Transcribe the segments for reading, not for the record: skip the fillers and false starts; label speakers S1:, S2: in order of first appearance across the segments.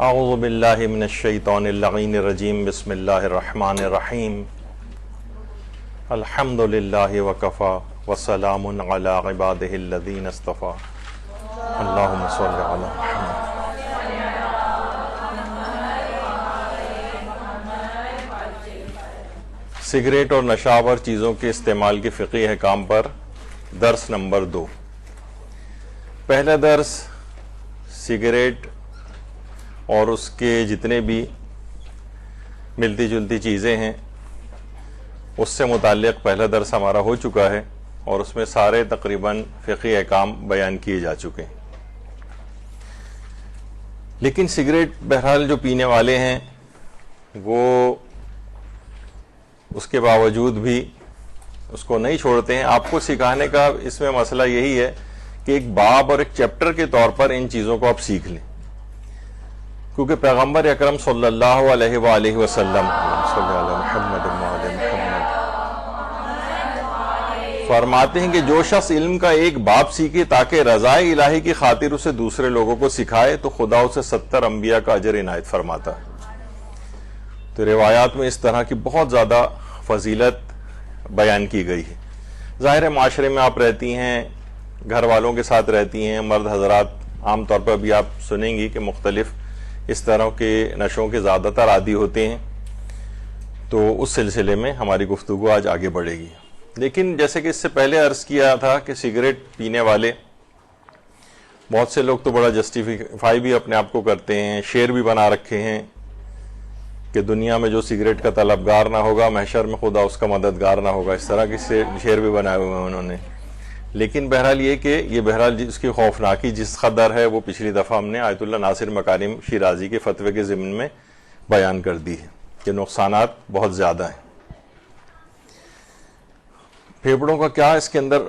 S1: اعوذ باللہ من الشیطان اللعین الرجیم بسم اللہ الرحمن الرحیم الحمد للہ وکفا وسلام علی عبادہ الذین اصطفیٰ اللہم صلی علی محمد۔ سگریٹ اور نشاور چیزوں کے استعمال کے فقہی احکام پر درس نمبر 2۔ پہلا درس سگریٹ اور اس کے جتنے بھی ملتی جلتی چیزیں ہیں اس سے متعلق پہلا درس ہمارا ہو چکا ہے اور اس میں سارے تقریباً فقہی احکام بیان کیے جا چکے ہیں۔ لیکن سگریٹ بہرحال جو پینے والے ہیں وہ اس کے باوجود بھی اس کو نہیں چھوڑتے ہیں۔ آپ کو سکھانے کا اس میں مسئلہ یہی ہے کہ ایک باب اور ایک چیپٹر کے طور پر ان چیزوں کو آپ سیکھ لیں، کیونکہ پیغمبر اکرم صلی اللہ علیہ وآلہ وسلم صلی اللہ محمد فرماتے ہیں کہ جو شخص علم کا ایک باب سیکھے تاکہ رضائے الہی کی خاطر اسے دوسرے لوگوں کو سکھائے تو خدا اسے 70 انبیاء کا اجر عنایت فرماتا ہے۔ تو روایات میں اس طرح کی بہت زیادہ فضیلت بیان کی گئی ہے۔ ظاہر معاشرے میں آپ رہتی ہیں، گھر والوں کے ساتھ رہتی ہیں، مرد حضرات عام طور پر بھی آپ سنیں گی کہ مختلف اس طرح کے نشوں کے زیادہ تر عادی ہوتے ہیں، تو اس سلسلے میں ہماری گفتگو آج آگے بڑھے گی۔ لیکن جیسے کہ اس سے پہلے عرض کیا تھا کہ سگریٹ پینے والے بہت سے لوگ تو بڑا جسٹیفائی بھی اپنے آپ کو کرتے ہیں، شعر بھی بنا رکھے ہیں کہ دنیا میں جو سگریٹ کا طلبگار نہ ہوگا محشر میں خدا اس کا مددگار نہ ہوگا، اس طرح کے شعر بھی بنائے ہوئے ہیں انہوں نے۔ لیکن بہرحال یہ کہ یہ بہرحال اس کی خوفناکی جس قدر ہے وہ پچھلی دفعہ ہم نے آیت اللہ ناصر مکارم شیرازی کے فتوے کے ضمن میں بیان کر دی ہے کہ نقصانات بہت زیادہ ہیں۔ پھیپھڑوں کا کیا اس کے اندر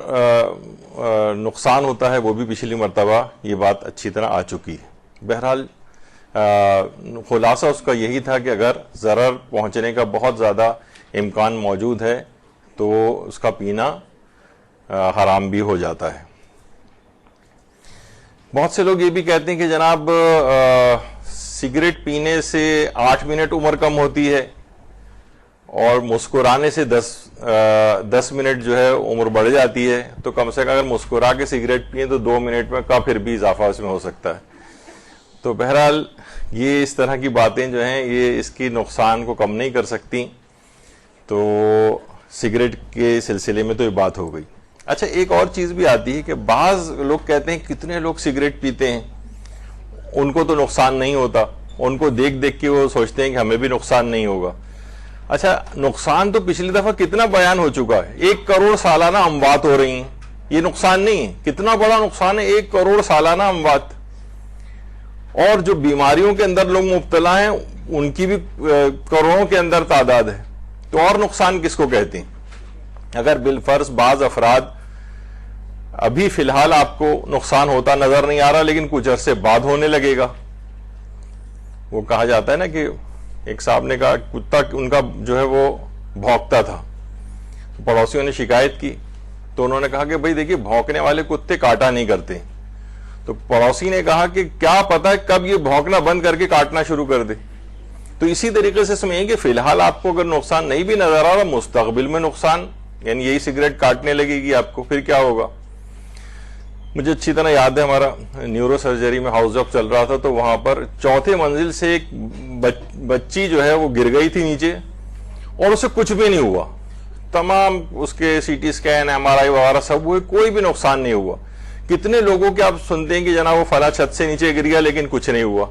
S1: نقصان ہوتا ہے وہ بھی پچھلی مرتبہ یہ بات اچھی طرح آ چکی ہے۔ بہرحال خلاصہ اس کا یہی تھا کہ اگر ضرر پہنچنے کا بہت زیادہ امکان موجود ہے تو اس کا پینا حرام بھی ہو جاتا ہے۔ بہت سے لوگ یہ بھی کہتے ہیں کہ جناب سگریٹ پینے سے 8 منٹ عمر کم ہوتی ہے اور مسکرانے سے 10 منٹ جو ہے عمر بڑھ جاتی ہے، تو کم سے کم اگر مسکرا کے سگریٹ پئیں تو 2 منٹ میں کا پھر بھی اضافہ اس میں ہو سکتا ہے۔ تو بہرحال یہ اس طرح کی باتیں جو ہیں یہ اس کی نقصان کو کم نہیں کر سکتی، تو سگریٹ کے سلسلے میں تو یہ بات ہو گئی۔ اچھا، ایک اور چیز بھی آتی ہے کہ بعض لوگ کہتے ہیں کتنے لوگ سگریٹ پیتے ہیں ان کو تو نقصان نہیں ہوتا، ان کو دیکھ دیکھ کے وہ سوچتے ہیں کہ ہمیں بھی نقصان نہیں ہوگا۔ اچھا، نقصان تو پچھلی دفعہ کتنا بیان ہو چکا ہے، 1 کروڑ سالانہ اموات ہو رہی ہیں، یہ نقصان نہیں ہے؟ کتنا بڑا نقصان ہے، 1 کروڑ سالانہ اموات، اور جو بیماریوں کے اندر لوگ مبتلا ہیں ان کی بھی کروڑوں کے اندر تعداد ہے، تو اور نقصان کس کو کہتے ہیں؟ اگر بالفرض بعض افراد ابھی فی الحال آپ کو نقصان ہوتا نظر نہیں آ رہا لیکن کچھ عرصے بعد ہونے لگے گا، وہ کہا جاتا ہے نا کہ ایک صاحب نے کہا کتا ان کا جو ہے وہ بھونکتا تھا، پڑوسیوں نے شکایت کی تو انہوں نے کہا کہ بھئی دیکھیے بھونکنے والے کتے کاٹا نہیں کرتے، تو پڑوسی نے کہا کہ کیا پتا ہے کب یہ بھونکنا بند کر کے کاٹنا شروع کر دے۔ تو اسی طریقے سے سمجھیں کہ فی الحال آپ کو اگر نقصان نہیں بھی نظر آ رہا، مستقبل میں نقصان یعنی یہی سگریٹ کاٹنے لگے گی آپ کو، پھر کیا ہوگا؟ مجھے اچھی طرح یاد ہے ہمارا نیورو سرجری میں ہاؤس جاب چل رہا تھا، تو وہاں پر 4تھے منزل سے ایک بچی جو ہے وہ گر گئی تھی نیچے اور اسے کچھ بھی نہیں ہوا، تمام اس کے سی ٹی اسکین MRI وغیرہ سب ہوئے، کوئی بھی نقصان نہیں ہوا۔ کتنے لوگوں کے آپ سنتے ہیں کہ جناب وہ فلاں چھت سے نیچے گر گیا لیکن کچھ نہیں ہوا،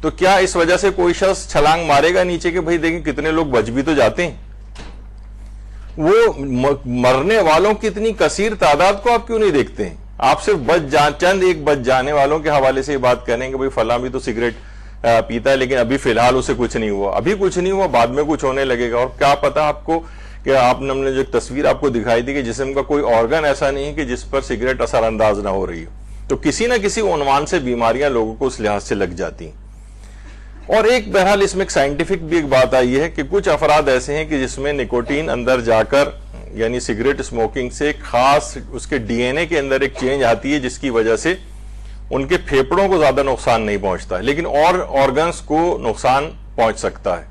S1: تو کیا اس وجہ سے کوئی شخص چھلانگ مارے گا نیچے کہ بھائی دیکھیں کتنے لوگ بچ بھی تو جاتے ہیں؟ وہ مرنے والوں کی اتنی کثیر تعداد کو آپ کیوں نہیں دیکھتے ہیں؟ آپ صرف چند ایک بچ جانے والوں کے حوالے سے یہ بات کریں کہ بھائی فلاں بھی تو سگریٹ پیتا ہے لیکن ابھی فی الحال اسے کچھ نہیں ہوا، ابھی کچھ نہیں ہوا، بعد میں کچھ ہونے لگے گا۔ اور کیا پتا آپ کو کہ آپ نے جو تصویر آپ کو دکھائی دی کہ جسم کا کوئی آرگن ایسا نہیں ہے کہ جس پر سگریٹ اثر انداز نہ ہو رہی ہو، تو کسی نہ کسی عنوان سے بیماریاں لوگوں کو اس لحاظ سے لگ جاتی ہیں۔ اور ایک بہرحال اس میں ایک سائنٹیفک بھی ایک بات آئی ہے کہ کچھ افراد ایسے ہیں کہ جس میں نکوٹین اندر جا کر یعنی سگریٹ اسموکنگ سے ایک خاص اس کے ڈی این اے کے اندر ایک چینج آتی ہے جس کی وجہ سے ان کے پھیپڑوں کو زیادہ نقصان نہیں پہنچتا ہے، لیکن اور آرگنس کو نقصان پہنچ سکتا ہے۔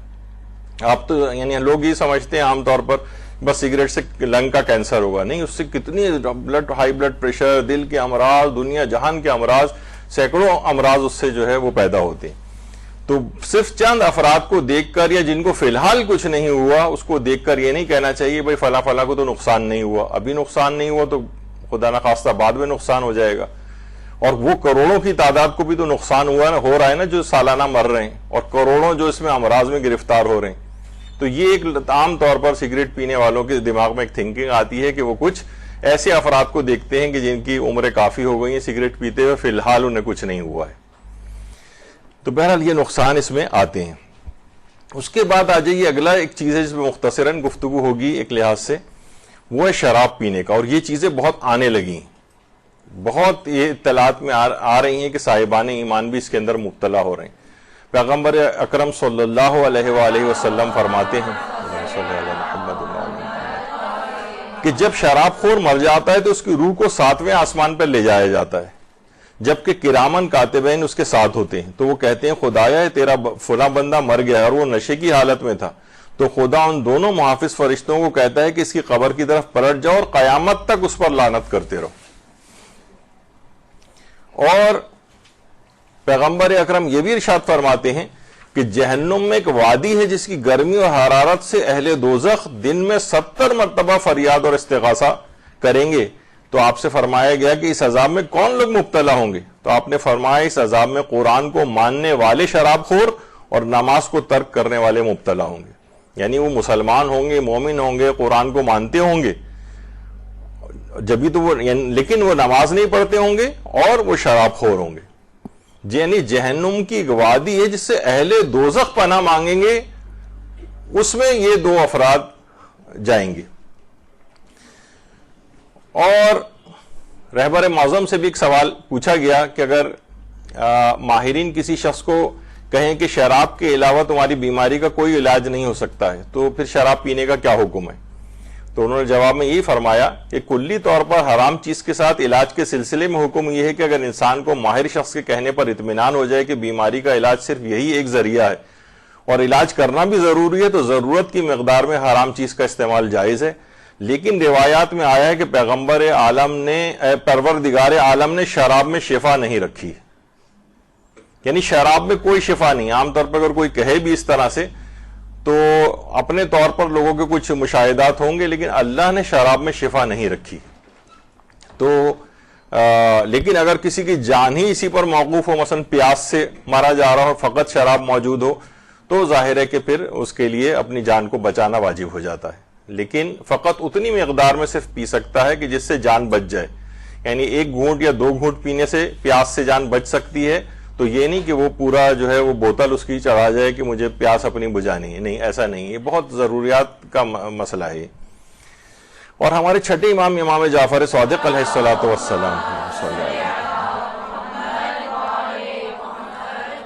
S1: آپ تو یعنی لوگ یہ سمجھتے ہیں عام طور پر بس سگریٹ سے لنگ کا کینسر ہوگا، نہیں، اس سے کتنی ہائی بلڈ پریشر، دل کے امراض، دنیا جہان کے امراض، سینکڑوں امراض اس سے جو ہے وہ پیدا ہوتے ہیں۔ تو صرف چند افراد کو دیکھ کر یا جن کو فی الحال کچھ نہیں ہوا اس کو دیکھ کر یہ نہیں کہنا چاہیے بھائی فلاں فلاں کو تو نقصان نہیں ہوا، ابھی نقصان نہیں ہوا تو خدا نخواستہ بعد میں نقصان ہو جائے گا۔ اور وہ کروڑوں کی تعداد کو بھی تو نقصان ہو رہا ہے نا جو سالانہ مر رہے ہیں، اور کروڑوں جو اس میں امراض میں گرفتار ہو رہے ہیں۔ تو یہ ایک عام طور پر سگریٹ پینے والوں کے دماغ میں ایک تھنکنگ آتی ہے کہ وہ کچھ ایسے افراد کو دیکھتے ہیں کہ جن کی عمریں کافی ہو گئی ہیں سگریٹ پیتے ہوئے، فی الحال انہیں کچھ نہیں ہوا ہے۔ تو بہرحال یہ نقصان اس میں آتے ہیں۔ اس کے بعد آ جائیے اگلا ایک چیز ہے جس میں مختصراً گفتگو ہوگی ایک لحاظ سے، وہ ہے شراب پینے کا، اور یہ چیزیں بہت آنے لگی ہیں، بہت یہ اطلاعات میں آ رہی ہیں کہ صاحبان ایمان بھی اس کے اندر مبتلا ہو رہے ہیں۔ پیغمبر اکرم صلی اللہ علیہ وآلہ وسلم فرماتے ہیں کہ جب شراب خور مر جاتا ہے تو اس کی روح کو 7ویں آسمان پر لے جایا جاتا ہے، جبکہ کرامن کاتبین اس کے ساتھ ہوتے ہیں۔ تو وہ کہتے ہیں خدایا تیرا فلاں بندہ مر گیا اور وہ نشے کی حالت میں تھا، تو خدا ان دونوں محافظ فرشتوں کو کہتا ہے کہ اس کی قبر کی طرف پلٹ جاؤ اور قیامت تک اس پر لعنت کرتے رہو۔ اور پیغمبر اکرم یہ بھی ارشاد فرماتے ہیں کہ جہنم میں ایک وادی ہے جس کی گرمی اور حرارت سے اہل دوزخ دن میں 70 مرتبہ فریاد اور استغاثہ کریں گے۔ تو آپ سے فرمایا گیا کہ اس عذاب میں کون لوگ مبتلا ہوں گے؟ تو آپ نے فرمایا اس عذاب میں قرآن کو ماننے والے شراب خور اور نماز کو ترک کرنے والے مبتلا ہوں گے۔ یعنی وہ مسلمان ہوں گے، مومن ہوں گے، قرآن کو مانتے ہوں گے، جبھی تو وہ لیکن وہ نماز نہیں پڑھتے ہوں گے اور وہ شراب خور ہوں گے۔ یعنی جہنم کی ایک وادی ہے جس سے اہل دوزخ پناہ مانگیں گے، اس میں یہ دو افراد جائیں گے۔ اور رہبر معظم سے بھی ایک سوال پوچھا گیا کہ اگر ماہرین کسی شخص کو کہیں کہ شراب کے علاوہ تمہاری بیماری کا کوئی علاج نہیں ہو سکتا ہے تو پھر شراب پینے کا کیا حکم ہے؟ تو انہوں نے جواب میں یہی فرمایا کہ کلی طور پر حرام چیز کے ساتھ علاج کے سلسلے میں حکم یہ ہے کہ اگر انسان کو ماہر شخص کے کہنے پر اطمینان ہو جائے کہ بیماری کا علاج صرف یہی ایک ذریعہ ہے اور علاج کرنا بھی ضروری ہے، تو ضرورت کی مقدار میں حرام چیز کا استعمال جائز ہے۔ لیکن روایات میں آیا ہے کہ پروردگار عالم نے شراب میں شفا نہیں رکھی، یعنی شراب میں کوئی شفا نہیں۔ عام طور پر اگر کوئی کہے بھی اس طرح سے تو اپنے طور پر لوگوں کے کچھ مشاہدات ہوں گے، لیکن اللہ نے شراب میں شفا نہیں رکھی۔ تو لیکن اگر کسی کی جان ہی اسی پر موقوف ہو، مثلا پیاس سے مارا جا رہا ہو، فقط شراب موجود ہو، تو ظاہر ہے کہ پھر اس کے لیے اپنی جان کو بچانا واجب ہو جاتا ہے، لیکن فقط اتنی مقدار میں صرف پی سکتا ہے کہ جس سے جان بچ جائے۔ یعنی 1 گھونٹ یا 2 گھونٹ پینے سے پیاس سے جان بچ سکتی ہے، تو یہ نہیں کہ وہ پورا جو ہے وہ بوتل اس کی چڑھا جائے کہ مجھے پیاس اپنی بجھانی ہے، نہیں، ایسا نہیں، یہ بہت ضروریات کا مسئلہ ہے۔ اور ہمارے چھٹے امام جعفر صادق علیہ الصلوۃ والسلام،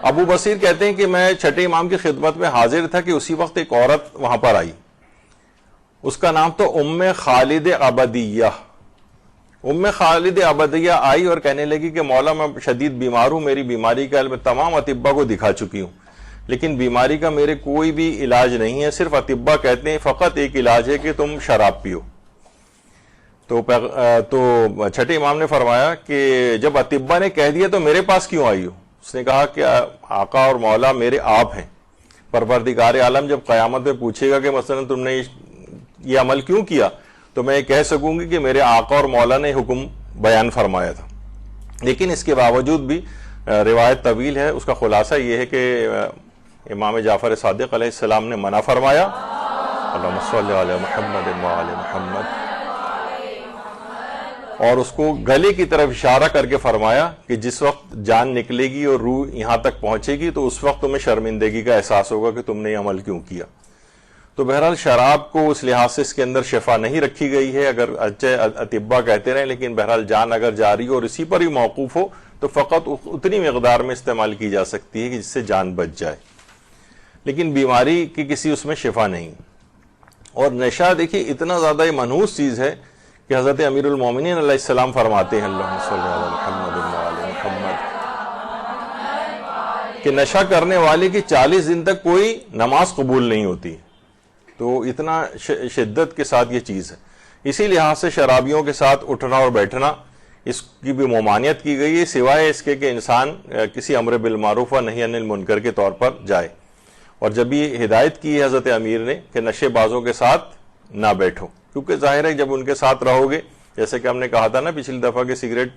S1: ابو بصیر کہتے ہیں کہ میں چھٹے امام کی خدمت میں حاضر تھا کہ اسی وقت ایک عورت وہاں پر آئی، اس کا نام تو ام خالد عبدیہ۔ ام خالد عبدیہ آئی اور کہنے لگی کہ مولا میں شدید بیمار ہوں، میری بیماری کا علم تمام اطباء کو دکھا چکی ہوں، لیکن بیماری کا میرے کوئی بھی علاج نہیں ہے، صرف اطباء کہتے ہیں فقط ایک علاج ہے کہ تم شراب پیو۔ تو چھٹے امام نے فرمایا کہ جب اطباء نے کہہ دیا تو میرے پاس کیوں آئی ہو؟ اس نے کہا کہ آقا اور مولا میرے آپ ہیں، پروردگار عالم جب قیامت میں پوچھے گا کہ مثلا تم نے یہ عمل کیوں کیا، تو میں یہ کہہ سکوں گی کہ میرے آقا اور مولا نے حکم بیان فرمایا تھا۔ لیکن اس کے باوجود بھی روایت طویل ہے، اس کا خلاصہ یہ ہے کہ امام جعفر صادق علیہ السلام نے منع فرمایا، اللہم صلی علی محمد وعلی محمد، اور اس کو گلے کی طرف اشارہ کر کے فرمایا کہ جس وقت جان نکلے گی اور روح یہاں تک پہنچے گی تو اس وقت تمہیں شرمندگی کا احساس ہوگا کہ تم نے یہ عمل کیوں کیا۔ تو بہرحال شراب کو اس لحاظ سے اس کے اندر شفا نہیں رکھی گئی ہے، اگر اچھے اطباء کہتے رہیں، لیکن بہرحال جان اگر جاری ہو اور اسی پر ہی موقوف ہو تو فقط اتنی مقدار میں استعمال کی جا سکتی ہے کہ جس سے جان بچ جائے، لیکن بیماری کی کسی اس میں شفا نہیں۔ اور نشہ دیکھیے اتنا زیادہ یہ منحوس چیز ہے کہ حضرت امیر المومنین علیہ السلام فرماتے ہیں، اللہم صلی علی محمد وعلی محمد، کہ نشہ کرنے والے کی 40 دن تک کوئی نماز قبول نہیں ہوتی. تو اتنا شدت کے ساتھ یہ چیز ہے. اسی لحاظ سے شرابیوں کے ساتھ اٹھنا اور بیٹھنا اس کی بھی ممانعت کی گئی ہے، سوائے اس کے کہ انسان کسی امر بالمعروف و نہی عن المنکر کے طور پر جائے. اور جب یہ ہدایت کی ہے حضرت امیر نے کہ نشے بازوں کے ساتھ نہ بیٹھو، کیونکہ ظاہر ہے جب ان کے ساتھ رہو گے، جیسے کہ ہم نے کہا تھا نا پچھلی دفعہ کہ سگریٹ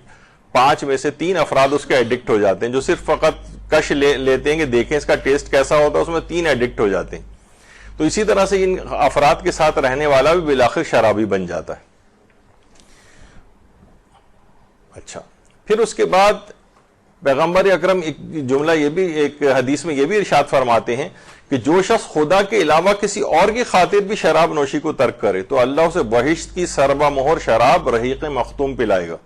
S1: 5 میں سے 3 افراد اس کے ایڈکٹ ہو جاتے ہیں، جو صرف فقط کش لیتے ہیں کہ دیکھیں اس کا ٹیسٹ کیسا ہوتا ہے، اس میں 3 ایڈکٹ ہو جاتے ہیں. تو اسی طرح سے ان افراد کے ساتھ رہنے والا بھی بالآخر شرابی بن جاتا ہے. اچھا، پھر اس کے بعد پیغمبر اکرم ایک جملہ یہ بھی ایک حدیث میں یہ بھی ارشاد فرماتے ہیں کہ جو شخص خدا کے علاوہ کسی اور کی خاطر بھی شراب نوشی کو ترک کرے تو اللہ اسے بہشت کی سربا مہر شراب رحیق مختوم پلائے گا.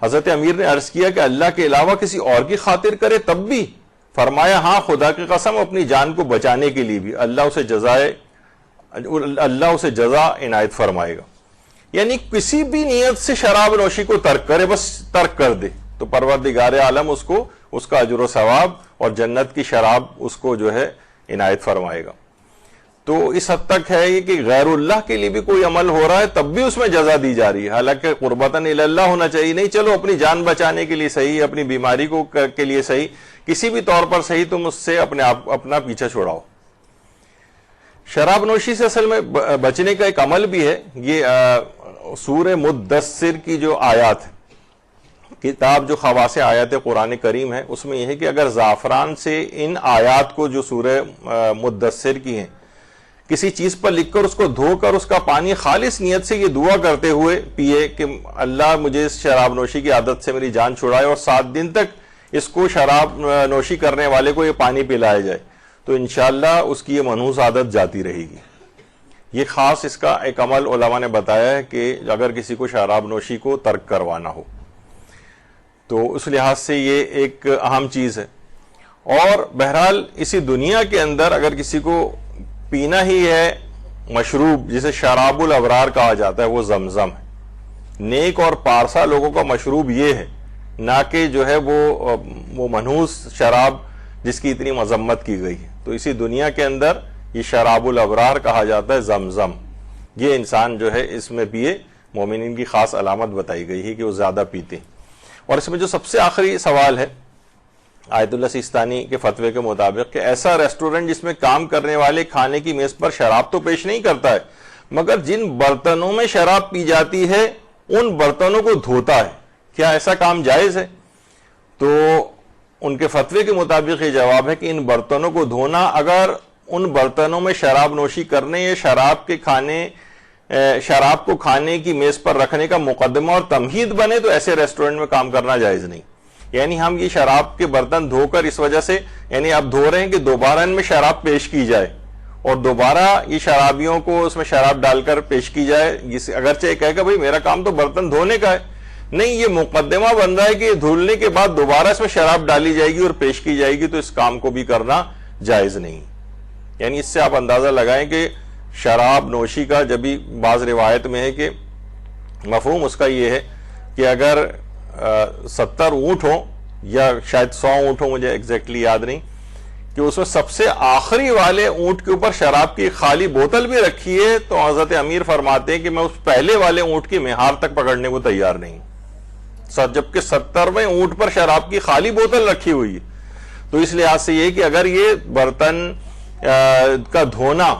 S1: حضرت امیر نے عرض کیا کہ اللہ کے علاوہ کسی اور کی خاطر کرے تب بھی؟ فرمایا ہاں، خدا کی قسم اپنی جان کو بچانے کے لیے بھی اللہ اسے جزا عنایت فرمائے گا. یعنی کسی بھی نیت سے شراب نوشی کو ترک کرے، بس ترک کر دے تو پروردگار عالم اس کو اس کا اجر و ثواب اور جنت کی شراب اس کو جو ہے عنایت فرمائے گا. تو اس حد تک ہے یہ کہ غیر اللہ کے لیے بھی کوئی عمل ہو رہا ہے تب بھی اس میں جزا دی جا رہی ہے، حالانکہ قربتاً الی اللہ ہونا چاہیے. نہیں، چلو اپنی جان بچانے کے لیے صحیح، اپنی بیماری کو کے لیے صحیح، کسی بھی طور پر صحیح تم اس سے اپنا پیچھا چھوڑاؤ. شراب نوشی سے اصل میں بچنے کا ایک عمل بھی ہے. یہ سورہ مدثر کی جو آیات کتاب جو خواص آیات قرآن کریم ہے اس میں یہ ہے کہ اگر زعفران سے ان آیات کو جو سورہ مدثر کی ہیں کسی چیز پر لکھ کر اس کو دھو کر اس کا پانی خالص نیت سے یہ دعا کرتے ہوئے پیے کہ اللہ مجھے اس شراب نوشی کی عادت سے میری جان چھڑائے اور 7 دن تک اس کو شراب نوشی کرنے والے کو یہ پانی پلایا جائے، تو انشاءاللہ اس کی یہ منحوس عادت جاتی رہے گی. یہ خاص اس کا ایک عمل علماء نے بتایا ہے کہ اگر کسی کو شراب نوشی کو ترک کروانا ہو تو اس لحاظ سے یہ ایک اہم چیز ہے. اور بہرحال اسی دنیا کے اندر اگر کسی کو پینا ہی ہے مشروب جسے شراب الابرار کہا جاتا ہے، وہ زمزم ہے. نیک اور پارسا لوگوں کا مشروب یہ ہے، نہ کہ جو ہے وہ منحوس شراب جس کی اتنی مذمت کی گئی ہے. تو اسی دنیا کے اندر یہ شراب الابرار کہا جاتا ہے زمزم. یہ انسان جو ہے اس میں پیے، مومنین کی خاص علامت بتائی گئی ہے کہ وہ زیادہ پیتے. اور اس میں جو سب سے آخری سوال ہے آیت اللہ سیستانی کے فتوے کے مطابق کہ ایسا ریسٹورنٹ جس میں کام کرنے والے کھانے کی میز پر شراب تو پیش نہیں کرتا ہے مگر جن برتنوں میں شراب پی جاتی ہے ان برتنوں کو دھوتا ہے، کیا ایسا کام جائز ہے؟ تو ان کے فتوے کے مطابق یہ جواب ہے کہ ان برتنوں کو دھونا اگر ان برتنوں میں شراب نوشی کرنے یا شراب کو کھانے کی میز پر رکھنے کا مقدمہ اور تمہید بنے تو ایسے ریسٹورنٹ میں کام کرنا جائز نہیں. یعنی ہم یہ شراب کے برتن دھو کر اس وجہ سے یعنی آپ دھو رہے ہیں کہ دوبارہ ان میں شراب پیش کی جائے اور دوبارہ یہ شرابیوں کو اس میں شراب ڈال کر پیش کی جائے، اگرچہ یہ کہے کہ بھئی میرا کام تو برتن دھونے کا ہے. نہیں، یہ مقدمہ بن رہا ہے کہ دھلنے کے بعد دوبارہ اس میں شراب ڈالی جائے گی اور پیش کی جائے گی، تو اس کام کو بھی کرنا جائز نہیں. یعنی اس سے آپ اندازہ لگائیں کہ شراب نوشی کا جب بھی بعض روایت میں ہے کہ مفہوم اس کا یہ ہے کہ اگر 70 اونٹ ہوں یا شاید 100 اونٹ ہوں، مجھے ایگزیکٹلی یاد نہیں، کہ اس میں سب سے آخری والے اونٹ کے اوپر شراب کی خالی بوتل بھی رکھی ہے تو حضرت امیر فرماتے ہیں کہ میں اس پہلے والے اونٹ کی مہار تک پکڑنے کو تیار نہیں، جبکہ 70ویں اونٹ پر شراب کی خالی بوتل رکھی ہوئی ہے. تو اس لحاظ سے یہ کہ اگر یہ برتن کا دھونا،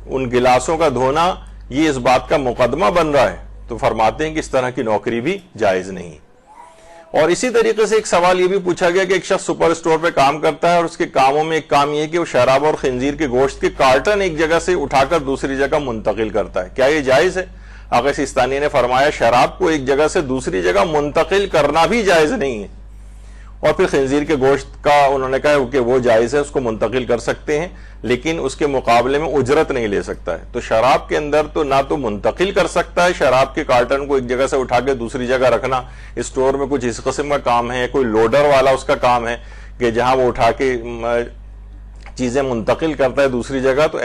S1: ان گلاسوں کا دھونا یہ اس بات کا مقدمہ بن رہا ہے تو فرماتے ہیں کہ اس طرح کی نوکری بھی جائز نہیں. اور اسی طریقے سے ایک سوال یہ بھی پوچھا گیا کہ ایک شخص سپر اسٹور پہ کام کرتا ہے اور اس کے کاموں میں ایک کام یہ ہے کہ وہ شراب اور خنزیر کے گوشت کے کارٹن ایک جگہ سے اٹھا کر دوسری جگہ منتقل کرتا ہے، کیا یہ جائز ہے؟ آقا سیستانی نے فرمایا شراب کو ایک جگہ سے دوسری جگہ منتقل کرنا بھی جائز نہیں ہے. اور پھر خنزیر کے گوشت کا انہوں نے کہا کہ وہ جائز ہے، اس کو منتقل کر سکتے ہیں لیکن اس کے مقابلے میں اجرت نہیں لے سکتا ہے. تو شراب کے اندر تو نہ تو منتقل کر سکتا ہے شراب کے کارٹن کو ایک جگہ سے اٹھا کے دوسری جگہ رکھنا، اسٹور میں کچھ اس قسم کا کام ہے، کوئی لوڈر والا اس کا کام ہے کہ جہاں وہ اٹھا کے چیزیں منتقل کرتا ہے دوسری جگہ، تو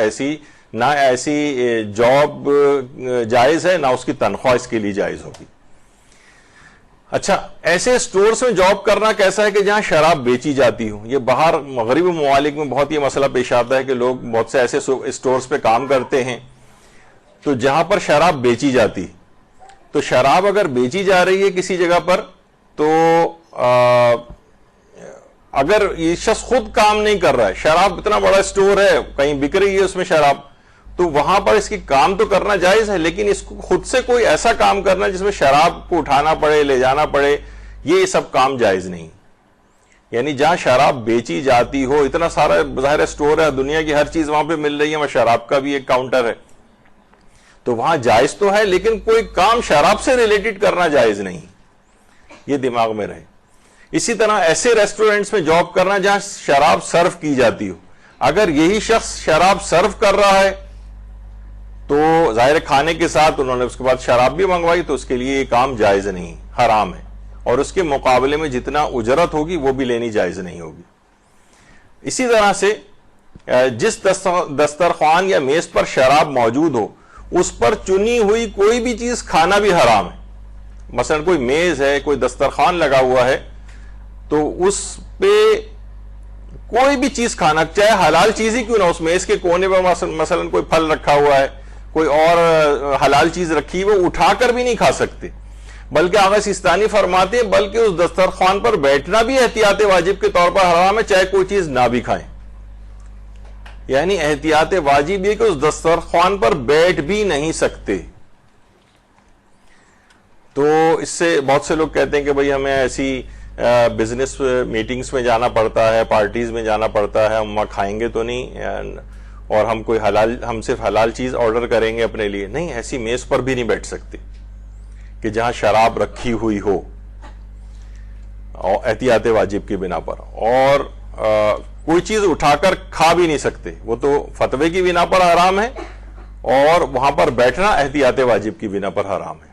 S1: نہ ایسی جاب جائز ہے نہ اس کی تنخواہ اس کے لیے جائز ہوگی. اچھا ایسے سٹورز میں جاب کرنا کیسا ہے کہ جہاں شراب بیچی جاتی ہو؟ یہ باہر مغربی ممالک میں بہت یہ مسئلہ پیش آتا ہے کہ لوگ بہت سے ایسے سٹورز پہ کام کرتے ہیں تو جہاں پر شراب بیچی جاتی، تو شراب اگر بیچی جا رہی ہے کسی جگہ پر تو اگر یہ شخص خود کام نہیں کر رہا ہے، شراب اتنا بڑا سٹور ہے کہیں بک رہی ہے اس میں شراب، تو وہاں پر اس کی کام تو کرنا جائز ہے، لیکن اس کو خود سے کوئی ایسا کام کرنا جس میں شراب کو اٹھانا پڑے، لے جانا پڑے، یہ سب کام جائز نہیں۔ یعنی جہاں شراب بیچی جاتی ہو، اتنا سارا ظاہر سٹور ہے، دنیا کی ہر چیز وہاں پہ مل رہی ہے، وہاں شراب کا بھی ایک کاؤنٹر ہے، تو وہاں جائز تو ہے لیکن کوئی کام شراب سے ریلیٹڈ کرنا جائز نہیں، یہ دماغ میں رہے۔ اسی طرح ایسے ریسٹورنٹس میں جاب کرنا جہاں شراب سرو کی جاتی ہو، اگر یہی شخص شراب سرو کر رہا ہے تو ظاہر کھانے کے ساتھ انہوں نے اس کے بعد شراب بھی منگوائی، تو اس کے لیے یہ کام جائز نہیں، حرام ہے، اور اس کے مقابلے میں جتنا اجرت ہوگی وہ بھی لینی جائز نہیں ہوگی۔ اسی طرح سے جس دسترخوان یا میز پر شراب موجود ہو اس پر چنی ہوئی کوئی بھی چیز کھانا بھی حرام ہے۔ مثلا کوئی میز ہے، کوئی دسترخوان لگا ہوا ہے، تو اس پہ کوئی بھی چیز کھانا، چاہے حلال چیز ہی کیوں نہ، اس میز کے کونے پہ مثلا کوئی پھل رکھا ہوا ہے، کوئی اور حلال چیز رکھی، وہ اٹھا کر بھی نہیں کھا سکتے، بلکہ آغا سیستانی فرماتے ہیں بلکہ اس دسترخوان پر بیٹھنا بھی احتیاط واجب کے طور پر حرام ہے، چاہے کوئی چیز نہ بھی کھائیں۔ یعنی احتیاط واجب یہ کہ اس دسترخوان پر بیٹھ بھی نہیں سکتے۔ تو اس سے بہت سے لوگ کہتے ہیں کہ بھئی ہمیں ایسی بزنس میٹنگز میں جانا پڑتا ہے، پارٹیز میں جانا پڑتا ہے، ہم وہاں کھائیں گے تو نہیں، اور ہم صرف حلال چیز آرڈر کریں گے اپنے لیے۔ نہیں، ایسی میز پر بھی نہیں بیٹھ سکتے کہ جہاں شراب رکھی ہوئی ہو احتیاط واجب کی بنا پر، اور کوئی چیز اٹھا کر کھا بھی نہیں سکتے، وہ تو فتوے کی بنا پر حرام ہے، اور وہاں پر بیٹھنا احتیاط واجب کی بنا پر حرام ہے۔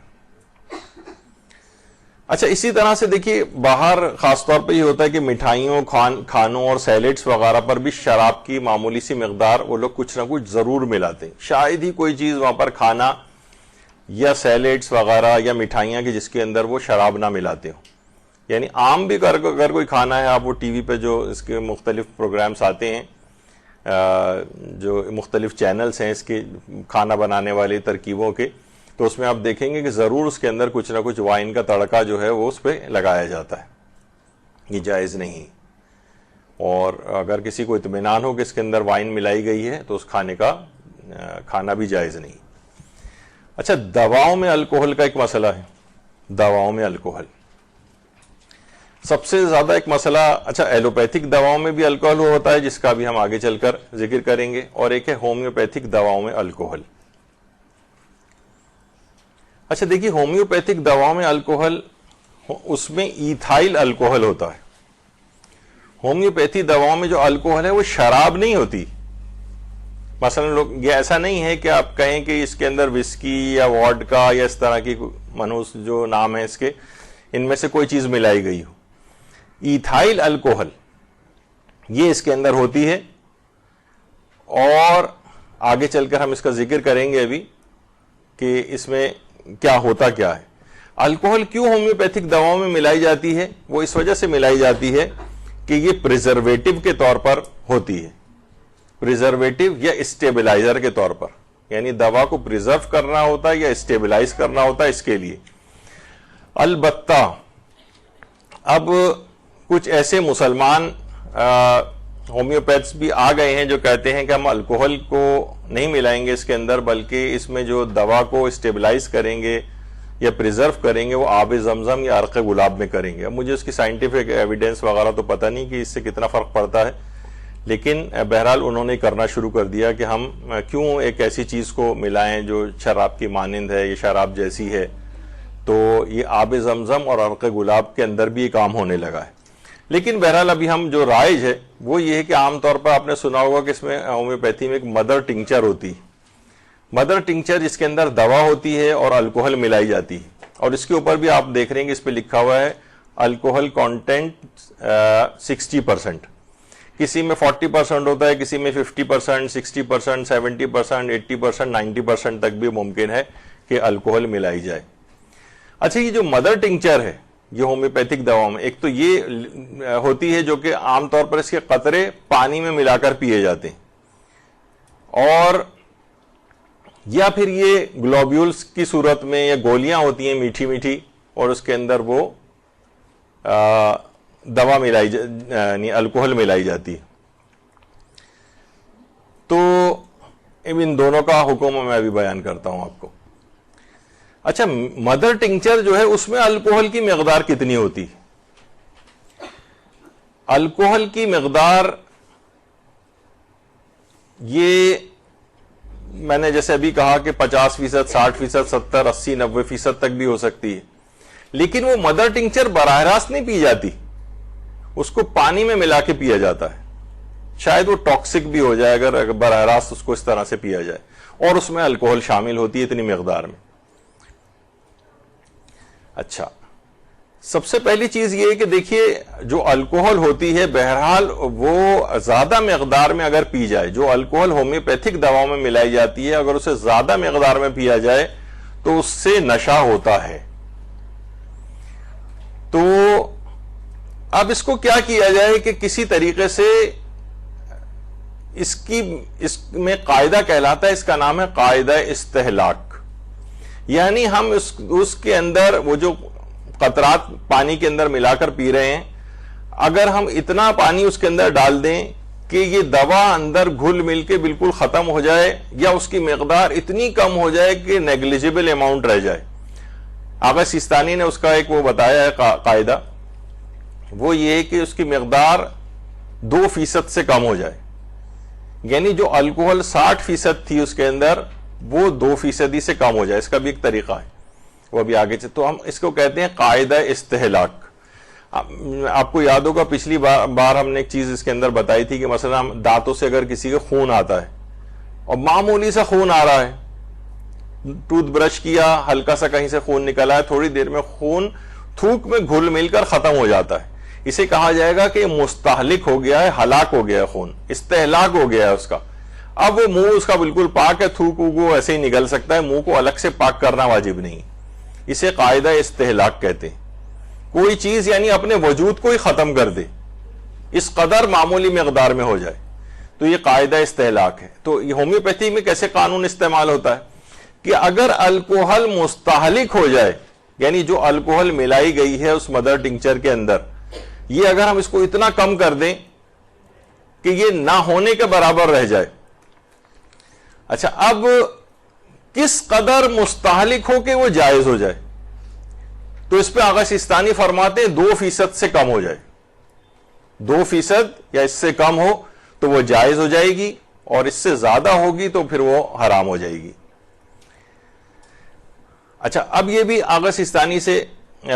S1: اچھا اسی طرح سے دیکھیے باہر خاص طور پہ یہ ہوتا ہے کہ مٹھائیوں، کھانوں اور سیلیڈز وغیرہ پر بھی شراب کی معمولی سی مقدار وہ لوگ کچھ نہ کچھ ضرور ملاتے ہیں، شاید ہی کوئی چیز وہاں پر کھانا یا سیلیڈز وغیرہ یا مٹھائیاں کی جس کے اندر وہ شراب نہ ملاتے ہوں۔ یعنی عام بھی اگر کوئی کھانا ہے، آپ وہ ٹی وی پہ جو اس کے مختلف پروگرامز آتے ہیں، جو مختلف چینلز ہیں اس کے کھانا بنانے والے ترکیبوں کے، تو اس میں آپ دیکھیں گے کہ ضرور اس کے اندر کچھ نہ کچھ وائن کا تڑکا جو ہے وہ اس پہ لگایا جاتا ہے، یہ جائز نہیں۔ اور اگر کسی کو اطمینان ہو کہ اس کے اندر وائن ملائی گئی ہے تو اس کھانے کا کھانا بھی جائز نہیں۔ اچھا دواؤں میں الکوہل کا ایک مسئلہ ہے، دواؤں میں الکوہل سب سے زیادہ ایک مسئلہ۔ اچھا ایلوپیتھک دواؤں میں بھی الکوہل ہوتا ہے جس کا بھی ہم آگے چل کر ذکر کریں گے، اور ایک ہے ہومیوپیتھک دواؤں میں الکوہل۔ اچھا دیکھیے ہومیوپیتھک دواؤں میں الکوہل، اس میں ایتھائل الکوہل ہوتا ہے۔ ہومیوپیتھی دواؤں میں جو الکوہل ہے وہ شراب نہیں ہوتی۔ مثلا لوگ یہ ایسا نہیں ہے کہ آپ کہیں کہ اس کے اندر وسکی یا وڈکا یا اس طرح کی منحوس جو نام ہے اس کے، ان میں سے کوئی چیز ملائی گئی ہو۔ ایتھائل الکوہل یہ اس کے اندر ہوتی ہے، اور آگے چل کر ہم اس کا ذکر کریں گے ابھی کہ اس میں کیا ہوتا کیا ہے۔ الکوہل کیوں ہومیوپیتھک دواؤں میں ملائی جاتی ہے؟ وہ اس وجہ سے ملائی جاتی ہے کہ یہ پریزرویٹو کے طور پر ہوتی ہے، پریزرویٹو یا اسٹیبلائزر کے طور پر، یعنی دوا کو پریزرو کرنا ہوتا ہے یا اسٹیبلائز کرنا ہوتا ہے اس کے لیے۔ البتہ اب کچھ ایسے مسلمان ہومیوپیتھس بھی آ گئے ہیں جو کہتے ہیں کہ ہم الکوہل کو نہیں ملائیں گے اس کے اندر، بلکہ اس میں جو دوا کو اسٹیبلائز کریں گے یا پریزرو کریں گے وہ آب زمزم یا عرق گلاب میں کریں گے۔ اب مجھے اس کی سائنٹیفک ایویڈنس وغیرہ تو پتہ نہیں کہ اس سے کتنا فرق پڑتا ہے، لیکن بہرحال انہوں نے کرنا شروع کر دیا کہ ہم کیوں ایک ایسی چیز کو ملائیں جو شراب کی مانند ہے، یہ شراب جیسی ہے، تو یہ آب زمزم اور عرق گلاب کے اندر بھی یہ کام ہونے لگا ہے۔ لیکن بہرحال ابھی ہم جو رائج ہے وہ یہ ہے کہ عام طور پر آپ نے سنا ہوگا کہ اس میں ہومیوپیتھی میں ایک مدر ٹنکچر ہوتی ہے، مدر ٹنکچر جس کے اندر دوا ہوتی ہے اور الکوہل ملائی جاتی ہے، اور اس کے اوپر بھی آپ دیکھ رہے ہیں کہ اس پہ لکھا ہوا ہے الکوہل کانٹینٹ 60%، کسی میں 40% ہوتا ہے، کسی میں 50%، 60%، 70%، 80%، 90% تک بھی ممکن ہے کہ الکوہل ملائی جائے۔ اچھا یہ جو مدر ٹنکچر ہے یہ ہومیوپیتھک دواؤں میں ایک تو یہ ہوتی ہے جو کہ عام طور پر اس کے قطرے پانی میں ملا کر پیے جاتے ہیں، اور یا پھر یہ گلوبیولز کی صورت میں یا گولیاں ہوتی ہیں میٹھی میٹھی، اور اس کے اندر وہ دوا ملائی یعنی الکوہل ملائی جاتی ہے. تو ان دونوں کا حکم میں ابھی بیان کرتا ہوں آپ کو. اچھا، مدر ٹنکچر جو ہے اس میں الکوہل کی مقدار کتنی ہوتی؟ الکوہل کی مقدار یہ میں نے جیسے ابھی کہا کہ 50%، 60%، 70، 80، 90% تک بھی ہو سکتی ہے، لیکن وہ مدر ٹنکچر براہ راست نہیں پی جاتی، اس کو پانی میں ملا کے پیا جاتا ہے. شاید وہ ٹاکسک بھی ہو جائے اگر براہ راست اس کو اس طرح سے پیا جائے، اور اس میں الکوہل شامل ہوتی ہے اتنی مقدار میں. اچھا، سب سے پہلی چیز یہ ہے کہ دیکھیے جو الکوہل ہوتی ہے بہرحال وہ زیادہ مقدار میں اگر پی جائے، جو الکوہل ہومیوپیتھک دواؤں میں ملائی جاتی ہے اگر اسے زیادہ مقدار میں پیا جائے تو اس سے نشہ ہوتا ہے. تو اب اس کو کیا کیا جائے کہ کسی طریقے سے اس میں قاعدہ کہلاتا ہے، اس کا نام ہے قاعدہ استہلاک. یعنی ہم اس کے اندر وہ جو قطرات پانی کے اندر ملا کر پی رہے ہیں، اگر ہم اتنا پانی اس کے اندر ڈال دیں کہ یہ دوا اندر گھل مل کے بالکل ختم ہو جائے، یا اس کی مقدار اتنی کم ہو جائے کہ نیگلیجیبل اماؤنٹ رہ جائے. آغا سیستانی نے اس کا ایک وہ بتایا ہے قاعدہ، وہ یہ کہ اس کی مقدار 2% سے کم ہو جائے. یعنی جو الکوہل 60% تھی اس کے اندر وہ 2% سے کم ہو جائے. اس کا بھی ایک طریقہ ہے، وہ ابھی آگے تو ہم اس کو کہتے ہیں قاعدہ استہلاک. آپ کو یاد ہوگا پچھلی بار ہم نے ایک چیز اس کے اندر بتائی تھی کہ مثلا دانتوں سے اگر کسی کے خون آتا ہے اور معمولی سا خون آ رہا ہے، ٹوتھ برش کیا، ہلکا سا کہیں سے خون نکلا ہے، تھوڑی دیر میں خون تھوک میں گھل مل کر ختم ہو جاتا ہے، اسے کہا جائے گا کہ مستہلک ہو گیا ہے، ہلاک ہو گیا ہے، خون استہلاک ہو گیا ہے اس کا. اب وہ منہ اس کا بالکل پاک ہے، تھوک وہ ایسے ہی نکل سکتا ہے، منہ کو الگ سے پاک کرنا واجب نہیں. اسے قاعدہ استہلاک کہتے ہیں. کوئی چیز یعنی اپنے وجود کو ہی ختم کر دے، اس قدر معمولی مقدار میں ہو جائے، تو یہ قاعدہ استہلاک ہے. تو یہ ہومیوپیتھی میں کیسے قانون استعمال ہوتا ہے کہ اگر الکوہل مستہلک ہو جائے، یعنی جو الکوہل ملائی گئی ہے اس مدر ٹنکچر کے اندر، یہ اگر ہم اس کو اتنا کم کر دیں کہ یہ نہ ہونے کے برابر رہ جائے. اچھا، اب کس قدر مستہلک ہو کہ وہ جائز ہو جائے؟ تو اس پہ آغا سیستانی فرماتے ہیں 2% سے کم ہو جائے. 2% یا اس سے کم ہو تو وہ جائز ہو جائے گی، اور اس سے زیادہ ہوگی تو پھر وہ حرام ہو جائے گی. اچھا، اب یہ بھی آغا سیستانی سے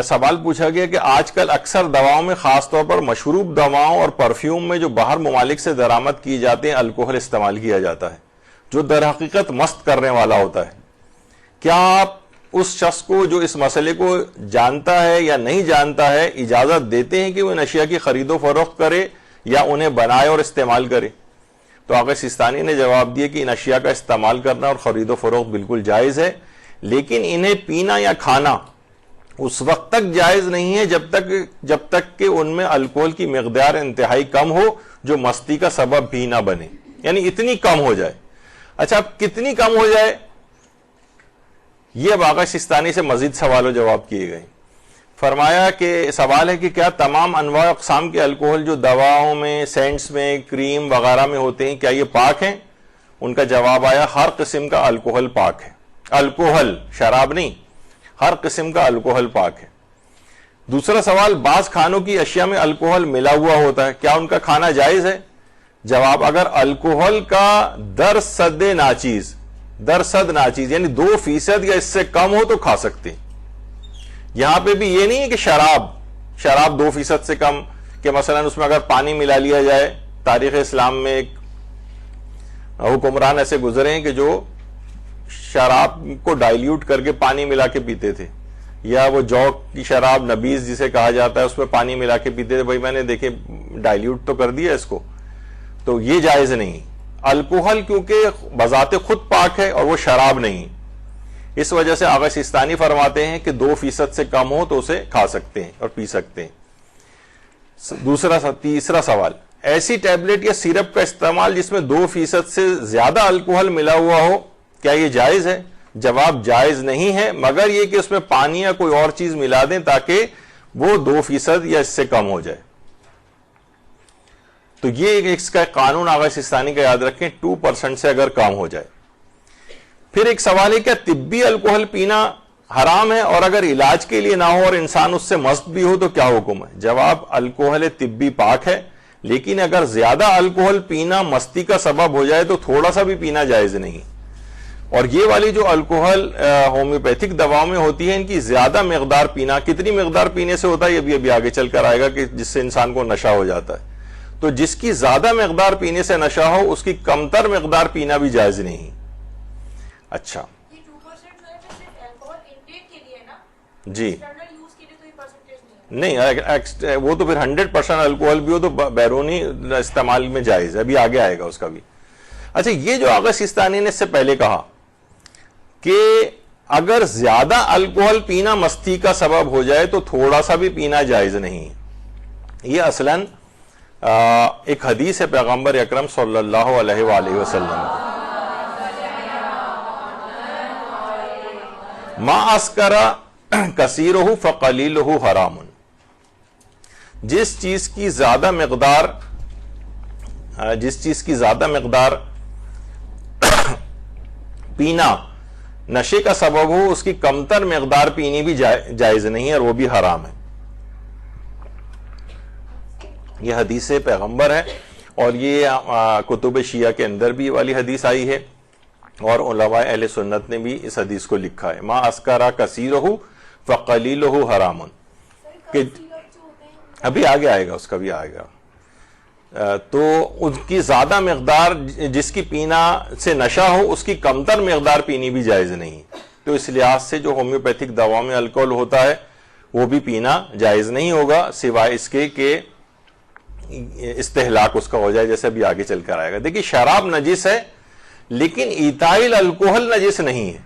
S1: سوال پوچھا گیا کہ آج کل اکثر دواؤں میں، خاص طور پر مشروب دواؤں اور پرفیوم میں جو باہر ممالک سے درآمد کی جاتے ہیں، الکوہل استعمال کیا جاتا ہے جو در حقیقت مست کرنے والا ہوتا ہے. کیا آپ اس شخص کو جو اس مسئلے کو جانتا ہے یا نہیں جانتا ہے اجازت دیتے ہیں کہ وہ ان اشیاء کی خرید و فروخت کرے یا انہیں بنائے اور استعمال کرے؟ تو آغا سیستانی نے جواب دیا کہ ان اشیاء کا استعمال کرنا اور خرید و فروخت بالکل جائز ہے، لیکن انہیں پینا یا کھانا اس وقت تک جائز نہیں ہے جب تک کہ ان میں الکوہل کی مقدار انتہائی کم ہو جو مستی کا سبب بھی نہ بنے، یعنی اتنی کم ہو جائے. اچھا، اب کتنی کم ہو جائے، یہ اب آغا سیستانی سے مزید سوال و جواب کیے گئے. فرمایا کہ سوال ہے کہ کیا تمام انواع اقسام کے الکوہل جو دواؤں میں، سینٹس میں، کریم وغیرہ میں ہوتے ہیں، کیا یہ پاک ہیں؟ ان کا جواب آیا ہر قسم کا الکوہل پاک ہے. الکوہل، شراب نہیں، ہر قسم کا الکوہل پاک ہے. دوسرا سوال، بعض کھانوں کی اشیاء میں الکوہل ملا ہوا ہوتا ہے، کیا ان کا کھانا جائز ہے؟ جواب، اگر الکوہل کا درصد ناچیز یعنی 2% یا اس سے کم ہو تو کھا سکتے ہیں. یہاں پہ بھی یہ نہیں ہے کہ شراب 2% سے کم، کہ مثلا اس میں اگر پانی ملا لیا جائے. تاریخ اسلام میں ایک حکمران ایسے گزرے ہیں کہ جو شراب کو ڈائلیوٹ کر کے پانی ملا کے پیتے تھے، یا وہ جوک کی شراب نبیز جسے کہا جاتا ہے اس میں پانی ملا کے پیتے تھے. بھائی میں نے دیکھے ڈائلیوٹ تو کر دیا اس کو، تو یہ جائز نہیں. الکوہل کیونکہ بذات خود پاک ہے اور وہ شراب نہیں، اس وجہ سے آغا سیستانی فرماتے ہیں کہ 2% سے کم ہو تو اسے کھا سکتے ہیں اور پی سکتے ہیں. تیسرا سوال، ایسی ٹیبلٹ یا سیرپ کا استعمال جس میں 2% سے زیادہ الکوہل ملا ہوا ہو، کیا یہ جائز ہے؟ جواب جائز نہیں ہے، مگر یہ کہ اس میں پانی یا کوئی اور چیز ملا دیں تاکہ وہ 2% یا اس سے کم ہو جائے. تو یہ اس کا قانون آغا سیستانی کا یاد رکھیں، 2% سے اگر کم ہو جائے. پھر ایک سوال ہے، کیا طبی الکوہل پینا حرام ہے، اور اگر علاج کے لیے نہ ہو اور انسان اس سے مست بھی ہو تو کیا حکم ہے؟ جواب الکوہل طبی پاک ہے، لیکن اگر زیادہ الکوہل پینا مستی کا سبب ہو جائے تو تھوڑا سا بھی پینا جائز نہیں. اور یہ والی جو الکوہل ہومیوپیتھک دواؤں میں ہوتی ہے، ان کی زیادہ مقدار پینا، کتنی مقدار پینے سے ہوتا ہے یہ بھی آگے چل کر آئے گا کہ جس سے انسان کو نشہ ہو جاتا ہے. تو جس کی زیادہ مقدار پینے سے نشہ ہو اس کی کمتر مقدار پینا بھی جائز نہیں. اچھا جی نہیں، وہ تو پھر 100% الکوہل بھی ہو تو بیرونی استعمال میں جائز ہے، ابھی آگے آئے گا اس کا بھی. اچھا، یہ جو آغا سیستانی نے اس سے پہلے کہا کہ اگر زیادہ الکوہل پینا مستی کا سبب ہو جائے تو تھوڑا سا بھی پینا جائز نہیں، یہ اصلاً ایک حدیث ہے پیغمبر اکرم صلی اللہ علیہ وآلہ وسلم، ما اسکر کثیرہ فقلیلہ حرام. جس چیز کی زیادہ مقدار پینا نشے کا سبب ہو اس کی کمتر مقدار پینی بھی جائز نہیں ہے، اور وہ بھی حرام ہے. یہ حدیث پیغمبر ہے، اور یہ کتب شیعہ کے اندر بھی والی حدیث آئی ہے، اور علماء اہل سنت نے بھی اس حدیث کو لکھا ہے، ما اسکر کثیرہ فقلیلہ حرام. کہ ابھی آگے آئے گا، اس کا بھی آئے گا. تو ان کی زیادہ مقدار جس کی پینا سے نشہ ہو اس کی کمتر مقدار پینی بھی جائز نہیں. تو اس لحاظ سے جو ہومیوپیتھک دواؤں میں الکوہل ہوتا ہے وہ بھی پینا جائز نہیں ہوگا، سوائے اس کے کہ استہلاک اس کا ہو جائے، جیسے ابھی آگے چل کر آئے گا. دیکھیے، شراب نجس ہے لیکن ایتھائل الکوہل نجس نہیں ہے.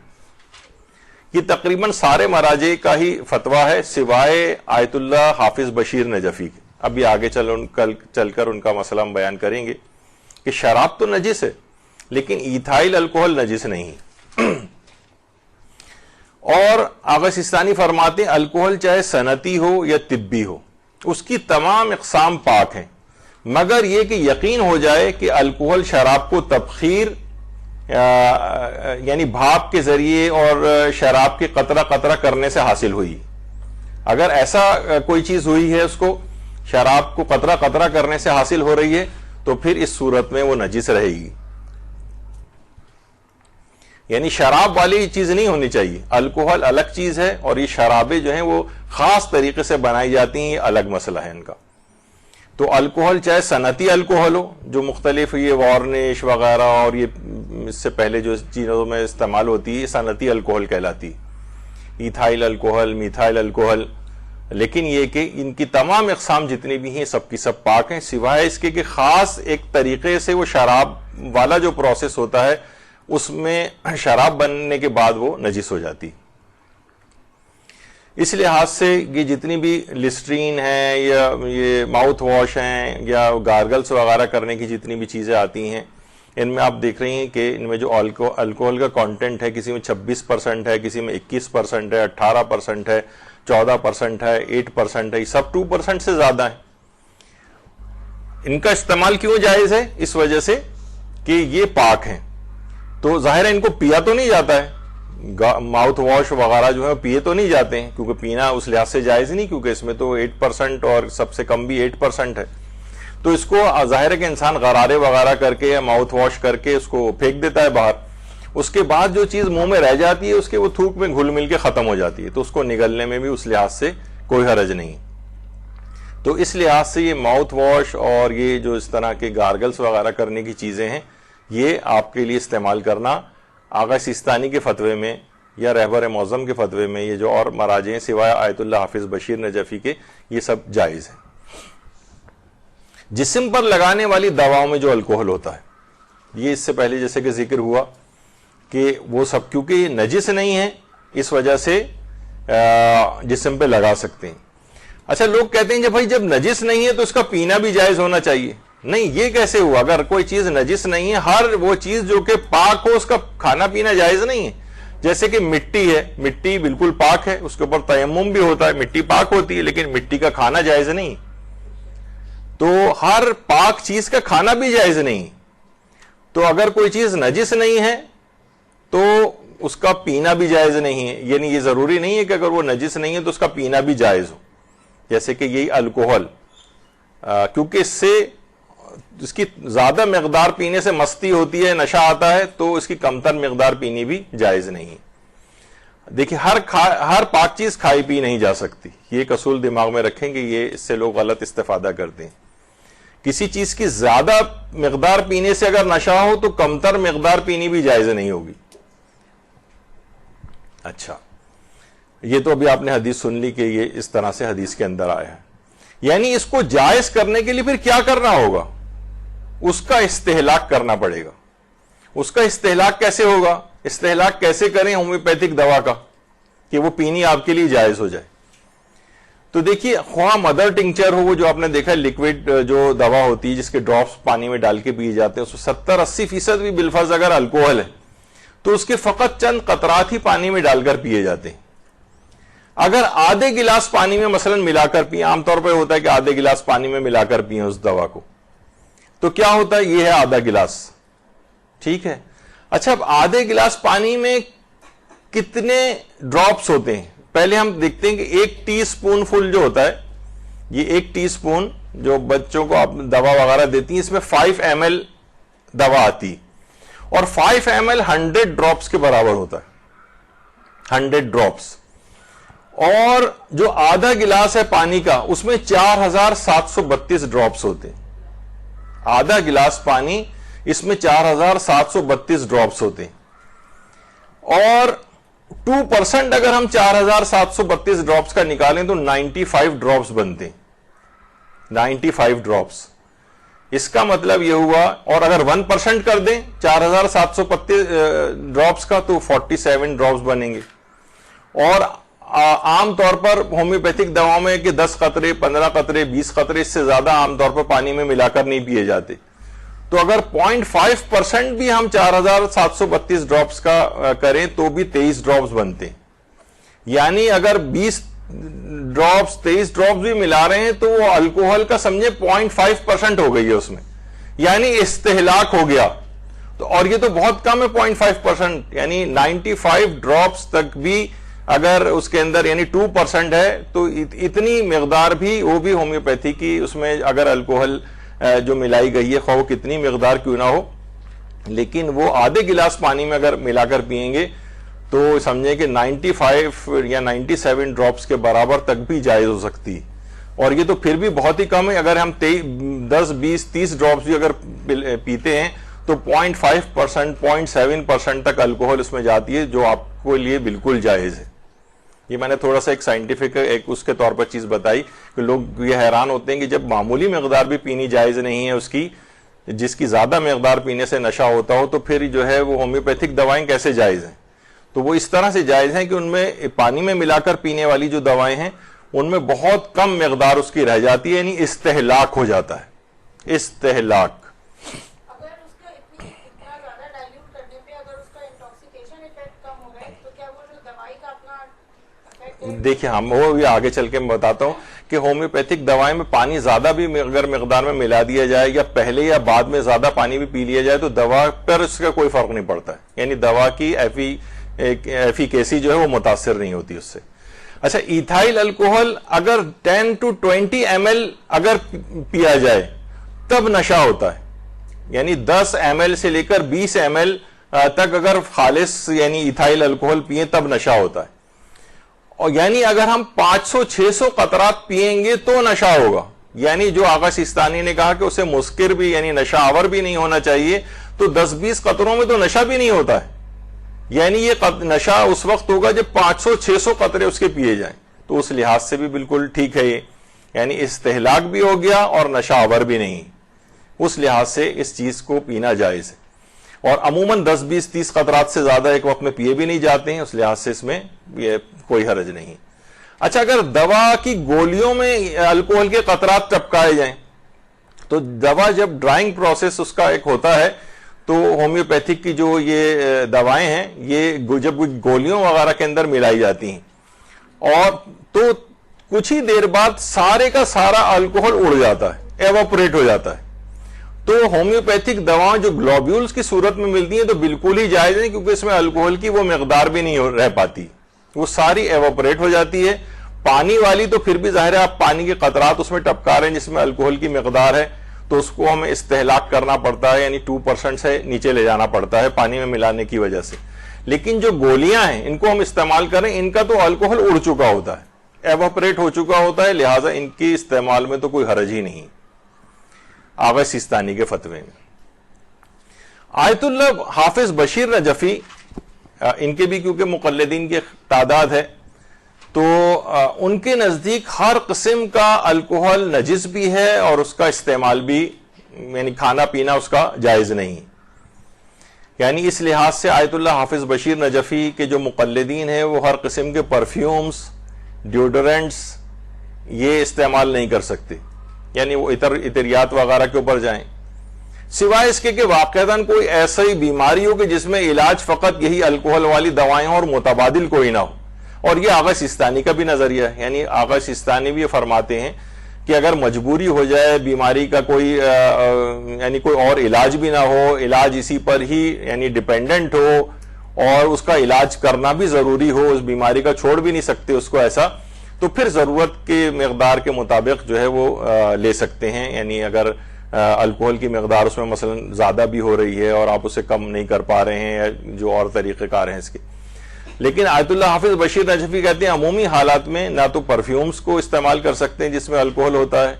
S1: یہ تقریباً سارے مراجع کا ہی فتویٰ ہے سوائے آیت اللہ حافظ بشیر نجفی کے. ابھی آگے چل کر ان کا مسئلہ ہم بیان کریں گے کہ شراب تو نجس ہے لیکن ایتھائل الکوہل نجس نہیں. اور آغا سیستانی فرماتے ہیں الکوہل چاہے صنعتی ہو یا طبی ہو اس کی تمام اقسام پاک ہیں، مگر یہ کہ یقین ہو جائے کہ الکوہل شراب کو تبخیر یعنی بھاپ کے ذریعے اور شراب کے قطرہ قطرہ کرنے سے حاصل ہوئی. اگر ایسا کوئی چیز ہوئی ہے اس کو شراب کو قطرہ قطرہ کرنے سے حاصل ہو رہی ہے تو پھر اس صورت میں وہ نجس رہے گی. یعنی شراب والی چیز نہیں ہونی چاہیے، الکوہل الگ چیز ہے، اور یہ شرابیں جو ہیں وہ خاص طریقے سے بنائی جاتی ہیں، یہ الگ مسئلہ ہے ان کا. تو الکوہل چاہے صنعتی الکوہل ہو جو مختلف یہ وارنش وغیرہ اور یہ اس سے پہلے جو چیزوں میں استعمال ہوتی ہے، یہ صنعتی الکوہل کہلاتی، ایتھائل الکوہل، میتھائل الکوہل. لیکن یہ کہ ان کی تمام اقسام جتنی بھی ہیں سب کی سب پاک ہیں، سوائے اس کے کہ خاص ایک طریقے سے وہ شراب والا جو پروسیس ہوتا ہے اس میں شراب بننے کے بعد وہ نجس ہو جاتی. اس لحاظ سے یہ جتنی بھی لسٹرین ہیں یا یہ ماؤتھ واش ہیں یا گارگلز وغیرہ کرنے کی جتنی بھی چیزیں آتی ہیں ان میں آپ دیکھ رہی ہیں کہ ان میں جو الکوہل کا کانٹینٹ ہے کسی میں 26% ہے، کسی میں 21% ہے، 18% ہے، 14% ہے، 8% ہے، یہ سب 2% سے زیادہ ہیں. ان کا استعمال کیوں جائز ہے؟ اس وجہ سے کہ یہ پاک ہیں. تو ظاہر ہے ان کو پیا تو نہیں جاتا ہے، ماؤتھ واش وغیرہ جو ہے پیے تو نہیں جاتے ہیں کیونکہ پینا اس لحاظ سے جائز نہیں، کیونکہ اس میں تو 8% اور سب سے کم بھی 8% ہے. تو اس کو ظاہر ہے کہ انسان غرارے وغیرہ کر کے یا ماؤتھ واش کر کے اس کو پھینک دیتا ہے باہر. اس کے بعد جو چیز منہ میں رہ جاتی ہے اس کے وہ تھوک میں گھل مل کے ختم ہو جاتی ہے، تو اس کو نگلنے میں بھی اس لحاظ سے کوئی حرج نہیں. تو اس لحاظ سے یہ ماؤتھ واش اور یہ جو اس طرح کے گارگلز وغیرہ کرنے کی چیزیں ہیں یہ آپ کے لیے استعمال کرنا آغا سیستانی کے فتوے میں یا رہبر معظم کے فتوے میں، یہ جو اور مراجع ہیں سوائے آیت اللہ حافظ بشیر نجفی کے، یہ سب جائز ہے. جسم پر لگانے والی دواؤں میں جو الکوہل ہوتا ہے، یہ اس سے پہلے جیسے کہ ذکر ہوا کہ وہ سب کیونکہ یہ نجس نہیں ہے اس وجہ سے جسم پہ لگا سکتے ہیں. اچھا لوگ کہتے ہیں کہ بھائی جب نجس نہیں ہے تو اس کا پینا بھی جائز ہونا چاہیے. نہیں, یہ کیسے ہوا؟ اگر کوئی چیز نجس نہیں ہے, ہر وہ چیز جو کہ پاک ہو اس کا کھانا پینا جائز نہیں ہے. جیسے کہ مٹی ہے, مٹی بالکل پاک ہے, اس کے اوپر تیمم بھی ہوتا ہے, مٹی پاک ہوتی ہے, لیکن مٹی کا کھانا جائز نہیں. تو ہر پاک چیز کا کھانا بھی جائز نہیں. تو اگر کوئی چیز نجس نہیں ہے تو اس کا پینا بھی جائز نہیں ہے. یعنی یہ ضروری نہیں ہے کہ اگر وہ نجس نہیں ہے تو اس کا پینا بھی جائز ہو. جیسے کہ یہی الکوہل, کیونکہ اس سے اس کی زیادہ مقدار پینے سے مستی ہوتی ہے, نشہ آتا ہے, تو اس کی کمتر مقدار پینی بھی جائز نہیں. دیکھیں ہر پاک چیز کھائی پی نہیں جا سکتی, یہ ایک اصول دماغ میں رکھیں گے, یہ اس سے لوگ غلط استفادہ کرتے ہیں. کسی چیز کی زیادہ مقدار پینے سے اگر نشہ ہو تو کمتر مقدار پینی بھی جائز نہیں ہوگی. اچھا, یہ تو ابھی آپ نے حدیث سن لی کہ یہ اس طرح سے حدیث کے اندر آیا ہے. یعنی اس کو جائز کرنے کے لیے پھر کیا کرنا ہوگا؟ اس کا استہلاک کرنا پڑے گا. اس کا استہلاک کیسے ہوگا؟ استہلاک کیسے کریں ہومیوپیتھک دوا کا کہ وہ پینی آپ کے لیے جائز ہو جائے؟ تو دیکھیے, خواہ مدر ٹنکچر ہو, وہ جو آپ نے دیکھا لیکوڈ جو دوا ہوتی ہے جس کے ڈراپس پانی میں ڈال کے پیے جاتے ہیں, اس میں 70-80% بھی بالفرض اگر الکوہل ہے تو اس کے فقط چند قطرات ہی پانی میں ڈال کر پیے جاتے ہیں. اگر آدھے گلاس پانی میں مثلا ملا کر پیئیں, عام طور پہ ہوتا ہے کہ آدھے گلاس پانی میں ملا کر پیئیں اس دوا کو, تو کیا ہوتا ہے؟ یہ ہے آدھا گلاس, ٹھیک ہے. اچھا, اب آدھے گلاس پانی میں کتنے ڈراپس ہوتے ہیں؟ پہلے ہم دیکھتے ہیں کہ 1 ٹی اسپون فل جو ہوتا ہے, یہ 1 ٹی اسپون جو بچوں کو آپ دوا وغیرہ دیتی ہیں, اس میں 5 ml دوا آتی, اور 5 ml 100 ڈراپس کے برابر ہوتا ہے, 100 ڈراپس. اور جو آدھا گلاس ہے پانی کا, اس میں 4732 ڈراپس ہوتے ہیں. آدھا گلاس پانی, اس میں 4732 ڈراپس ہوتے ہیں. اور 2% اگر ہم 4732 ڈراپس کا نکالیں تو 95 ڈراپس بنتے ہیں, 95 ڈراپس. اس کا مطلب یہ ہوا, اور اگر 1% کر دیں 4732 ڈراپس کا تو 47 ڈراپس بنیں گے. اور عام طور پر ہومیوپیتھک دواؤں میں کہ 10 قطرے, 15 قطرے, 20 قطرے, اس سے زیادہ عام طور پر پانی میں ملا کر نہیں پیے جاتے. تو اگر 0.5% بھی ہم 4732 ڈراپس کا کریں تو بھی 23 ڈراپس بنتے ہیں. یعنی اگر 20 ڈراپس 23 ڈراپس بھی ملا رہے ہیں تو وہ الکوہل کا سمجھے 0.5% ہو گئی ہے اس میں, یعنی استہلاک ہو گیا. تو اور یہ تو بہت کم ہے 0.5%, یعنی 95 ڈراپس تک بھی اگر اس کے اندر یعنی 2% ہے تو اتنی مقدار بھی, وہ بھی ہومیوپیتھی کی, اس میں اگر الکوہل جو ملائی گئی ہے, خواہ وہ کتنی مقدار کیوں نہ ہو, لیکن وہ آدھے گلاس پانی میں اگر ملا کر پیئیں گے تو سمجھیں کہ 95 یا 97 ڈراپس کے برابر تک بھی جائز ہو سکتی. اور یہ تو پھر بھی بہت ہی کم ہے. اگر ہم 10 20 30 ڈراپس بھی اگر پیتے ہیں تو 0.5% 0.7% تک الکوہل اس میں جاتی ہے, جو آپ کو لیے بالکل جائز ہے. یہ میں نے تھوڑا سا ایک سائنٹیفک ایک اس کے طور پر چیز بتائی کہ لوگ یہ حیران ہوتے ہیں کہ جب معمولی مقدار بھی پینی جائز نہیں ہے اس کی, جس کی زیادہ مقدار پینے سے نشہ ہوتا ہو, تو پھر جو ہے وہ ہومیوپیتھک دوائیں کیسے جائز ہیں؟ تو وہ اس طرح سے جائز ہیں کہ ان میں پانی میں ملا کر پینے والی جو دوائیں ہیں ان میں بہت کم مقدار اس کی رہ جاتی ہے, یعنی استہلاک ہو جاتا ہے, استہلاک. دیکھیں ہم وہ بھی آگے چل کے میں بتاتا ہوں کہ ہومیوپیتھک دوائیں میں پانی زیادہ بھی اگر مقدار میں ملا دیا جائے یا پہلے یا بعد میں زیادہ پانی بھی پی لیا جائے تو دوا پر اس کا کوئی فرق نہیں پڑتا ہے, یعنی دوا کی ایفیکیسی جو ہے وہ متاثر نہیں ہوتی اس سے. اچھا, ایتھائل الکوہل اگر 10 to 20 ml اگر پیا جائے تب نشہ ہوتا ہے, یعنی 10 ml سے لے کر 20 ml تک اگر خالص یعنی ایتھائل الکوہل پیئیں تب نشہ ہوتا ہے. اور یعنی اگر ہم 500-600 قطرات پیئیں گے تو نشہ ہوگا, یعنی جو آغا سیستانی نے کہا کہ اسے مسکر بھی یعنی نشہ آور بھی نہیں ہونا چاہیے, تو 10-20 قطروں میں تو نشہ بھی نہیں ہوتا ہے. یعنی یہ نشہ اس وقت ہوگا جب 500-600 قطرے اس کے پیے جائیں, تو اس لحاظ سے بھی بالکل ٹھیک ہے یہ, یعنی استہلاک بھی ہو گیا اور نشہ آور بھی نہیں, اس لحاظ سے اس چیز کو پینا جائز ہے. اور عموماً 10 20 30 قطرات سے زیادہ ایک وقت میں پیے بھی نہیں جاتے ہیں، اس لحاظ سے اس میں یہ کوئی حرج نہیں۔ اچھا، اگر دوا کی گولیوں میں الکوہل کے قطرات ٹپکائے جائیں تو دوا جب ڈرائنگ پروسیس اس کا ایک ہوتا ہے تو ہومیوپیتھک کی جو یہ دوائیں ہیں یہ جب گولیوں وغیرہ کے اندر ملائی جاتی ہیں اور تو کچھ ہی دیر بعد سارے کا سارا الکوہل اڑ جاتا ہے، ایواپوریٹ ہو جاتا ہے۔ تو ہومیوپیتھک دوائیں جو گلوبیولز کی صورت میں ملتی ہیں تو بالکل ہی جائز نہیں، کیونکہ اس میں الکوہل کی وہ مقدار بھی نہیں رہ پاتی، وہ ساری ایواپوریٹ ہو جاتی ہے۔ پانی والی تو پھر بھی ظاہر ہے آپ پانی کے قطرات اس میں ٹپکا رہے ہیں جس میں الکوہل کی مقدار ہے، تو اس کو ہمیں استہلاک کرنا پڑتا ہے، یعنی 2% سے نیچے لے جانا پڑتا ہے پانی میں ملانے کی وجہ سے۔ لیکن جو گولیاں ہیں ان کو ہم استعمال کریں، ان کا تو الکوہل اڑ چکا ہوتا ہے، ایواپوریٹ ہو چکا ہوتا ہے، لہٰذا ان کی استعمال میں تو کوئی حرج ہی نہیں۔ آغا سیستانی کے فتوے میں آیت اللہ حافظ بشیر نجفی، ان کے بھی کیونکہ مقلدین کی تعداد ہے تو ان کے نزدیک ہر قسم کا الکوہل نجس بھی ہے اور اس کا استعمال بھی، یعنی کھانا پینا اس کا جائز نہیں۔ یعنی اس لحاظ سے آیت اللہ حافظ بشیر نجفی کے جو مقلدین ہیں وہ ہر قسم کے پرفیومز، ڈیوڈرنٹس یہ استعمال نہیں کر سکتے، یعنی وہ عطریات وغیرہ کے اوپر جائیں، سوائے اس کے کہ واقعتاً کوئی ایسی بیماری ہو کہ جس میں علاج فقط یہی الکوہل والی دوائیں ہوں اور متبادل کوئی نہ ہو۔ اور یہ آغا سیستانی کا بھی نظریہ ہے، یعنی آغا سیستانی بھی یہ فرماتے ہیں کہ اگر مجبوری ہو جائے، بیماری کا کوئی یعنی کوئی اور علاج بھی نہ ہو، علاج اسی پر ہی یعنی ڈیپینڈنٹ ہو اور اس کا علاج کرنا بھی ضروری ہو، اس بیماری کا چھوڑ بھی نہیں سکتے اس کو ایسا، تو پھر ضرورت کے مقدار کے مطابق جو ہے وہ لے سکتے ہیں۔ یعنی اگر الکوہل کی مقدار اس میں مثلا زیادہ بھی ہو رہی ہے اور آپ اسے کم نہیں کر پا رہے ہیں یا جو اور طریقہ کار ہیں اس کے۔ لیکن آیت اللہ حافظ بشیر نجفی کہتے ہیں عمومی حالات میں نہ تو پرفیومز کو استعمال کر سکتے ہیں جس میں الکوہل ہوتا ہے،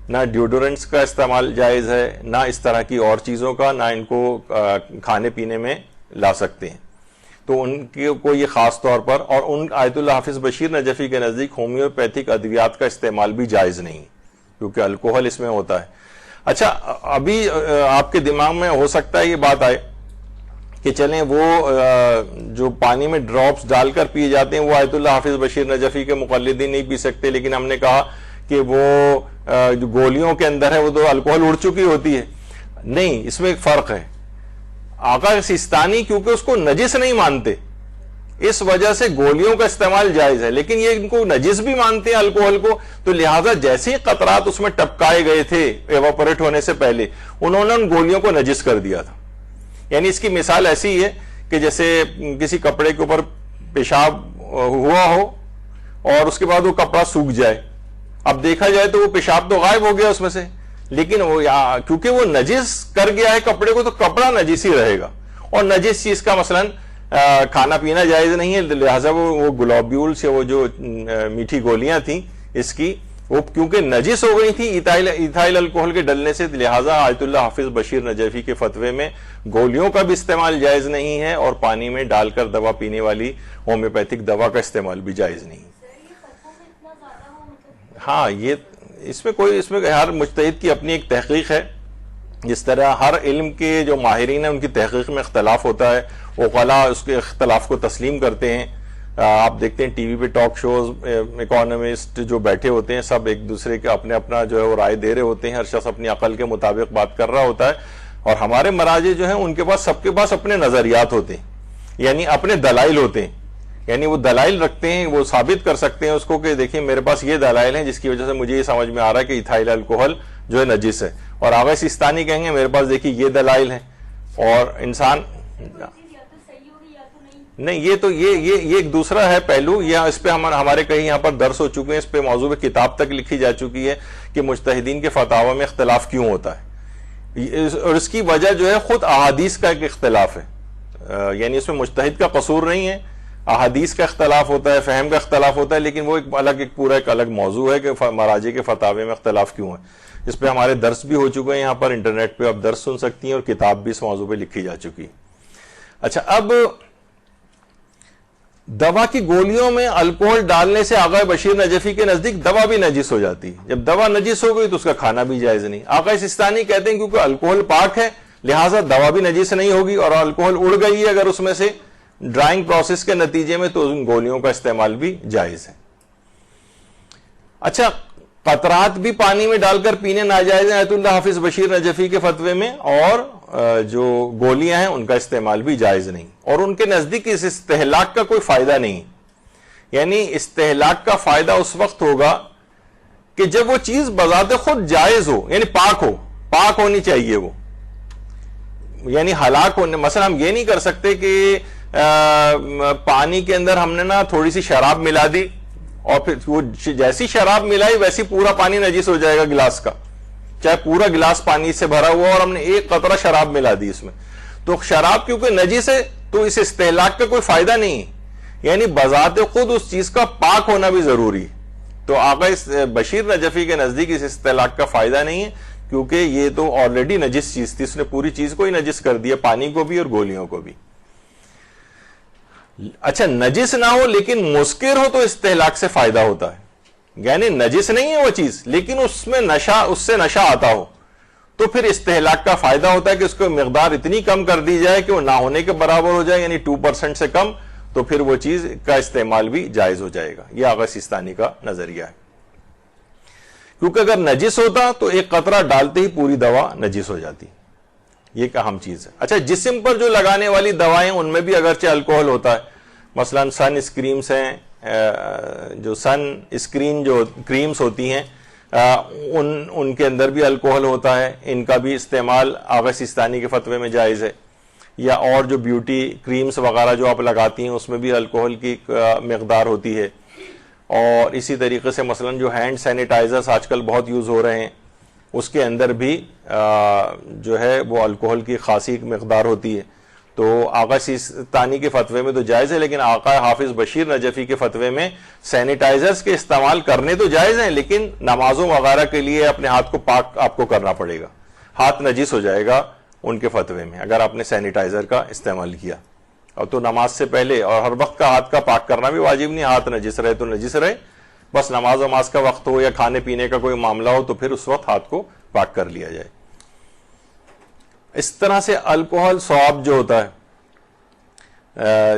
S1: نہ ڈیوڈرنٹس کا استعمال جائز ہے، نہ اس طرح کی اور چیزوں کا، نہ ان کو کھانے پینے میں لا سکتے ہیں۔ تو ان کو یہ خاص طور پر، اور ان آیت اللہ حافظ بشیر نجفی کے نزدیک ہومیوپیتھک ادویات کا استعمال بھی جائز نہیں کیونکہ الکوہل اس میں ہوتا ہے۔ اچھا، ابھی آپ کے دماغ میں ہو سکتا ہے یہ بات آئے کہ چلیں وہ جو پانی میں ڈراپس ڈال کر پیے جاتے ہیں وہ آیت اللہ حافظ بشیر نجفی کے مقلدین نہیں پی سکتے، لیکن ہم نے کہا کہ وہ جو گولیوں کے اندر ہے وہ تو الکوہل اڑ چکی ہوتی ہے۔ نہیں، اس میں ایک فرق ہے۔ آقا سیستانی کیونکہ اس کو نجس نہیں مانتے، اس وجہ سے گولیوں کا استعمال جائز ہے، لیکن یہ ان کو نجس بھی مانتے ہیں الکوہل کو، تو لہٰذا جیسے ہی قطرات اس میں ٹپکائے گئے تھے ایواپوریٹ ہونے سے پہلے، انہوں نے ان گولیوں کو نجس کر دیا تھا۔ یعنی اس کی مثال ایسی ہے کہ جیسے کسی کپڑے کے اوپر پیشاب ہوا ہو اور اس کے بعد وہ کپڑا سوکھ جائے، اب دیکھا جائے تو وہ پیشاب تو غائب ہو گیا اس میں سے، لیکن وہ کیونکہ وہ نجس کر گیا ہے کپڑے کو تو کپڑا نجس ہی رہے گا، اور نجس چیز کا مثلاً کھانا پینا جائز نہیں ہے، لہٰذا وہ گلوبیولز یا وہ جو میٹھی گولیاں تھیں اس کی، وہ کیونکہ نجس ہو گئی تھی ایتھائل الکوہل کے ڈلنے سے، لہٰذا آیت اللہ حافظ بشیر نجفی کے فتوے میں گولیوں کا بھی استعمال جائز نہیں ہے اور پانی میں ڈال کر دوا پینے والی ہومیوپیتھک دوا کا استعمال بھی جائز نہیں۔ ہاں، یہ اس میں ہر مجتہد کی اپنی ایک تحقیق ہے، جس طرح ہر علم کے جو ماہرین ہیں ان کی تحقیق میں اختلاف ہوتا ہے، عقلاء اس کے اختلاف کو تسلیم کرتے ہیں۔ آپ دیکھتے ہیں ٹی وی پہ ٹاک شوز، اکانومسٹ جو بیٹھے ہوتے ہیں سب ایک دوسرے کے اپنا جو ہے وہ رائے دے رہے ہوتے ہیں، ہر شخص اپنی عقل کے مطابق بات کر رہا ہوتا ہے، اور ہمارے مراجع جو ہیں ان کے پاس سب کے پاس اپنے نظریات ہوتے ہیں، یعنی اپنے دلائل ہوتے ہیں، یعنی وہ دلائل رکھتے ہیں، وہ ثابت کر سکتے ہیں اس کو کہ دیکھیں میرے پاس یہ دلائل ہیں جس کی وجہ سے مجھے یہ سمجھ میں آ رہا ہے کہ ایتھائل الکوہل جو ہے نجس ہے، اور آغا سیستانی کہیں گے میرے پاس دیکھیے یہ دلائل ہیں، اور انسان نہیں، یہ تو یہ ایک دوسرا ہے پہلو، یا اس پہ ہمارے کہیں یہاں پر درس ہو چکے ہیں، اس پہ موضوع کتاب تک لکھی جا چکی ہے کہ مجتہدین کے فتاوی میں اختلاف کیوں ہوتا ہے، اور اس کی وجہ جو ہے خود احادیث کا ایک اختلاف ہے، یعنی اس میں مجتہد کا قصور نہیں ہے، احادیث کا اختلاف ہوتا ہے، فہم کا اختلاف ہوتا ہے، لیکن وہ ایک الگ موضوع ہے کہ مراجع کے فتاوی میں اختلاف کیوں ہے۔ اس پہ ہمارے درس بھی ہو چکے ہیں، یہاں پر انٹرنیٹ پہ آپ درس سن سکتی ہیں، اور کتاب بھی اس موضوع پہ لکھی جا چکی ہے۔ اچھا، اب دوا کی گولیوں میں الکوہل ڈالنے سے آقا بشیر نجفی کے نزدیک دوا بھی نجس ہو جاتی ہے، جب دوا نجس ہو گئی تو اس کا کھانا بھی جائز نہیں۔ آقا سیستانی کہتے ہیں کیونکہ الکوہل پاک ہے لہٰذا دوا بھی نجس نہیں ہوگی, اور الکوہل اڑ گئی ہے اگر اس میں سے ڈرائنگ پروسیس کے نتیجے میں, تو ان گولیوں کا استعمال بھی جائز ہے. اچھا, قطرات بھی پانی میں ڈال کر پینے ناجائز ہیں آیت اللہ حافظ بشیر نجفی کے فتوے میں, اور جو گولیاں ہیں ان کا استعمال بھی جائز نہیں, اور ان کے نزدیک اس استہلاک کا کوئی فائدہ نہیں. یعنی استہلاک کا فائدہ اس وقت ہوگا کہ جب وہ چیز بذات خود جائز ہو, یعنی پاک ہونی چاہیے وہ, یعنی ہلاک ہونے. مثلا ہم یہ نہیں کر سکتے کہ پانی کے اندر ہم نے نا تھوڑی سی شراب ملا دی, اور پھر وہ جیسی شراب ملائی ویسی پورا پانی نجس ہو جائے گا گلاس کا, چاہے پورا گلاس پانی سے بھرا ہوا اور ہم نے ایک قطرہ شراب ملا دی اس میں, تو شراب کیونکہ نجس ہے تو اس استہلاک کا کوئی فائدہ نہیں. یعنی بذات خود اس چیز کا پاک ہونا بھی ضروری. تو آقا بشیر نجفی کے نزدیک اس استہلاک کا فائدہ نہیں ہے, کیونکہ یہ تو آلریڈی نجس چیز تھی, اس نے پوری چیز کو ہی نجس کر دیا, پانی کو بھی اور گولیوں کو بھی. اچھا, نجس نہ ہو لیکن مسکر ہو تو استہلاک سے فائدہ ہوتا ہے. یعنی نجس نہیں ہے وہ چیز لیکن اس سے نشہ آتا ہو, تو پھر استہلاک کا فائدہ ہوتا ہے کہ اس کو مقدار اتنی کم کر دی جائے کہ وہ نہ ہونے کے برابر ہو جائے, یعنی 2% سے کم, تو پھر وہ چیز کا استعمال بھی جائز ہو جائے گا. یہ آغا سیستانی کا نظریہ ہے. کیونکہ اگر نجس ہوتا تو ایک قطرہ ڈالتے ہی پوری دوا نجس ہو جاتی. یہ ایک اہم چیز ہے. اچھا, جسم پر جو لگانے والی دوائیں ان میں بھی اگرچہ الکوہل ہوتا ہے, مثلا سن اسکریمز ہیں, جو سن اسکرین جو کریمز ہوتی ہیں ان کے اندر بھی الکوہل ہوتا ہے, ان کا بھی استعمال آغا سیستانی کے فتوے میں جائز ہے. یا اور جو بیوٹی کریمز وغیرہ جو آپ لگاتی ہیں اس میں بھی الکوہل کی مقدار ہوتی ہے. اور اسی طریقے سے مثلا جو ہینڈ سینیٹائزرز آج کل بہت یوز ہو رہے ہیں اس کے اندر بھی جو ہے وہ الکوہل کی خاصی مقدار ہوتی ہے. تو آقا سیستانی کے فتوے میں تو جائز ہے, لیکن آقا حافظ بشیر نجفی کے فتوے میں سینیٹائزرز کے استعمال کرنے تو جائز ہیں, لیکن نمازوں وغیرہ کے لیے اپنے ہاتھ کو پاک آپ کو کرنا پڑے گا, ہاتھ نجس ہو جائے گا ان کے فتوے میں اگر آپ نے سینیٹائزر کا استعمال کیا. اور تو نماز سے پہلے اور ہر وقت کا ہاتھ کا پاک کرنا بھی واجب نہیں, ہاتھ نجس رہے تو نجس رہے, بس نماز کا وقت ہو یا کھانے پینے کا کوئی معاملہ ہو تو پھر اس وقت ہاتھ کو پاک کر لیا جائے. اس طرح سے الکوہل سواب جو ہوتا ہے,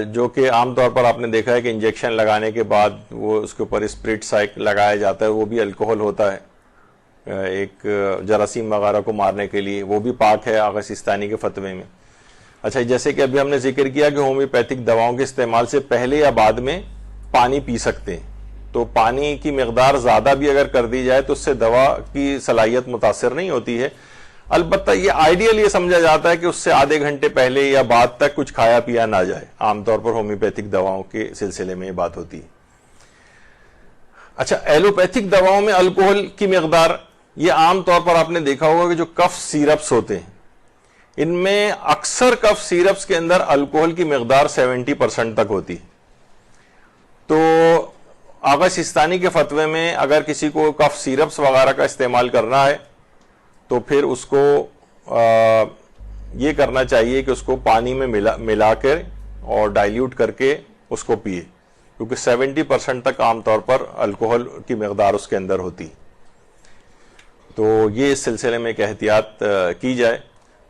S1: جو کہ عام طور پر آپ نے دیکھا ہے کہ انجیکشن لگانے کے بعد وہ اس کے اوپر اسپرٹ سائک لگایا جاتا ہے, وہ بھی الکوہل ہوتا ہے ایک جراثیم وغیرہ کو مارنے کے لیے, وہ بھی پاک ہے آغا سیستانی کے فتوے میں. اچھا, جیسے کہ ابھی ہم نے ذکر کیا کہ ہومیوپیتھک دواؤں کے استعمال سے پہلے یا بعد میں پانی پی سکتے ہیں, تو پانی کی مقدار زیادہ بھی اگر کر دی جائے تو اس سے دوا کی صلاحیت متاثر نہیں ہوتی ہے. البتہ یہ آئیڈیل یہ سمجھا جاتا ہے کہ اس سے آدھے گھنٹے پہلے یا بعد تک کچھ کھایا پیا نہ جائے. عام طور پر ہومیوپیتھک دواؤں کے سلسلے میں یہ بات ہوتی ہے. اچھا, ایلوپیتھک دواؤں میں الکوہل کی مقدار, یہ عام طور پر آپ نے دیکھا ہوگا کہ جو کف سیرپس ہوتے ہیں ان میں اکثر کف سیرپس کے اندر الکوہل کی مقدار 70% تک ہوتی ہے. تو آغا سیستانی کے فتوے میں اگر کسی کو کف سیرپس وغیرہ کا استعمال کرنا ہے تو پھر اس کو یہ کرنا چاہیے کہ اس کو پانی میں ملا کر اور ڈائلیوٹ کر کے اس کو پیے, کیونکہ 70% تک عام طور پر الکوہل کی مقدار اس کے اندر ہوتی. تو یہ اس سلسلے میں ایک احتیاط کی جائے.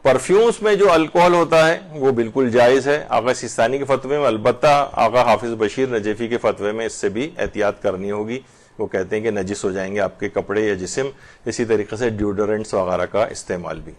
S1: پرفیومز میں جو الکوہل ہوتا ہے وہ بالکل جائز ہے آغا سیستانی کے فتوے میں, البتہ آغا حافظ بشیر نجفی کے فتوے میں اس سے بھی احتیاط کرنی ہوگی. وہ کہتے ہیں کہ نجس ہو جائیں گے آپ کے کپڑے یا جسم. اسی طریقے سے ڈیوڈرنٹس وغیرہ کا استعمال بھی.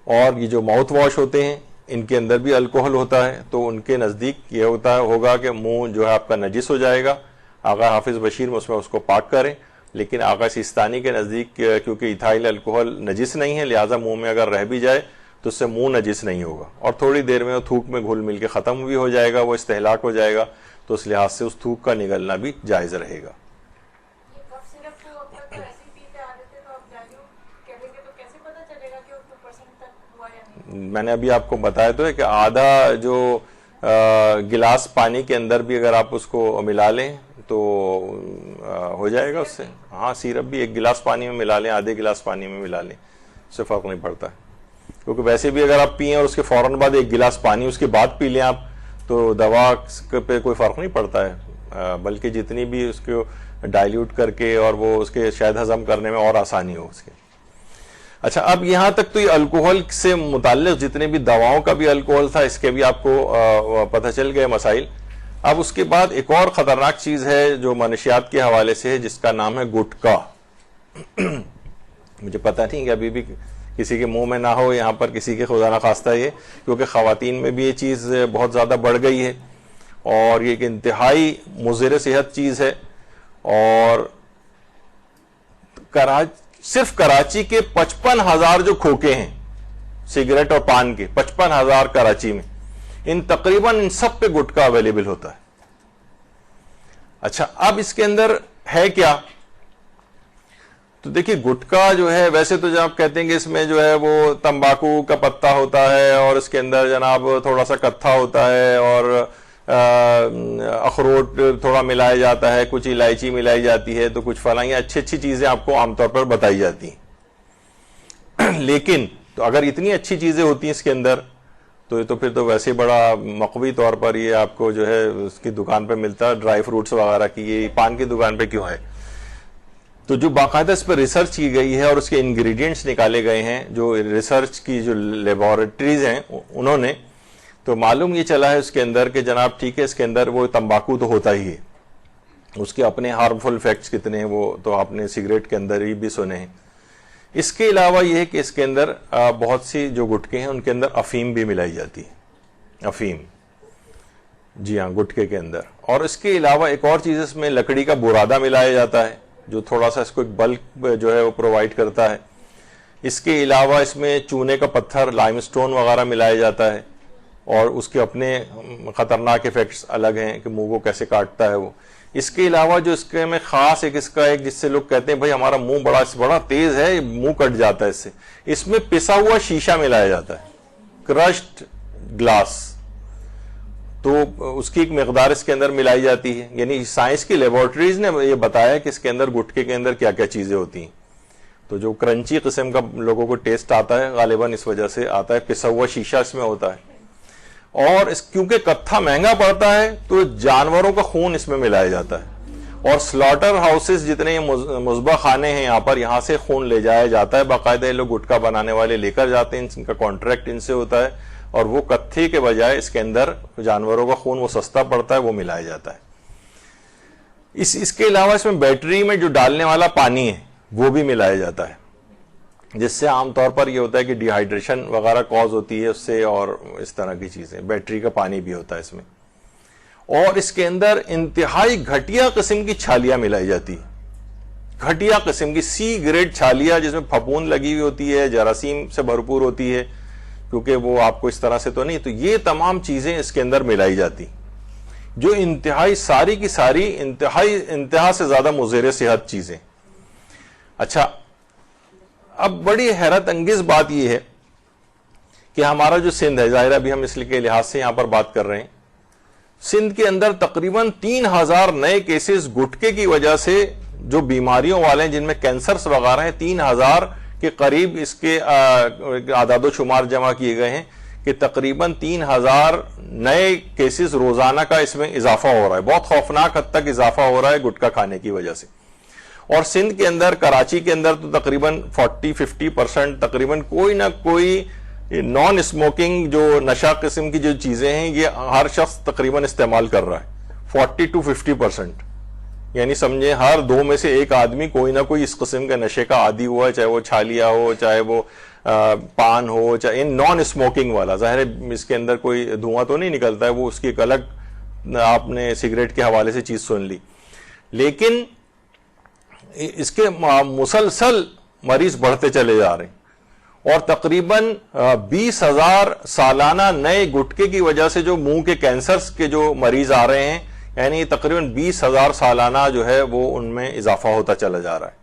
S1: اور یہ جو ماؤتھ واش ہوتے ہیں ان کے اندر بھی الکوہل ہوتا ہے, تو ان کے نزدیک یہ ہوگا کہ منہ جو ہے آپ کا نجس ہو جائے گا. آغا حافظ بشیر میں اس کو پاک کریں, لیکن آغا سیستانی کے نزدیک کیونکہ ایتھائل الکوہل نجس نہیں ہے, لہٰذا منہ میں اگر رہ بھی جائے تو اس سے منہ نجس نہیں ہوگا, اور تھوڑی دیر میں وہ تھوک میں گھل مل کے ختم بھی ہو جائے گا, وہ استہلاک ہو جائے گا, تو اس لحاظ سے اس تھوک کا نگلنا بھی جائز رہے گا. میں نے ابھی آپ کو بتایا تو ہے کہ آدھا جو گلاس پانی کے اندر بھی اگر آپ اس کو ملا لیں تو ہو جائے گا اس سے. ہاں, سیرپ بھی ایک گلاس پانی میں ملا لیں, آدھے گلاس پانی میں ملا لیں, اس سے فرق نہیں پڑتا ہے. کیونکہ ویسے بھی اگر آپ پئیں اور اس کے فوراً بعد ایک گلاس پانی اس کے بعد پی لیں آپ, تو دوا پہ کوئی فرق نہیں پڑتا ہے, بلکہ جتنی بھی اس کو ڈائلیوٹ کر کے اور وہ اس کے شاید ہضم کرنے میں اور آسانی ہو اس کے. اچھا اب یہاں تک تو یہ الکوہل سے متعلق جتنے بھی دواؤں کا بھی الکوہل تھا اس کے بھی آپ کو پتہ چل گئے مسائل. اب اس کے بعد ایک اور خطرناک چیز ہے جو منشیات کے حوالے سے ہے جس کا نام ہے گٹکا. مجھے پتہ نہیں کہ ابھی بھی کسی کے منہ میں نہ ہو یہاں پر کسی کے خدا نخواستہ یہ, کیونکہ خواتین میں بھی یہ چیز بہت زیادہ بڑھ گئی ہے اور یہ ایک انتہائی مضر صحت چیز ہے. اور صرف کراچی کے 55,000 جو کھوکے ہیں سگریٹ اور پان کے, 55,000 کراچی میں, ان تقریباً ان سب پہ گٹکا اویلیبل ہوتا ہے. اچھا اب اس کے اندر ہے کیا؟ تو دیکھیے گٹکا جو ہے ویسے تو جناب کہتے ہیں کہ اس میں جو ہے وہ تمباکو کا پتا ہوتا ہے اور اس کے اندر جناب تھوڑا سا کتھا ہوتا ہے اور اخروٹ تھوڑا ملایا جاتا ہے, کچھ الائچی ملائی جاتی ہے, تو کچھ فلائیں اچھی چیزیں آپ کو عام طور پر بتائی جاتی ہیں. لیکن تو اگر اتنی اچھی چیزیں ہوتی ہیں اس کے اندر تو پھر تو ویسے بڑا مقوی طور پر یہ آپ کو جو ہے اس کی دکان پہ ملتا ہے ڈرائی فروٹس وغیرہ کی, یہ پان کی دکان پہ کیوں ہے؟ تو جو باقاعدہ اس پہ ریسرچ کی گئی ہے اور اس کے انگریڈینٹس نکالے گئے ہیں, جو ریسرچ کی جو لیبارٹریز ہیں انہوں نے, تو معلوم یہ چلا ہے اس کے اندر کہ جناب ٹھیک ہے اس کے اندر وہ تمباکو تو ہوتا ہی ہے, اس کے اپنے ہارمفل ایفیکٹس کتنے ہیں وہ تو آپ نے سگریٹ کے اندر ہی بھی سنے ہیں. اس کے علاوہ یہ ہے کہ اس کے اندر بہت سی جو گٹکے ہیں ان کے اندر افیم بھی ملائی جاتی ہے, افیم, جی ہاں گٹکے کے اندر. اور اس کے علاوہ ایک اور چیز اس میں لکڑی کا برادہ ملایا جاتا ہے جو تھوڑا سا اس کو ایک بلک جو ہے وہ پرووائڈ کرتا ہے. اس کے علاوہ اس میں چونے کا پتھر لائم سٹون وغیرہ ملایا جاتا ہے اور اس کے اپنے خطرناک ایفیکٹس الگ ہیں کہ منہ کو کیسے کاٹتا ہے وہ. اس کے علاوہ جو اس کے میں خاص اس کا ایک جس سے لوگ کہتے ہیں بھائی ہمارا منہ بڑا تیز ہے, منہ کٹ جاتا ہے اس سے, اس میں پسا ہوا شیشہ ملایا جاتا ہے, کرشڈ گلاس, تو اس کی ایک مقدار اس کے اندر ملائی جاتی ہے. یعنی سائنس کی لیبارٹریز نے یہ بتایا کہ اس کے اندر گٹکے کے اندر کیا کیا چیزیں ہوتی ہیں. تو جو کرنچی قسم کا لوگوں کو ٹیسٹ آتا ہے غالباً اس وجہ سے آتا ہے, پسا ہوا شیشہ اس میں ہوتا ہے. اور کیونکہ کتھا مہنگا پڑتا ہے تو جانوروں کا خون اس میں ملایا جاتا ہے اور سلاٹر ہاؤسز جتنے مذبح خانے ہیں یہاں پر, یہاں سے خون لے جایا جاتا ہے باقاعدہ. یہ لوگ گٹکا بنانے والے لے کر جاتے ہیں, ان کا کانٹریکٹ ان سے ہوتا ہے اور وہ کتھے کے بجائے اس کے اندر جانوروں کا خون وہ سستا پڑتا ہے وہ ملایا جاتا ہے. اس کے علاوہ اس میں بیٹری میں جو ڈالنے والا پانی ہے وہ بھی ملایا جاتا ہے, جس سے عام طور پر یہ ہوتا ہے کہ ڈی ہائیڈریشن وغیرہ کاز ہوتی ہے اس سے, اور اس طرح کی چیزیں. بیٹری کا پانی بھی ہوتا ہے اس میں. اور اس کے اندر انتہائی گھٹیا قسم کی چھالیاں ملائی جاتی ہیں, گھٹیا قسم کی سی گریڈ چھالیاں جس میں پھپھوند لگی ہوئی ہوتی ہے, جراثیم سے بھرپور ہوتی ہے, کیونکہ وہ آپ کو اس طرح سے تو نہیں. تو یہ تمام چیزیں اس کے اندر ملائی جاتی جو انتہائی ساری کی ساری انتہا سے زیادہ مضر صحت چیزیں. اچھا اب بڑی حیرت انگیز بات یہ ہے کہ ہمارا جو سندھ ہے, ظاہر ابھی ہم اس کے لحاظ سے یہاں پر بات کر رہے ہیں, سندھ کے اندر تقریباً 3,000 نئے کیسز گٹکے کی وجہ سے جو بیماریوں والے ہیں جن میں کینسرز وغیرہ ہیں, 3,000 کے قریب اس کے اعداد و شمار جمع کیے گئے ہیں کہ تقریباً 3,000 نئے کیسز روزانہ کا اس میں اضافہ ہو رہا ہے. بہت خوفناک حد تک اضافہ ہو رہا ہے گٹکا کھانے کی وجہ سے. اور سندھ کے اندر, کراچی کے اندر تو تقریباً 40-50% تقریباً کوئی نہ کوئی نان اسموکنگ جو نشہ قسم کی جو چیزیں ہیں یہ ہر شخص تقریباً استعمال کر رہا ہے, 40-50%. یعنی سمجھیں ہر 2 میں سے 1 آدمی کوئی نہ کوئی اس قسم کے نشے کا عادی ہوا ہے, چاہے وہ چھالیا ہو, چاہے وہ پان ہو, چاہے نان اسموکنگ والا. ظاہر ہے اس کے اندر کوئی دھواں تو نہیں نکلتا ہے, وہ اس کی ایک الگ آپ نے سگریٹ کے حوالے سے چیز سن لی. لیکن اس کے مسلسل مریض بڑھتے چلے جا رہے ہیں اور تقریباً 20,000 سالانہ نئے گٹکے کی وجہ سے جو منہ کے کینسرز کے جو مریض آ رہے ہیں, یعنی تقریباً 20,000 سالانہ جو ہے وہ ان میں اضافہ ہوتا چلا جا رہا ہے.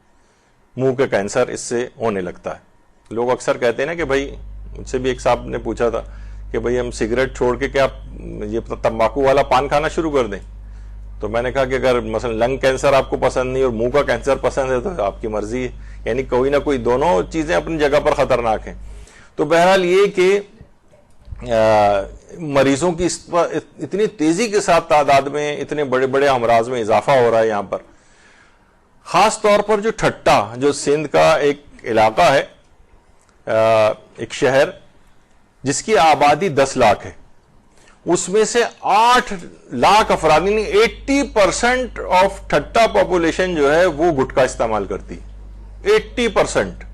S1: منہ کے کینسر اس سے ہونے لگتا ہے. لوگ اکثر کہتے ہیں نا کہ بھائی, مجھ سے بھی ایک صاحب نے پوچھا تھا کہ بھائی ہم سگریٹ چھوڑ کے کیا یہ تمباکو والا پان کھانا شروع کر دیں؟ تو میں نے کہا کہ اگر مثلا لنگ کینسر آپ کو پسند نہیں اور منہ کا کینسر پسند ہے تو آپ کی مرضی ہے. یعنی کوئی نہ کوئی دونوں چیزیں اپنی جگہ پر خطرناک ہیں. تو بہرحال یہ کہ مریضوں کی اتنی تیزی کے ساتھ تعداد میں اتنے بڑے بڑے امراض میں اضافہ ہو رہا ہے یہاں پر. خاص طور پر جو ٹھٹا, جو سندھ کا ایک علاقہ ہے ایک شہر جس کی آبادی 10 لاکھ ہے، اس میں سے 8 لاکھ افراد یعنی 80% آف ٹھٹا پاپولیشن جو ہے وہ گٹکا استعمال کرتی، 80%،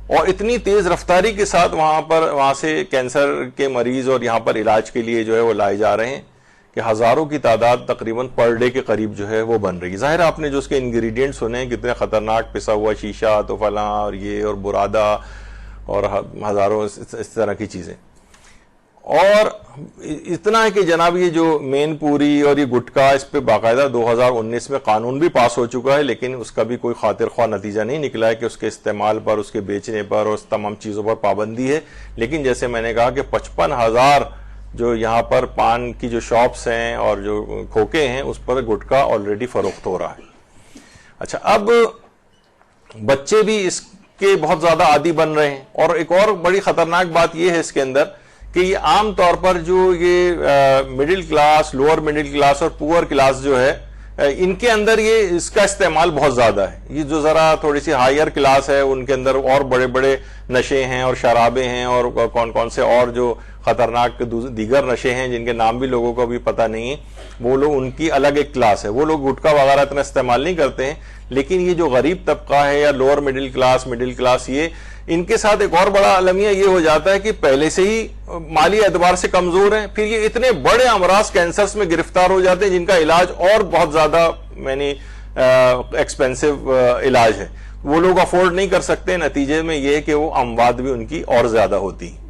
S1: اور اتنی تیز رفتاری کے ساتھ وہاں سے کینسر کے مریض اور یہاں پر علاج کے لیے جو ہے وہ لائے جا رہے ہیں کہ ہزاروں کی تعداد تقریباً پر ڈے کے قریب جو ہے وہ بن رہی ہے۔ ظاہر آپ نے جو اس کے انگریڈینٹ سنے ہیں کتنے خطرناک، پسا ہوا شیشہ تو فلاں اور یہ اور برادہ اور ہزاروں اس طرح کی چیزیں، اور اتنا ہے کہ جناب یہ جو مین پوری اور یہ گٹکا، اس پہ باقاعدہ 2019 میں قانون بھی پاس ہو چکا ہے، لیکن اس کا بھی کوئی خاطر خواہ نتیجہ نہیں نکلا ہے کہ اس کے استعمال پر، اس کے بیچنے پر اور اس تمام چیزوں پر پابندی ہے۔ لیکن جیسے میں نے کہا کہ 55,000 جو یہاں پر پان کی جو شاپس ہیں اور جو کھوکے ہیں اس پر گٹکا آلریڈی فروخت ہو رہا ہے۔ اچھا، اب بچے بھی اس کے بہت زیادہ عادی بن رہے ہیں، اور ایک اور بڑی خطرناک بات یہ ہے اس کے اندر کہ یہ عام طور پر جو یہ middle class, lower middle class اور پور کلاس جو ہے، ان کے اندر یہ اس کا استعمال بہت زیادہ ہے۔ یہ جو ذرا تھوڑی سی ہائر کلاس ہے ان کے اندر اور بڑے بڑے نشے ہیں اور شرابیں ہیں اور کون کون سے اور جو خطرناک دیگر نشے ہیں جن کے نام بھی لوگوں کو ابھی پتہ نہیں ہے، وہ لوگ، ان کی الگ ایک کلاس ہے، وہ لوگ گٹکا وغیرہ اتنا استعمال نہیں کرتے ہیں۔ لیکن یہ جو غریب طبقہ ہے یا لوور مڈل کلاس، یہ ان کے ساتھ ایک اور بڑا المیہ یہ ہو جاتا ہے کہ پہلے سے ہی مالی اعتبار سے کمزور ہیں، پھر یہ اتنے بڑے امراض کینسرز میں گرفتار ہو جاتے ہیں جن کا علاج اور بہت زیادہ ایکسپینسو علاج ہے، وہ لوگ افورڈ نہیں کر سکتے۔ نتیجے میں یہ ہے کہ وہ اموات بھی ان کی اور زیادہ ہوتی ہیں۔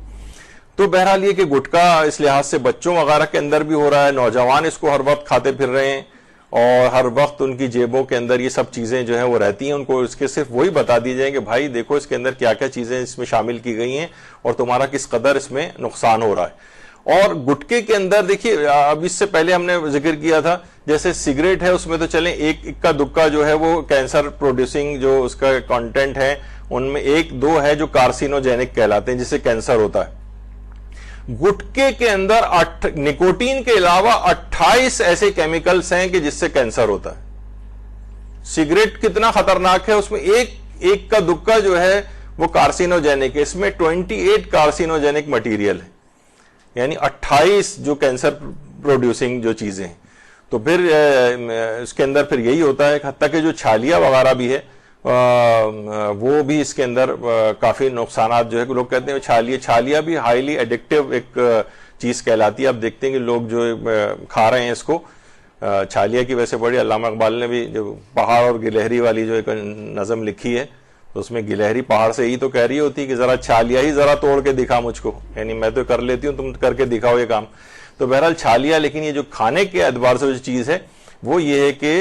S1: تو بہرحال یہ کہ گٹکا اس لحاظ سے بچوں وغیرہ کے اندر بھی ہو رہا ہے، نوجوان اس کو ہر وقت کھاتے پھر رہے ہیں، اور ہر وقت ان کی جیبوں کے اندر یہ سب چیزیں جو ہیں وہ رہتی ہیں، ان کو اس کے صرف وہی بتا دی جائیں کہ بھائی دیکھو اس کے اندر کیا کیا چیزیں اس میں شامل کی گئی ہیں اور تمہارا کس قدر اس میں نقصان ہو رہا ہے۔ اور گٹکے کے اندر دیکھیے، اب اس سے پہلے ہم نے ذکر کیا تھا جیسے سگریٹ ہے، اس میں تو چلیں ایک اکا دکا جو ہے وہ کینسر پروڈیوسنگ جو اس کا کانٹینٹ ہے ان میں 1-2 ہے جو کارسینوجینک کہلاتے ہیں، جس سے کینسر ہوتا ہے۔ گٹکے کے اندر نکوٹین کے علاوہ 28 ایسے کیمیکلز ہیں کہ جس سے کینسر ہوتا ہے۔ سگریٹ کتنا خطرناک ہے، اس میں ایک کا دکا جو ہے وہ کارسینوجینک ہے، اس میں 28 کارسینوجینک مٹیریل ہے، یعنی 28 جو کینسر پروڈیوسنگ جو چیزیں ہیں۔ تو پھر اس کے اندر پھر یہی ہوتا ہے، حتیٰ کہ جو چھالیاں وغیرہ بھی ہے وہ بھی اس کے اندر کافی نقصانات جو ہے، لوگ کہتے ہیں چھالیاں بھی ہائیلی ایڈکٹیو ایک چیز کہلاتی ہے۔ آپ دیکھتے ہیں کہ لوگ جو کھا رہے ہیں اس کو، چھالیا کی ویسے بڑی علامہ اقبال نے بھی جو پہاڑ اور گلہری والی جو ایک نظم لکھی ہے، تو اس میں گلہری پہاڑ سے یہی تو کہہ رہی ہوتی کہ ذرا چھالیا ہی ذرا توڑ کے دکھا مجھ کو، یعنی میں تو کر لیتی ہوں، تم کر کے دکھاؤ یہ کام۔ تو بہرحال چھالیا، لیکن یہ جو کھانے کے اعتبار سے جو چیز ہے وہ یہ ہے کہ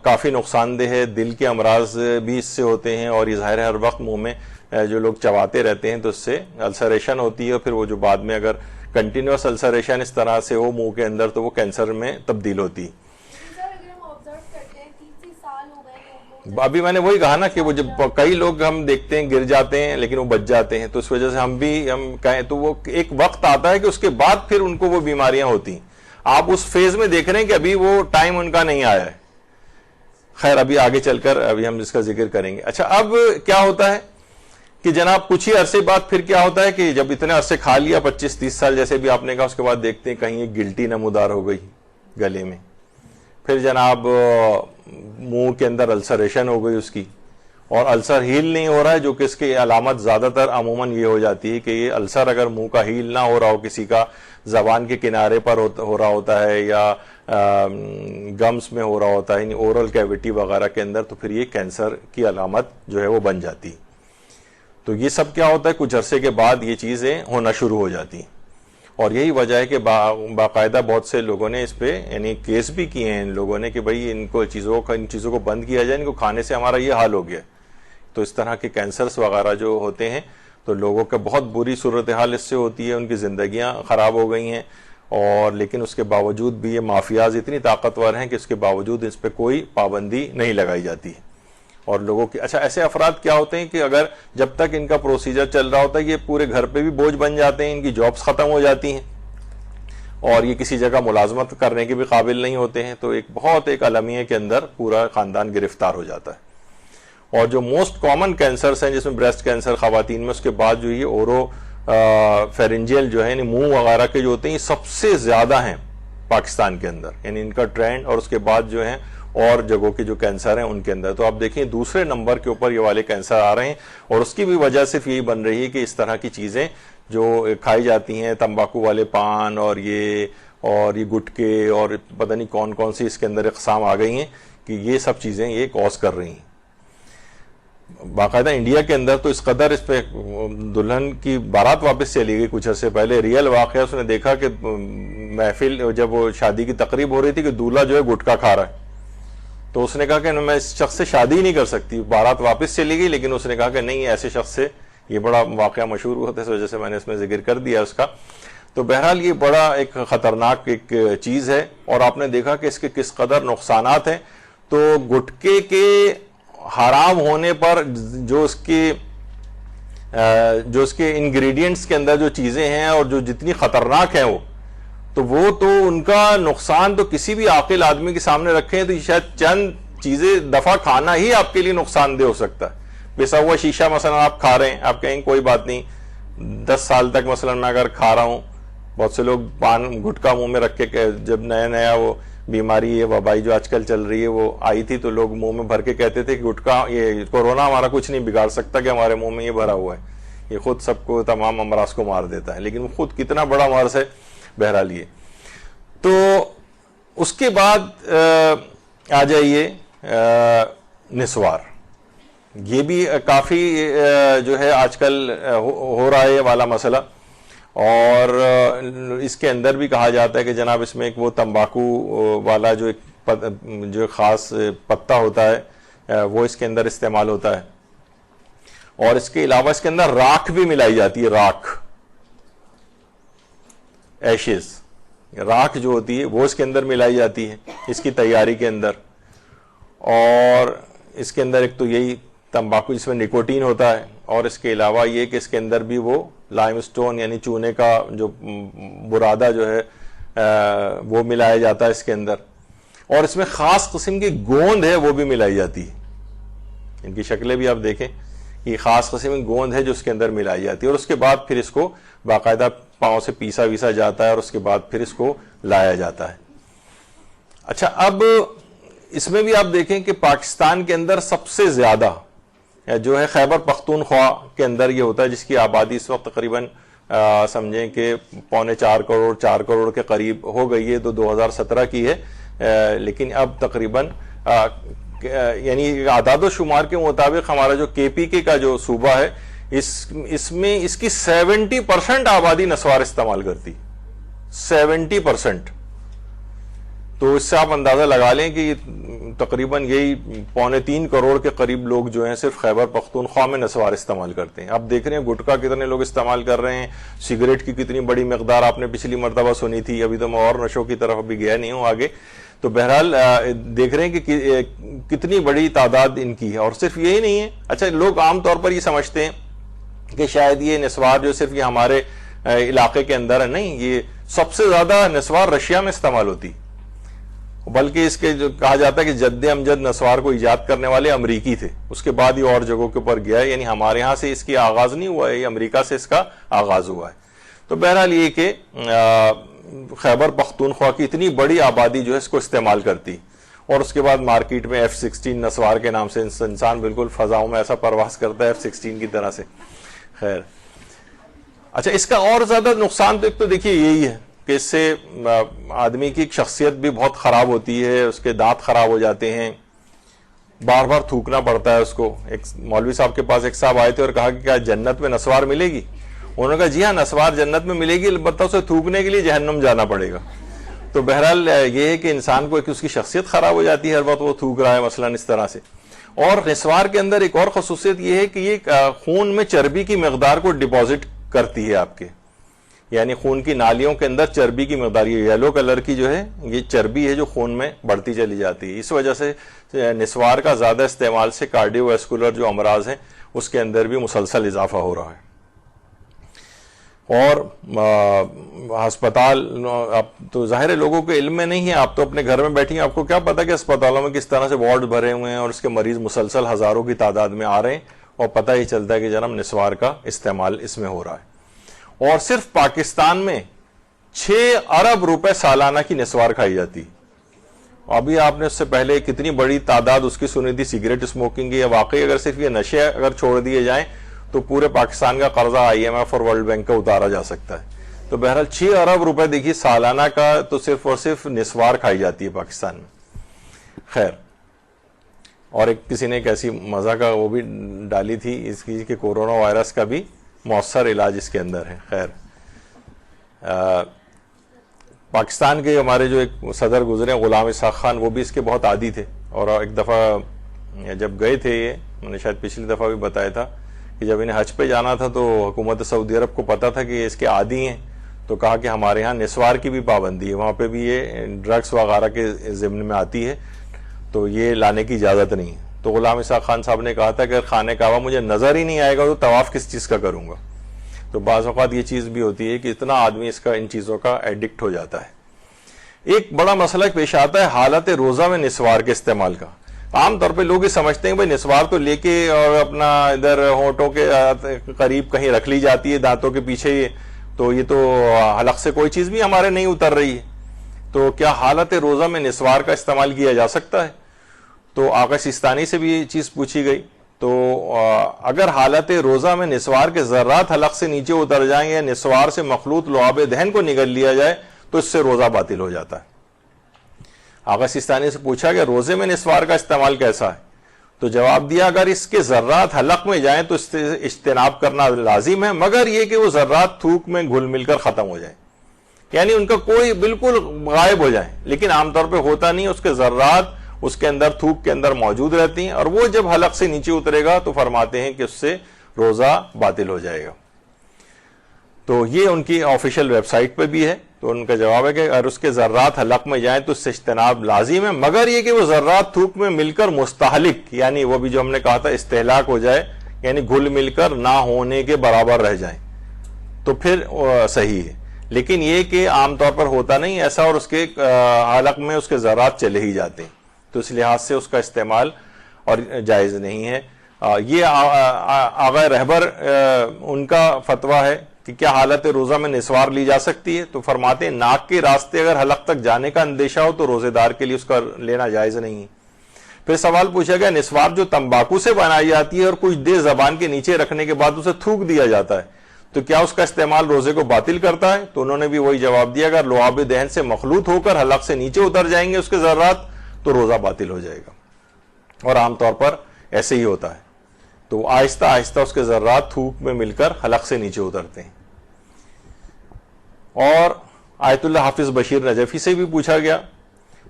S1: کافی نقصان دہ ہے، دل کے امراض بھی اس سے ہوتے ہیں، اور یہ ظاہر ہے ہر وقت منہ میں جو لوگ چباتے رہتے ہیں تو اس سے السریشن ہوتی ہے، اور پھر وہ جو بعد میں اگر کنٹینیوس السریشن اس طرح سے ہو منہ کے اندر تو وہ کینسر میں تبدیل ہوتی ہے۔ ابھی میں نے وہی کہا نا کہ وہ جب کئی لوگ ہم دیکھتے ہیں گر جاتے ہیں لیکن وہ بچ جاتے ہیں، تو اس وجہ سے ہم کہیں تو وہ ایک وقت آتا ہے کہ اس کے بعد پھر ان کو وہ بیماریاں ہوتی ہیں۔ آپ اس فیز میں دیکھ رہے ہیں کہ ابھی وہ ٹائم ان کا نہیں آیا ہے، خیر ابھی آگے چل کر ابھی ہم اس کا ذکر کریں گے۔ اچھا، اب کیا ہوتا ہے کہ جناب کچھ ہی عرصے بعد پھر کیا ہوتا ہے کہ جب اتنے عرصے کھا لیا 25-30 سال جیسے بھی آپ نے کہا، اس کے بعد دیکھتے ہیں کہیں ایک گلٹی نمودار ہو گئی گلے میں، پھر جناب منہ کے اندر السریشن ہو گئی اس کی، اور السر ہیل نہیں ہو رہا ہے، جو کہ اس کی علامت زیادہ تر عموماً یہ ہو جاتی ہے کہ یہ السر اگر منہ کا ہیل نہ ہو رہا ہو، کسی کا زبان کے کنارے پر ہو رہا ہوتا ہے یا گمز میں ہو رہا ہوتا ہے، یعنی اورل کیویٹی وغیرہ کے اندر، تو پھر یہ کینسر کی علامت جو ہے وہ بن جاتی ہے۔ تو یہ سب کیا ہوتا ہے، کچھ عرصے کے بعد یہ چیزیں ہونا شروع ہو جاتی ہیں، اور یہی وجہ ہے کہ باقاعدہ بہت سے لوگوں نے اس پہ یعنی کیس بھی کیے ہیں ان لوگوں نے کہ بھائی ان چیزوں کو بند کیا جائے، ان کو کھانے سے ہمارا یہ حال ہو گیا۔ تو اس طرح کے کینسرز وغیرہ جو ہوتے ہیں تو لوگوں کا بہت بری صورتحال اس سے ہوتی ہے، ان کی زندگیاں خراب ہو گئی ہیں، اور لیکن اس کے باوجود بھی یہ مافیاز اتنی طاقتور ہیں کہ اس کے باوجود اس پہ کوئی پابندی نہیں لگائی جاتی ہے۔ اور لوگوں کی اچھا ایسے افراد کیا ہوتے ہیں کہ اگر جب تک ان کا پروسیجر چل رہا ہوتا ہے یہ پورے گھر پہ بھی بوجھ بن جاتے ہیں، ان کی جابز ختم ہو جاتی ہیں، اور یہ کسی جگہ ملازمت کرنے کے بھی قابل نہیں ہوتے ہیں، تو ایک المیہ کے اندر پورا خاندان گرفتار ہو جاتا ہے۔ اور جو موسٹ کامن کینسرز ہیں جس میں بریسٹ کینسر خواتین میں، اس کے بعد جو یہ اورو فیرنجیل جو ہے یعنی منہ وغیرہ کے جو ہوتے ہیں یہ سب سے زیادہ ہیں پاکستان کے اندر، یعنی ان کا ٹرینڈ، اور اس کے بعد جو ہیں اور جگہوں کے جو کینسر ہیں ان کے اندر. تو آپ دیکھیں دوسرے نمبر کے اوپر یہ والے کینسر آ رہے ہیں، اور اس کی بھی وجہ صرف یہی بن رہی ہے کہ اس طرح کی چیزیں جو کھائی جاتی ہیں، تمباکو والے پان اور یہ گٹکے اور پتہ نہیں کون کون سی اس کے اندر اقسام آ گئی ہیں کہ یہ سب چیزیں یہ کوز کر رہی ہیں. باقاعدہ انڈیا کے اندر تو اس قدر اس پہ دلہن کی بارات واپس چلی گئی کچھ عرصے پہلے، ریئل واقعہ، اس نے دیکھا کہ محفل جب وہ شادی کی تقریب ہو رہی تھی کہ دولہا جو ہے گٹکا کھا رہا ہے، تو اس نے کہا کہ میں اس شخص سے شادی ہی نہیں کر سکتی. بارات واپس چلی گئی، لیکن اس نے کہا کہ نہیں، ایسے شخص سے، یہ بڑا واقعہ مشہور ہوا تھا اس وجہ سے میں نے اس میں ذکر کر دیا اس کا. تو بہرحال یہ بڑا ایک خطرناک ایک چیز ہے، اور آپ نے دیکھا کہ اس کے کس قدر نقصانات ہیں. تو گٹکے کے حرام ہونے پر جو اس کے انگریڈینٹس کے اندر جو چیزیں ہیں اور جو جتنی خطرناک ہیں وہ تو ان کا نقصان تو کسی بھی عاقل آدمی کے سامنے رکھیں تو شاید چند چیزیں دفعہ کھانا ہی آپ کے لیے نقصان دہ ہو سکتا ہے. پیسا ہوا شیشہ مثلا آپ کھا رہے ہیں، آپ کہیں کوئی بات نہیں، 10 سال تک مثلا میں اگر کھا رہا ہوں، بہت سے لوگ پان گٹکا منہ میں رکھ کے، جب نیا وہ بیماری وبائی جو آج کل چل رہی ہے وہ آئی تھی تو لوگ منہ میں بھر کے کہتے تھے کہ گٹکا، یہ کورونا ہمارا کچھ نہیں بگاڑ سکتا کہ ہمارے منہ میں یہ بھرا ہوا ہے، یہ خود سب کو تمام امراض کو مار دیتا ہے. لیکن وہ خود کتنا بڑا مرض ہے بہرحال یہ. تو اس کے بعد آ جائیے نسوار. یہ بھی کافی جو ہے آج کل ہو رہا ہے یہ والا مسئلہ، اور اس کے اندر بھی کہا جاتا ہے کہ جناب اس میں ایک وہ تمباکو والا جو خاص پتہ ہوتا ہے وہ اس کے اندر استعمال ہوتا ہے، اور اس کے علاوہ اس کے اندر راکھ بھی ملائی جاتی ہے، راکھ، ایشز، راکھ جو ہوتی ہے وہ اس کے اندر ملائی جاتی ہے اس کی تیاری کے اندر. اور اس کے اندر ایک تو یہی تمباکو جس میں نکوٹین ہوتا ہے، اور اس کے علاوہ یہ کہ اس کے اندر بھی وہ لائم سٹون یعنی چونے کا جو برادہ جو ہے وہ ملایا جاتا ہے اس کے اندر. اور اس میں خاص قسم کی گوند ہے وہ بھی ملائی جاتی ہے. ان کی شکلیں بھی آپ دیکھیں، یہ خاص قسم کی گوند ہے جو اس کے اندر ملائی جاتی ہے، اور اس کے بعد پھر اس کو باقاعدہ پاؤں سے پیسا ویسا جاتا ہے، اور اس کے بعد پھر اس کو لایا جاتا ہے. اچھا، اب اس میں بھی آپ دیکھیں کہ پاکستان کے اندر سب سے زیادہ جو ہے خیبر پختونخوا کے اندر یہ ہوتا ہے، جس کی آبادی اس وقت تقریباً سمجھیں کہ 4.25 کروڑ کے قریب ہو گئی ہے، تو 2017 کی ہے، لیکن اب تقریباً یعنی اعداد و شمار کے مطابق ہمارا جو کے پی کے کا جو صوبہ ہے اس میں اس کی 70% آبادی نسوار استعمال کرتی، 70%. تو اس سے آپ اندازہ لگا لیں کہ تقریباً یہی 2.25 کروڑ کے قریب لوگ جو ہیں صرف خیبر پختونخوا میں نسوار استعمال کرتے ہیں. اب دیکھ رہے ہیں گٹکا کتنے لوگ استعمال کر رہے ہیں، سگریٹ کی کتنی بڑی مقدار آپ نے پچھلی مرتبہ سنی تھی. ابھی تو میں اور نشوں کی طرف ابھی گیا نہیں ہوں آگے. تو بہرحال دیکھ رہے ہیں کہ کتنی بڑی تعداد ان کی ہے. اور صرف یہی نہیں ہے، اچھا لوگ عام طور پر یہ سمجھتے ہیں کہ شاید یہ نسوار جو صرف یہ ہمارے علاقے کے اندر ہے، نہیں، یہ سب سے زیادہ نسوار رشیا میں استعمال ہوتی، بلکہ اس کے جو کہا جاتا ہے کہ جد امجد نسوار کو ایجاد کرنے والے امریکی تھے، اس کے بعد یہ اور جگہوں کے اوپر گیا ہے، یعنی ہمارے ہاں سے اس کی آغاز نہیں ہوا ہے، یہ امریکہ سے اس کا آغاز ہوا ہے. تو بہرحال یہ کہ خیبر پختونخوا کی اتنی بڑی آبادی جو ہے اس کو استعمال کرتی، اور اس کے بعد مارکیٹ میں F-16 نسوار کے نام سے انسان بالکل فضاؤں میں ایسا پرواز کرتا ہے F-16 کی طرح سے. خیر، اچھا اس کا اور زیادہ نقصان تو ایک تو دیکھیے یہی ہے کہ اس سے آدمی کی شخصیت بھی بہت خراب ہوتی ہے، اس کے دانت خراب ہو جاتے ہیں، بار بار تھوکنا پڑتا ہے اس کو. ایک مولوی صاحب کے پاس ایک صاحب آئے تھے اور کہا کہ کیا جنت میں نسوار ملے گی؟ انہوں نے کہا جی ہاں نسوار جنت میں ملے گی، البتہ اسے تھوکنے کے لیے جہنم جانا پڑے گا. تو بہرحال یہ ہے کہ انسان کو اس کی شخصیت خراب ہو جاتی ہے ہر وقت وہ تھوک رہا ہے مثلا اس طرح سے. اور نسوار کے اندر ایک اور خصوصیت یہ ہے کہ یہ خون میں چربی کی مقدار کو ڈپازٹ کرتی ہے آپ کے، یعنی خون کی نالیوں کے اندر چربی کی مقدار، یہ یلو کلر کی جو ہے یہ چربی ہے جو خون میں بڑھتی چلی جاتی ہے. اس وجہ سے نسوار کا زیادہ استعمال سے کارڈیو ویسکولر جو امراض ہیں اس کے اندر بھی مسلسل اضافہ ہو رہا ہے. اور ہسپتال، اب تو ظاہر ہے لوگوں کے علم میں نہیں ہے، آپ تو اپنے گھر میں بیٹھی ہیں، آپ کو کیا پتا کہ اسپتالوں میں کس طرح سے وارڈ بھرے ہوئے ہیں اور اس کے مریض مسلسل ہزاروں کی تعداد میں آ رہے ہیں، اور پتہ ہی چلتا ہے کہ جناب نسوار کا استعمال اس میں ہو رہا ہے۔ اور صرف پاکستان میں 6 ارب روپے سالانہ کی نسوار کھائی جاتی۔ ابھی آپ نے اس سے پہلے کتنی بڑی تعداد اس کی سنی تھی سگریٹ اسموکنگ کی، یا واقعی اگر صرف یہ نشے اگر چھوڑ دیے جائیں تو پورے پاکستان کا قرضہ IMF اور ورلڈ بینک کا اتارا جا سکتا ہے۔ تو بہرحال 6 ارب روپے دیکھیے سالانہ کا تو صرف اور صرف نسوار کھائی جاتی ہے پاکستان میں۔ خیر، اور ایک کسی نے ایک ایسی مزہ کا وہ بھی ڈالی تھی اس کی کہ کورونا وائرس کا بھی مؤثر علاج اس کے اندر ہے۔ خیر، پاکستان کے ہمارے جو ایک صدر گزرے غلام اسحاق خان، وہ بھی اس کے بہت عادی تھے، اور ایک دفعہ جب گئے تھے، یہ میں نے شاید پچھلی دفعہ بھی بتایا تھا کہ جب انہیں حج پہ جانا تھا تو حکومت سعودی عرب کو پتا تھا کہ یہ اس کے عادی ہیں، تو کہا کہ ہمارے ہاں نسوار کی بھی پابندی ہے، وہاں پہ بھی یہ ڈرگس وغیرہ کے ضمن میں آتی ہے، تو یہ لانے کی اجازت نہیں ہے۔ تو غلام اسحاق خان صاحب نے کہا تھا کہ اگر خانہ کعبہ مجھے نظر ہی نہیں آئے گا تو طواف کس چیز کا کروں گا۔ تو بعض اوقات یہ چیز بھی ہوتی ہے کہ اتنا آدمی اس کا ان چیزوں کا ایڈکٹ ہو جاتا ہے۔ ایک بڑا مسئلہ پیش آتا ہے حالت روزہ میں نسوار کے استعمال کا۔ عام طور پہ لوگ یہ سمجھتے ہیں بھائی نسوار تو لے کے اور اپنا ادھر ہونٹوں کے قریب کہیں رکھ لی جاتی ہے، دانتوں کے پیچھے، تو یہ تو حلق سے کوئی چیز بھی ہمارے نہیں اتر رہی ہے، تو کیا حالت روزہ میں نسوار کا استعمال کیا جا سکتا ہے؟ تو آقا سیستانی سے بھی یہ چیز پوچھی گئی، تو اگر حالت روزہ میں نسوار کے ذرات حلق سے نیچے اتر جائیں یا نسوار سے مخلوط لعاب دہن کو نگل لیا جائے تو اس سے روزہ باطل ہو جاتا ہے۔ آقا سیستانی سے پوچھا کہ روزے میں نسوار کا استعمال کیسا ہے؟ تو جواب دیا اگر اس کے ذرات حلق میں جائیں تو اس سے اجتناب کرنا لازم ہے، مگر یہ کہ وہ ذرات تھوک میں گھل مل کر ختم ہو جائیں، یعنی ان کا کوئی بالکل غائب ہو جائیں، لیکن عام طور پہ ہوتا نہیں، اس کے ذرات اس کے اندر تھوک کے اندر موجود رہتی ہیں، اور وہ جب حلق سے نیچے اترے گا تو فرماتے ہیں کہ اس سے روزہ باطل ہو جائے گا۔ تو یہ ان کی آفیشیل ویب سائٹ پہ بھی ہے، تو ان کا جواب ہے کہ اگر اس کے ذرات حلق میں جائیں تو اس سے اجتناب لازم ہے، مگر یہ کہ وہ ذرات تھوک میں مل کر مستحلق، یعنی وہ بھی جو ہم نے کہا تھا استہلاک ہو جائے، یعنی گھل مل کر نہ ہونے کے برابر رہ جائیں، تو پھر صحیح ہے۔ لیکن یہ کہ عام طور پر ہوتا نہیں ایسا، اور اس کے حلق میں اس کے ذرات چلے ہی جاتے ہیں، تو اس لحاظ سے اس کا استعمال اور جائز نہیں ہے۔ یہ آغا رہبر ان کا فتویٰ ہے کہ کیا حالت روزہ میں نسوار لی جا سکتی ہے؟ تو فرماتے ہیں ناک کے راستے اگر حلق تک جانے کا اندیشہ ہو تو روزے دار کے لیے اس کا لینا جائز نہیں ہے۔ پھر سوال پوچھا گیا نسوار جو تمباکو سے بنائی جاتی ہے اور کچھ دیر زبان کے نیچے رکھنے کے بعد اسے تھوک دیا جاتا ہے، تو کیا اس کا استعمال روزے کو باطل کرتا ہے؟ تو انہوں نے بھی وہی جواب دیا اگر لعاب دہن سے مخلوط ہو کر حلق سے نیچے اتر جائیں گے اس کے ذرات تو روزہ باطل ہو جائے گا، اور عام طور پر ایسے ہی ہوتا ہے، تو آہستہ آہستہ اس کے ذرات تھوک میں مل کر حلق سے نیچے اترتے ہیں۔ اور آیت اللہ حافظ بشیر نجفی سے بھی پوچھا گیا،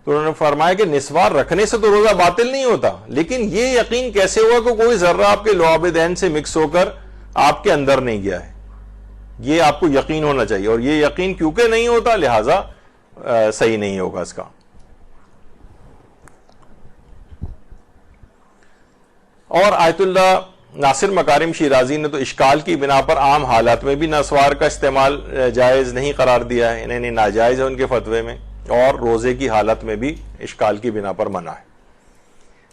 S1: تو انہوں نے فرمایا کہ نسوار رکھنے سے تو روزہ باطل نہیں ہوتا، لیکن یہ یقین کیسے ہوا کہ کوئی ذرہ آپ کے لعاب دہن سے مکس ہو کر آپ کے اندر نہیں گیا ہے، یہ آپ کو یقین ہونا چاہیے، اور یہ یقین کیونکہ نہیں ہوتا لہذا صحیح نہیں ہوگا اس کا۔ اور آیت اللہ ناصر مکارم شیرازی نے تو اشکال کی بنا پر عام حالات میں بھی نسوار کا استعمال جائز نہیں قرار دیا ہے، انہیں ناجائز ہے ان کے فتوے میں، اور روزے کی حالت میں بھی اشکال کی بنا پر منع ہے،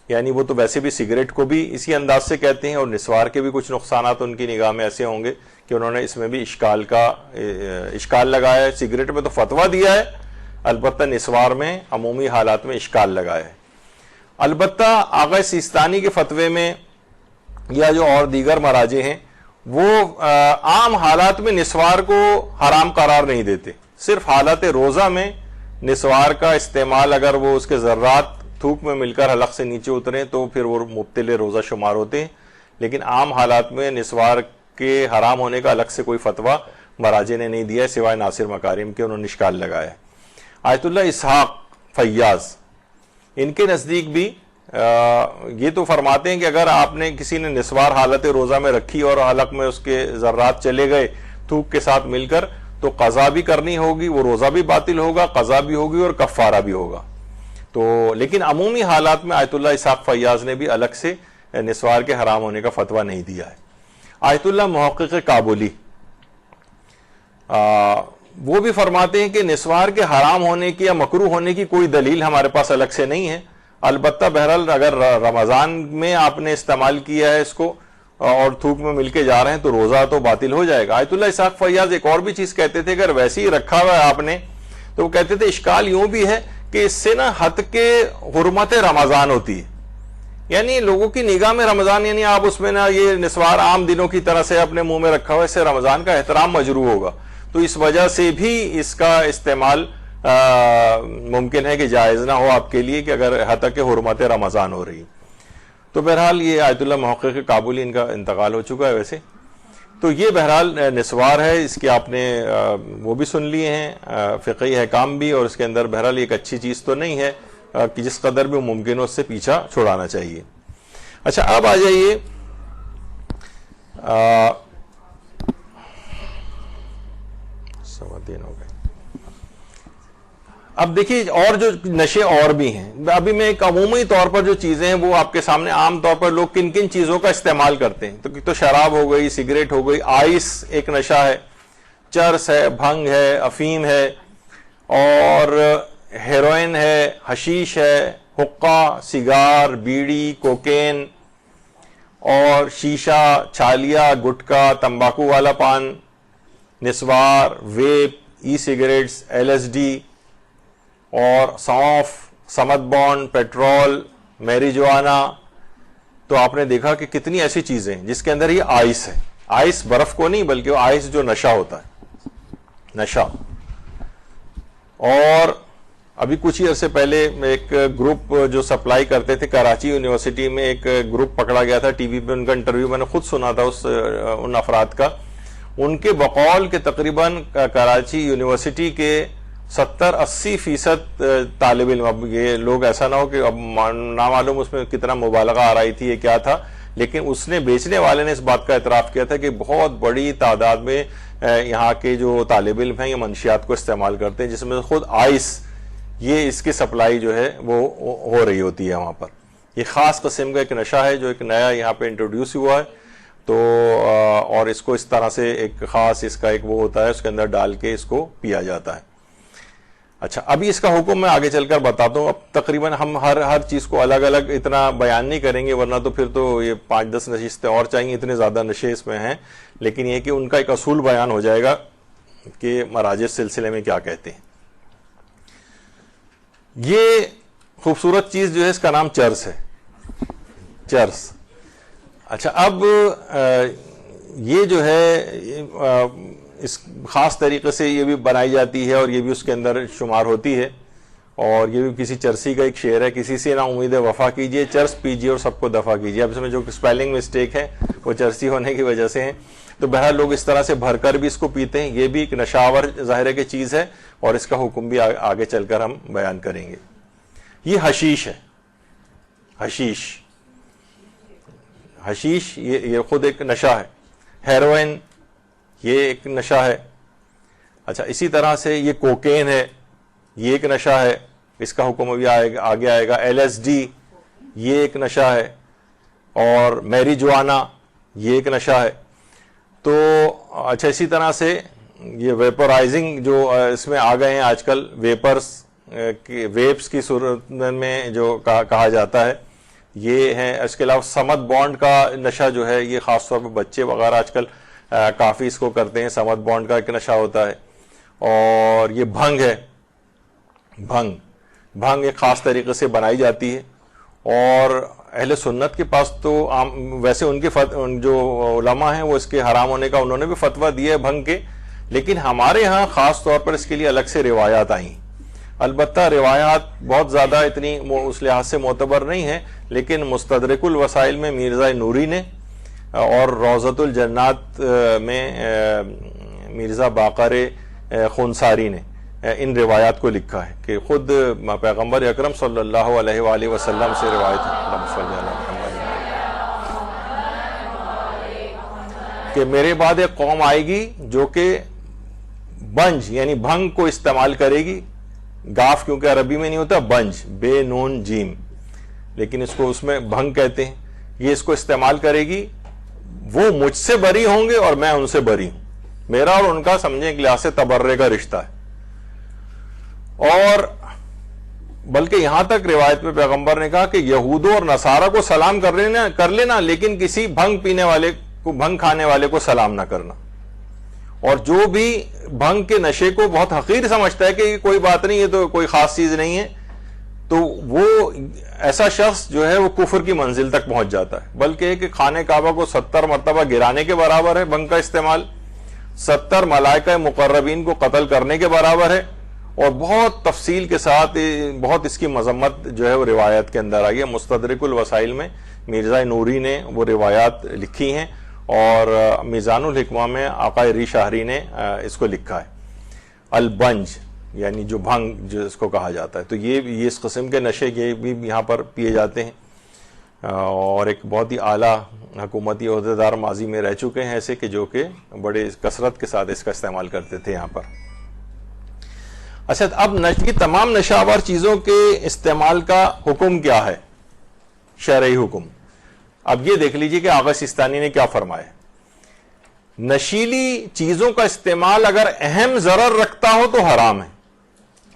S1: یعنی وہ تو ویسے بھی سگریٹ کو بھی اسی انداز سے کہتے ہیں، اور نسوار کے بھی کچھ نقصانات ان کی نگاہ میں ایسے ہوں گے کہ انہوں نے اس میں بھی اشکال لگایا ہے۔ سگریٹ میں تو فتویٰ دیا ہے، البتہ نسوار میں عمومی حالات میں اشکال لگایا ہے۔ البتہ آغا سیستانی کے فتوے میں یا جو اور دیگر مراجع ہیں وہ عام حالات میں نسوار کو حرام قرار نہیں دیتے، صرف حالت روزہ میں نسوار کا استعمال اگر وہ اس کے ذرات تھوک میں مل کر حلق سے نیچے اتریں تو پھر وہ مبطل روزہ شمار ہوتے ہیں، لیکن عام حالات میں نسوار کے حرام ہونے کا الگ سے کوئی فتویٰ مراجع نے نہیں دیا ہے سوائے ناصر مکارم کے، انہوں نے اشکال لگایا ہے۔ آیت اللہ اسحاق فیاض ان کے نزدیک بھی یہ تو فرماتے ہیں کہ اگر آپ نے کسی نے نسوار حالت روزہ میں رکھی اور حلق میں اس کے ذرات چلے گئے تھوک کے ساتھ مل کر تو قضا بھی کرنی ہوگی، وہ روزہ بھی باطل ہوگا، قضا بھی ہوگی اور کفارہ بھی ہوگا۔ تو لیکن عمومی حالات میں آیت اللہ اسحاق فیاض نے بھی الگ سے نسوار کے حرام ہونے کا فتویٰ نہیں دیا ہے۔ آیت اللہ محقق کابلی وہ بھی فرماتے ہیں کہ نسوار کے حرام ہونے کی یا مکروہ ہونے کی کوئی دلیل ہمارے پاس الگ سے نہیں ہے، البتہ بہرحال اگر رمضان میں آپ نے استعمال کیا ہے اس کو اور تھوک میں مل کے جا رہے ہیں تو روزہ تو باطل ہو جائے گا۔ آیت اللہ اسحاق فیاض ایک اور بھی چیز کہتے تھے، اگر ویسے ہی رکھا ہوا ہے آپ نے تو وہ کہتے تھے اشکال یوں بھی ہے کہ اس سے نا حد کے حرمت رمضان ہوتی ہے، یعنی لوگوں کی نگاہ میں رمضان یعنی آپ اس میں نا یہ نسوار عام دنوں کی طرح سے اپنے منہ میں رکھا ہوا، اس سے رمضان کا احترام مجروح ہوگا، تو اس وجہ سے بھی اس کا استعمال ممکن ہے کہ جائز نہ ہو آپ کے لیے کہ اگر حد کے حرمت رمضان ہو رہی۔ تو بہرحال یہ آیت اللہ محقق کابلی ان کا انتقال ہو چکا ہے ویسے، تو یہ بہرحال نسوار ہے، اس کے آپ نے وہ بھی سن لیے ہیں فقہی احکام بھی، اور اس کے اندر بہرحال ایک اچھی چیز تو نہیں ہے کہ جس قدر بھی ممکن ہو اس سے پیچھا چھڑانا چاہیے۔ اچھا اب آ جائیے دن ہو گئے، اب دیکھیے اور جو نشے اور بھی ہیں، ابھی میں ایک عمومی طور پر جو چیزیں ہیں وہ آپ کے سامنے عام طور پر لوگ کن کن چیزوں کا استعمال کرتے ہیں، تو شراب ہو گئی، سگریٹ ہو گئی، آئس ایک نشہ ہے، چرس ہے، بھنگ ہے، افیم ہے، اور ہیروئن ہے، حشیش ہے، حقہ، سگار، بیڑی، کوکین اور شیشہ، چھالیا، گٹکا، تمباکو والا پان، نسوار، ویپ، ای سگریٹس، ایل ایس ڈی اور سونف، سمت بانڈ، پیٹرول، میریجوانا۔ تو آپ نے دیکھا کہ کتنی ایسی چیزیں جس کے اندر یہ آئس ہے، آئس برف کو نہیں بلکہ آئس جو نشہ ہوتا ہے، نشہ۔ اور ابھی کچھ ہی عرصے پہلے ایک گروپ جو سپلائی کرتے تھے کراچی یونیورسٹی میں، ایک گروپ پکڑا گیا تھا ٹی وی پہ، ان کا انٹرویو میں نے خود سنا تھا ان افراد کا، ان کے بقول کے تقریباً کراچی یونیورسٹی کے 70-80% طالب علم، اب یہ لوگ ایسا نہ ہو کہ اب نامعلوم اس میں کتنا مبالغہ آ رہی تھی، یہ کیا تھا، لیکن اس نے بیچنے والے نے اس بات کا اعتراف کیا تھا کہ بہت بڑی تعداد میں یہاں کے جو طالب علم ہیں یہ منشیات کو استعمال کرتے ہیں، جس میں خود آئس، یہ اس کی سپلائی جو ہے وہ ہو رہی ہوتی ہے وہاں پر۔ یہ خاص قسم کا ایک نشہ ہے جو ایک نیا یہاں پہ انٹروڈیوس ہوا ہے، تو اور اس کو اس طرح سے ایک خاص اس کا ایک وہ ہوتا ہے، اس کے اندر ڈال کے اس کو پیا جاتا ہے۔ اچھا ابھی اس کا حکم میں آگے چل کر بتاتا ہوں، اب تقریباً ہم ہر چیز کو الگ الگ اتنا بیان نہیں کریں گے، ورنہ تو پھر تو یہ 5-10 نشستیں اور چاہیے، اتنے زیادہ نشے اس میں ہیں، لیکن یہ کہ ان کا ایک اصول بیان ہو جائے گا کہ مراجع اس سلسلے میں کیا کہتے ہیں۔ یہ خوبصورت چیز جو ہے اس کا نام چرس ہے، چرس۔ اچھا اب یہ جو ہے اس خاص طریقے سے یہ بھی بنائی جاتی ہے اور یہ بھی اس کے اندر شمار ہوتی ہے، اور یہ بھی کسی چرسی کا ایک شعر ہے، کسی سے نا امید وفا کیجئے، چرس پیجئے اور سب کو دفع کیجئے۔ اب اس میں جو سپیلنگ مسٹیک ہے وہ چرسی ہونے کی وجہ سے ہیں، تو بہرحال لوگ اس طرح سے بھر کر بھی اس کو پیتے ہیں، یہ بھی ایک نشاور ظاہر کی چیز ہے، اور اس کا حکم بھی آگے چل کر ہم بیان کریں گے۔ یہ حشیش ہے، حشیش، حشیش یہ خود ایک نشہ ہے۔ ہیروئن یہ ایک نشہ ہے۔ اچھا اسی طرح سے یہ کوکین ہے، یہ ایک نشہ ہے، اس کا حکم بھی آگے آئے گا۔ ایل ایس ڈی یہ ایک نشہ ہے، اور میریجوانا یہ ایک نشہ ہے۔ تو اچھا اسی طرح سے یہ ویپرائزنگ جو اس میں آ گئے ہیں آج کل، ویپس کی صورت میں جو کہا جاتا ہے یہ ہے۔ اس کے علاوہ سمت بانڈ کا نشہ جو ہے یہ خاص طور پہ بچے وغیرہ آج کل کافی اس کو کرتے ہیں، سمت بانڈ کا ایک نشہ ہوتا ہے۔ اور یہ بھنگ ہے، بھنگ ایک خاص طریقے سے بنائی جاتی ہے، اور اہل سنت کے پاس تو ویسے ان کے جو علماء ہیں وہ اس کے حرام ہونے کا انہوں نے بھی فتویٰ دیا ہے بھنگ کے، لیکن ہمارے ہاں خاص طور پر اس کے لیے الگ سے روایات آئیں۔ البتہ روایات بہت زیادہ اتنی اس لحاظ سے معتبر نہیں ہیں، لیکن مستدرک الوسائل میں مرزا نوری نے اور روضۃ الجنات میں مرزا باقر خونساری نے ان روایات کو لکھا ہے کہ خود پیغمبر اکرم صلی اللہ علیہ وآلہ وسلم سے روایت کہ میرے بعد ایک قوم آئے گی جو کہ بنج یعنی بھنگ کو استعمال کرے گی، گاف کیونکہ عربی میں نہیں ہوتا، بنج بے نون جیم، لیکن اس کو اس میں بھنگ کہتے ہیں، یہ اس کو استعمال کرے گی، وہ مجھ سے بری ہوں گے اور میں ان سے بری ہوں، میرا اور ان کا سمجھیں ایک لحاظ سے تبرے کا رشتہ ہے. اور بلکہ یہاں تک روایت میں پیغمبر نے کہا کہ یہودوں اور نصارہ کو سلام کر لینا لیکن کسی بھنگ پینے والے کو، بھنگ کھانے والے کو سلام نہ کرنا. اور جو بھی بھنگ کے نشے کو بہت حقیر سمجھتا ہے کہ یہ کوئی بات نہیں، یہ تو کوئی خاص چیز نہیں ہے، تو وہ ایسا شخص جو ہے وہ کفر کی منزل تک پہنچ جاتا ہے. بلکہ کہ خانہ کعبہ کو 70 مرتبہ گرانے کے برابر ہے بھنگ کا استعمال، 70 ملائکہ مقربین کو قتل کرنے کے برابر ہے. اور بہت تفصیل کے ساتھ بہت اس کی مذمت جو ہے وہ روایت کے اندر آئی ہے. مستدرک الوسائل میں مرزا نوری نے وہ روایات لکھی ہیں، اور میزان الحکمہ میں آقا ری شاہری نے اس کو لکھا ہے. البنج یعنی جو بھنگ جو اس کو کہا جاتا ہے، تو یہ اس قسم کے نشے یہ بھی یہاں پر پیے جاتے ہیں. اور ایک بہت ہی اعلیٰ حکومتی عہدیدار ماضی میں رہ چکے ہیں ایسے کہ جو کہ بڑے کثرت کے ساتھ اس کا استعمال کرتے تھے یہاں پر. اچھا، اب یہ تمام نشہ آور چیزوں کے استعمال کا حکم کیا ہے، شرعی حکم. اب یہ دیکھ لیجئے کہ آغا سیستانی نے کیا فرمایا. نشیلی چیزوں کا استعمال اگر اہم ضرر رکھتا ہو تو حرام ہے.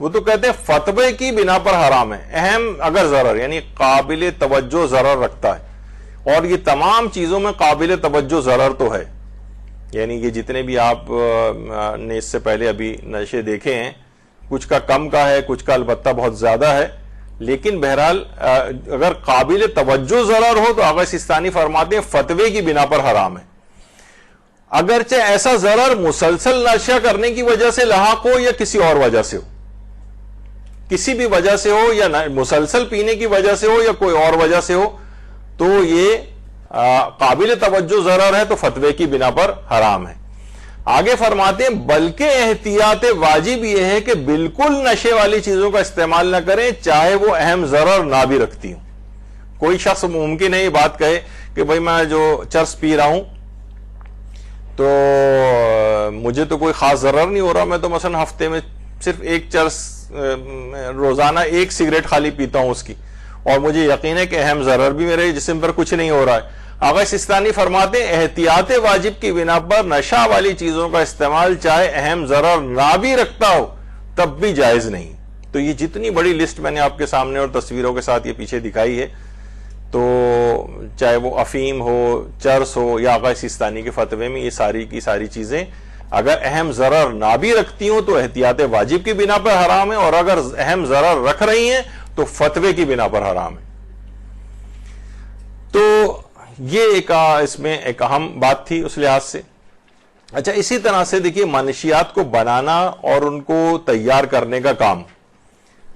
S1: وہ تو کہتے ہیں فتوے کی بنا پر حرام ہے. اہم اگر ضرر یعنی قابل توجہ ضرر رکھتا ہے، اور یہ تمام چیزوں میں قابل توجہ ضرر تو ہے. یعنی یہ جتنے بھی آپ نے اس سے پہلے ابھی نشے دیکھے ہیں، کچھ کا کم کا ہے، کچھ کا البتہ بہت زیادہ ہے، لیکن بہرحال اگر قابل توجہ ضرر ہو تو آغا سیستانی فرماتے ہیں فتوے کی بنا پر حرام ہے. اگرچہ ایسا ضرر مسلسل نشہ کرنے کی وجہ سے لاحق ہو یا کسی اور وجہ سے ہو، کسی بھی وجہ سے ہو، یا مسلسل پینے کی وجہ سے ہو یا کوئی اور وجہ سے ہو، تو یہ قابل توجہ ضرر ہے تو فتوے کی بنا پر حرام ہے. آگے فرماتے ہیں بلکہ احتیاط واجب یہ ہے کہ بالکل نشے والی چیزوں کا استعمال نہ کریں چاہے وہ اہم ضرر نہ بھی رکھتی ہوں. کوئی شخص ممکن ہے یہ بات کہے کہ بھئی میں جو چرس پی رہا ہوں تو مجھے تو کوئی خاص ضرر نہیں ہو رہا، میں تو مثلا ہفتے میں صرف ایک چرس، روزانہ ایک سگریٹ خالی پیتا ہوں اس کی، اور مجھے یقین ہے کہ اہم ضرر بھی میرے جسم پر کچھ نہیں ہو رہا ہے. آغا سیستانی فرماتے ہیں احتیاط واجب کی بنا پر نشہ والی چیزوں کا استعمال چاہے اہم ضرر نہ بھی رکھتا ہو تب بھی جائز نہیں. تو یہ جتنی بڑی لسٹ میں نے آپ کے سامنے اور تصویروں کے ساتھ یہ پیچھے دکھائی ہے، تو چاہے وہ افیم ہو، چرس ہو، یا آغا سیستانی کے فتوے میں یہ ساری کی ساری چیزیں اگر اہم ضرر نہ بھی رکھتی ہوں تو احتیاط واجب کی بنا پر حرام ہے، اور اگر اہم ضرر رکھ رہی ہیں تو فتوے کی بنا پر حرام ہے. تو یہ ایک اس میں ایک اہم بات تھی اس لحاظ سے. اچھا، اسی طرح سے دیکھیے منشیات کو بنانا اور ان کو تیار کرنے کا کام،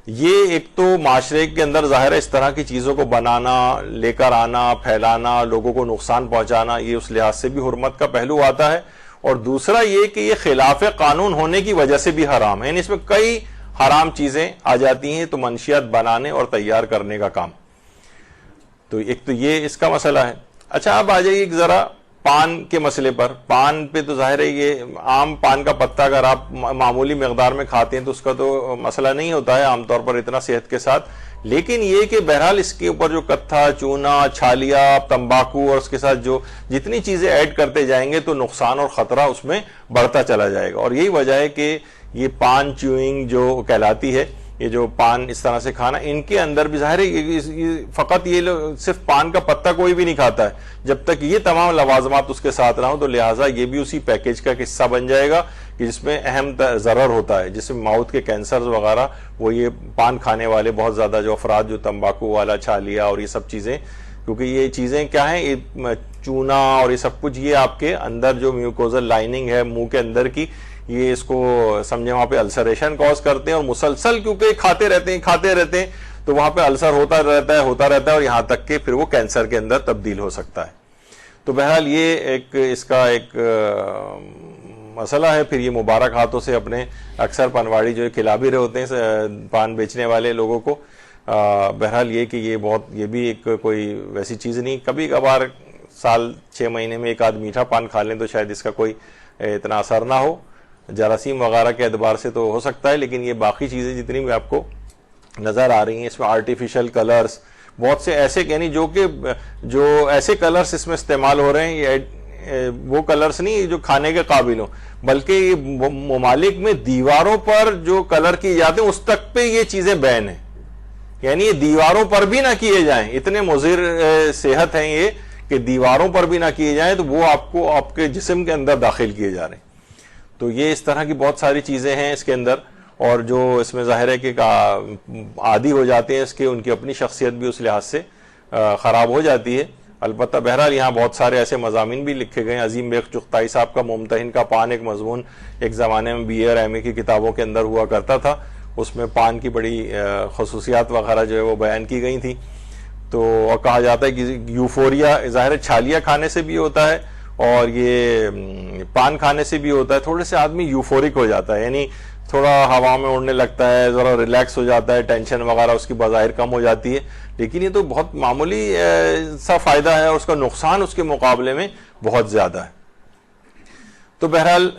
S1: یہ ایک تو معاشرے کے اندر ظاہر ہے اس طرح کی چیزوں کو بنانا، لے کر آنا، پھیلانا، لوگوں کو نقصان پہنچانا، یہ اس لحاظ سے بھی حرمت کا پہلو آتا ہے. اور دوسرا یہ کہ یہ خلاف قانون ہونے کی وجہ سے بھی حرام ہے، یعنی اس میں کئی حرام چیزیں آ جاتی ہیں. تو منشیات بنانے اور تیار کرنے کا کام، تو ایک تو یہ اس کا مسئلہ ہے. اچھا، اب آ جائیے ذرا پان کے مسئلے پر. پان پہ تو ظاہر ہے یہ عام پان کا پتا اگر آپ معمولی مقدار میں کھاتے ہیں تو اس کا تو مسئلہ نہیں ہوتا ہے عام طور پر اتنا صحت کے ساتھ، لیکن یہ کہ بہرحال اس کے اوپر جو کتھا، چونا، چھالیا، تمباکو اور اس کے ساتھ جو جتنی چیزیں ایڈ کرتے جائیں گے تو نقصان اور خطرہ اس میں بڑھتا چلا جائے گا. اور یہی وجہ ہے کہ یہ پان چیوئنگ جو کہلاتی ہے، یہ جو پان اس طرح سے کھانا، ان کے اندر بھی ظاہر ہے فقط یہ صرف پان کا پتا کوئی بھی نہیں کھاتا ہے جب تک یہ تمام لوازمات اس کے ساتھ نہ ہوں. تو لہٰذا یہ بھی اسی پیکیج کا حصہ بن جائے گا کہ جس میں اہم ضرر ہوتا ہے، جس میں ماؤتھ کے کینسرز وغیرہ، وہ یہ پان کھانے والے بہت زیادہ جو افراد جو تمباکو والا، چھالیا اور یہ سب چیزیں، کیونکہ یہ چیزیں کیا ہیں، یہ چونا اور یہ سب کچھ یہ آپ کے اندر جو میوکوزل لائننگ ہے منہ کے اندر کی، یہ اس کو سمجھے وہاں پہ السریشن کاز کرتے ہیں. اور مسلسل کیونکہ کھاتے رہتے ہیں تو وہاں پہ السر ہوتا رہتا ہے اور یہاں تک کہ پھر وہ کینسر کے اندر تبدیل ہو سکتا ہے. تو بہرحال یہ ایک اس کا ایک مسئلہ ہے. پھر یہ مبارک ہاتھوں سے اپنے اکثر پنواڑی جو کھلا بھی رہے ہوتے ہیں پان بیچنے والے لوگوں کو. بہرحال یہ کہ یہ بھی ایک کوئی ویسی چیز نہیں. کبھی کبھار سال 6 مہینے میں ایک آدھ میٹھا پان کھا لیں تو شاید اس کا کوئی اتنا اثر نہ ہو، جراثیم وغیرہ کے اعتبار سے تو ہو سکتا ہے، لیکن یہ باقی چیزیں جتنی بھی آپ کو نظر آ رہی ہیں اس میں آرٹیفیشل کلرز، بہت سے ایسے یعنی جو ایسے کلرز اس میں استعمال ہو رہے ہیں، یہ وہ کلرز نہیں جو کھانے کے قابل ہوں، بلکہ یہ ممالک میں دیواروں پر جو کلر کیے جاتے ہیں اس تک پہ یہ چیزیں بین ہیں، یعنی یہ دیواروں پر بھی نہ کیے جائیں، اتنے مضر صحت ہیں یہ کہ دیواروں پر بھی نہ کیے جائیں تو وہ آپ کو آپ کے جسم کے اندر داخل کیے جا رہے ہیں. تو یہ اس طرح کی بہت ساری چیزیں ہیں اس کے اندر، اور جو اس میں ظاہر ہے کہ عادی ہو جاتے ہیں اس کے، ان کی اپنی شخصیت بھی اس لحاظ سے خراب ہو جاتی ہے. البتہ بہرحال یہاں بہت سارے ایسے مضامین بھی لکھے گئے ہیں. عظیم بیگ چغتائی صاحب کا ممتحن کا پان ایک مضمون ایک زمانے میں بی اے اور ایم اے کی کتابوں کے اندر ہوا کرتا تھا، اس میں پان کی بڑی خصوصیات وغیرہ جو ہے وہ بیان کی گئی تھیں. تو کہا جاتا ہے کہ یوفوریا ظاہر چھالیاں کھانے سے بھی ہوتا ہے اور یہ پان کھانے سے بھی ہوتا ہے. تھوڑے سے آدمی یوفورک ہو جاتا ہے، یعنی تھوڑا ہوا میں اڑنے لگتا ہے، ذرا ریلیکس ہو جاتا ہے، ٹینشن وغیرہ اس کی بظاہر کم ہو جاتی ہے. لیکن یہ تو بہت معمولی سا فائدہ ہے اور اس کا نقصان اس کے مقابلے میں بہت زیادہ ہے. تو بہرحال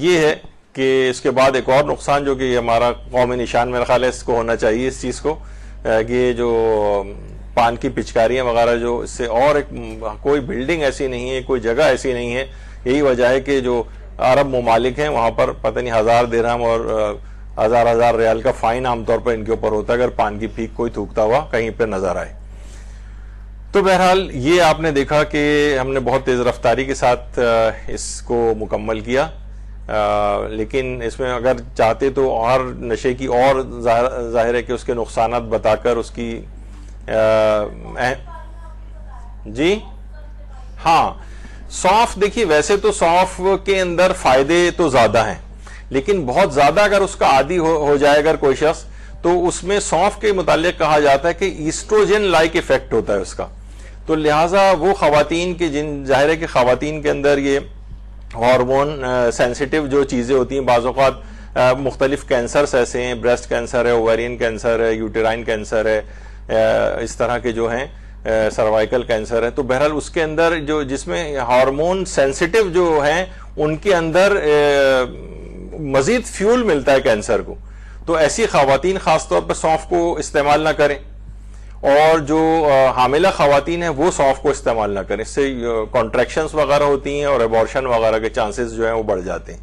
S1: یہ ہے کہ اس کے بعد ایک اور نقصان جو کہ یہ ہمارا قومی نشان میرا خیال ہے اس کو ہونا چاہیے اس چیز کو، یہ جو پان کی پچکاریاں وغیرہ جو اس سے، اور ایک کوئی بلڈنگ ایسی نہیں ہے، کوئی جگہ ایسی نہیں ہے. یہی وجہ ہے کہ جو عرب ممالک ہیں وہاں پر پتہ نہیں 1000 درہم اور 1000 ریال کا فائن عام طور پر ان کے اوپر ہوتا ہے اگر پان کی پھیک کوئی تھوکتا ہوا کہیں پہ نظر آئے. تو بہرحال یہ آپ نے دیکھا کہ ہم نے بہت تیز رفتاری کے ساتھ اس کو مکمل کیا، لیکن اس میں اگر چاہتے تو اور نشے کی اور ظاہر ہے کہ اس کے نقصانات بتا کر اس کی جی ہاں سونف، دیکھیے ویسے تو سونف کے اندر فائدے تو زیادہ ہیں، لیکن بہت زیادہ اگر اس کا عادی ہو جائے اگر کوئی شخص، تو اس میں سونف کے متعلق کہا جاتا ہے کہ ایسٹروجن لائک ایفیکٹ ہوتا ہے اس کا. تو لہٰذا وہ خواتین کے جن ظاہر ہے کہ خواتین کے اندر یہ ہارمون سینسیٹیو جو چیزیں ہوتی ہیں، بعض اوقات مختلف کینسرز ایسے ہیں، بریسٹ کینسر ہے، اوویرین کینسر ہے، یوٹیرائن کینسر ہے، اس طرح کے جو ہیں سروائیکل کینسر ہے. تو بہرحال اس کے اندر جو جس میں ہارمون سینسیٹیو جو ہیں ان کے اندر مزید فیول ملتا ہے کینسر کو. تو ایسی خواتین خاص طور پر سونف کو استعمال نہ کریں، اور جو حاملہ خواتین ہیں وہ سونف کو استعمال نہ کریں، اس سے کانٹریکشنز وغیرہ ہوتی ہیں اور ایبورشن وغیرہ کے چانسز جو ہیں وہ بڑھ جاتے ہیں.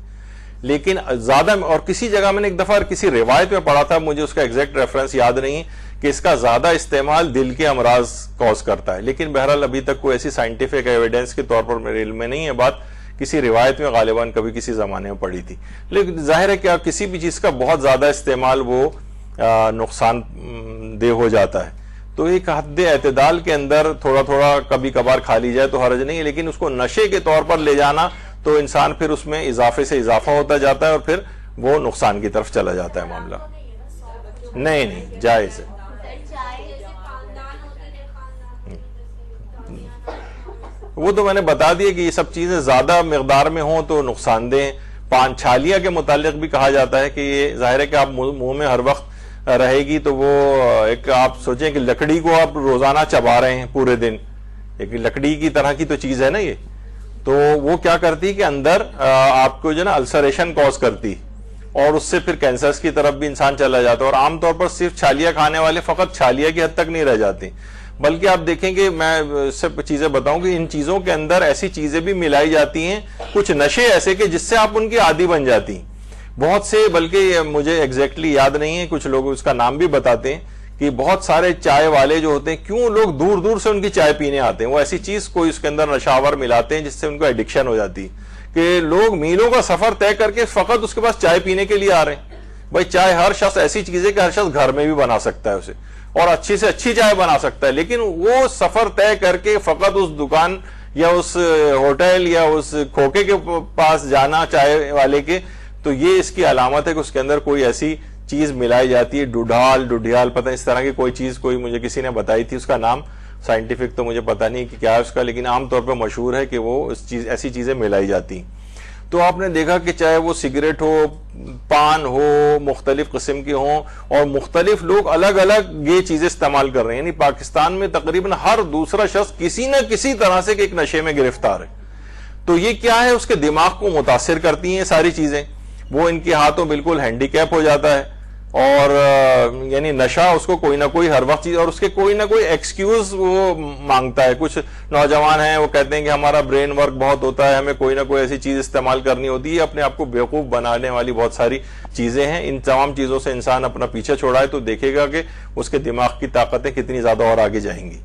S1: لیکن زیادہ، اور کسی جگہ میں نے ایک دفعہ کسی روایت میں پڑھا تھا، مجھے اس کا ایگزیکٹ ریفرنس یاد نہیں، کہ اس کا زیادہ استعمال دل کے امراض کاز کرتا ہے. لیکن بہرحال ابھی تک کوئی ایسی سائنٹیفک ایویڈنس کے طور پر میرے علم میں نہیں ہے بات، کسی روایت میں غالباً کبھی کسی زمانے میں پڑھی تھی. لیکن ظاہر ہے کہ کسی بھی چیز کا بہت زیادہ استعمال وہ نقصان دہ ہو جاتا ہے. تو ایک حد اعتدال کے اندر تھوڑا تھوڑا کبھی کبھار کھا لی جائے تو حرج نہیں ہے، لیکن اس کو نشے کے طور پر لے جانا تو انسان پھر اس میں اضافے سے اضافہ ہوتا جاتا ہے اور پھر وہ نقصان کی طرف چلا جاتا ہے معاملہ. نہیں جائز ہے. وہ تو میں نے بتا دیا کہ یہ سب چیزیں زیادہ مقدار میں ہوں تو نقصان دہ. پان چھالیا کے متعلق بھی کہا جاتا ہے کہ یہ ظاہر ہے کہ آپ منہ میں ہر وقت رہے گی تو وہ ایک آپ سوچیں کہ لکڑی کو آپ روزانہ چبا رہے ہیں پورے دن، ایک لکڑی کی طرح کی تو چیز ہے نا یہ، تو وہ کیا کرتی کہ اندر آپ کو جو نا السریشن کاز کرتی اور اس سے پھر کینسرز کی طرف بھی انسان چلا جاتا ہے. اور عام طور پر صرف چھالیا کھانے والے فقط چھالیا کی حد تک نہیں رہ جاتے، بلکہ آپ دیکھیں کہ میں سب چیزیں بتاؤں کہ ان چیزوں کے اندر ایسی چیزیں بھی ملائی جاتی ہیں، کچھ نشے ایسے کہ جس سے آپ ان کی عادی بن جاتی ہیں بہت سے. بلکہ مجھے ایگزیکٹلی یاد نہیں ہے، کچھ لوگ اس کا نام بھی بتاتے ہیں کہ بہت سارے چائے والے جو ہوتے ہیں کیوں لوگ دور دور سے ان کی چائے پینے آتے ہیں، وہ ایسی چیز کوئی اس کے اندر نشاور ملاتے ہیں جس سے ان کو ایڈکشن ہو جاتی ہے کہ لوگ میلوں کا سفر طے کر کے فقط اس کے پاس چائے پینے کے لیے آ رہے ہیں. بھائی چائے ہر شخص ایسی چیز ہے کہ ہر شخص گھر میں بھی بنا سکتا ہے اسے، اور اچھی سے اچھی چائے بنا سکتا ہے، لیکن وہ سفر طے کر کے فقط اس دکان یا اس ہوٹل یا اس کھوکے کے پاس جانا چائے والے کے، تو یہ اس کی علامت ہے کہ اس کے اندر کوئی ایسی چیز ملائی جاتی ہے، ڈوڈھیال پتہ اس طرح کی کوئی چیز، کوئی مجھے کسی نے بتائی تھی، اس کا نام سائنٹیفک تو مجھے پتہ نہیں کہ کیا ہے اس کا، لیکن عام طور پہ مشہور ہے کہ وہ ایسی چیزیں ملائی جاتی. تو آپ نے دیکھا کہ چاہے وہ سگریٹ ہو، پان ہو، مختلف قسم کے ہوں، اور مختلف لوگ الگ الگ یہ چیزیں استعمال کر رہے ہیں. یعنی پاکستان میں تقریباً ہر دوسرا شخص کسی نہ کسی طرح سے ایک نشے میں گرفتار ہے. تو یہ کیا ہے، اس کے دماغ کو متاثر کرتی ہیں ساری چیزیں، وہ ان کے ہاتھوں بالکل ہینڈی کیپ ہو جاتا ہے. اور یعنی نشہ اس کو کوئی نہ کوئی ہر وقت چیز، اور اس کے کوئی نہ کوئی ایکسکیوز وہ مانگتا ہے. کچھ نوجوان ہیں وہ کہتے ہیں کہ ہمارا برین ورک بہت ہوتا ہے، ہمیں کوئی نہ کوئی ایسی چیز استعمال کرنی ہوتی ہے. اپنے آپ کو بیوقوف بنانے والی بہت ساری چیزیں ہیں. ان تمام چیزوں سے انسان اپنا پیچھے چھوڑائے تو دیکھے گا کہ اس کے دماغ کی طاقتیں کتنی زیادہ اور آگے جائیں گی.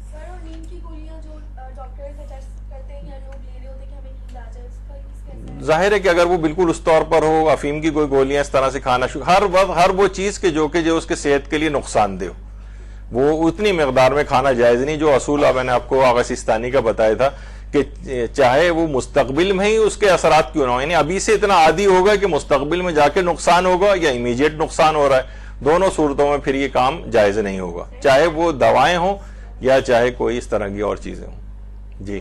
S1: ظاہر ہے کہ اگر وہ بالکل اس طور پر ہو، افیم کی کوئی گولیاں اس طرح سے کھانا ہر وقت ہر وہ چیز کہ جو اس کے صحت کے لیے نقصان دہ ہو، وہ اتنی مقدار میں کھانا جائز نہیں. جو اصول میں نے آپ کو آغا سیستانی کا بتایا تھا کہ چاہے وہ مستقبل میں ہی اس کے اثرات کیوں نہ ہو، یعنی ابھی سے اتنا عادی ہوگا کہ مستقبل میں جا کے نقصان ہوگا یا امیجیٹ نقصان ہو رہا ہے، دونوں صورتوں میں پھر یہ کام جائز نہیں ہوگا، چاہے وہ دوائیں ہوں یا چاہے کوئی اس طرح کی اور چیزیں ہوں. جی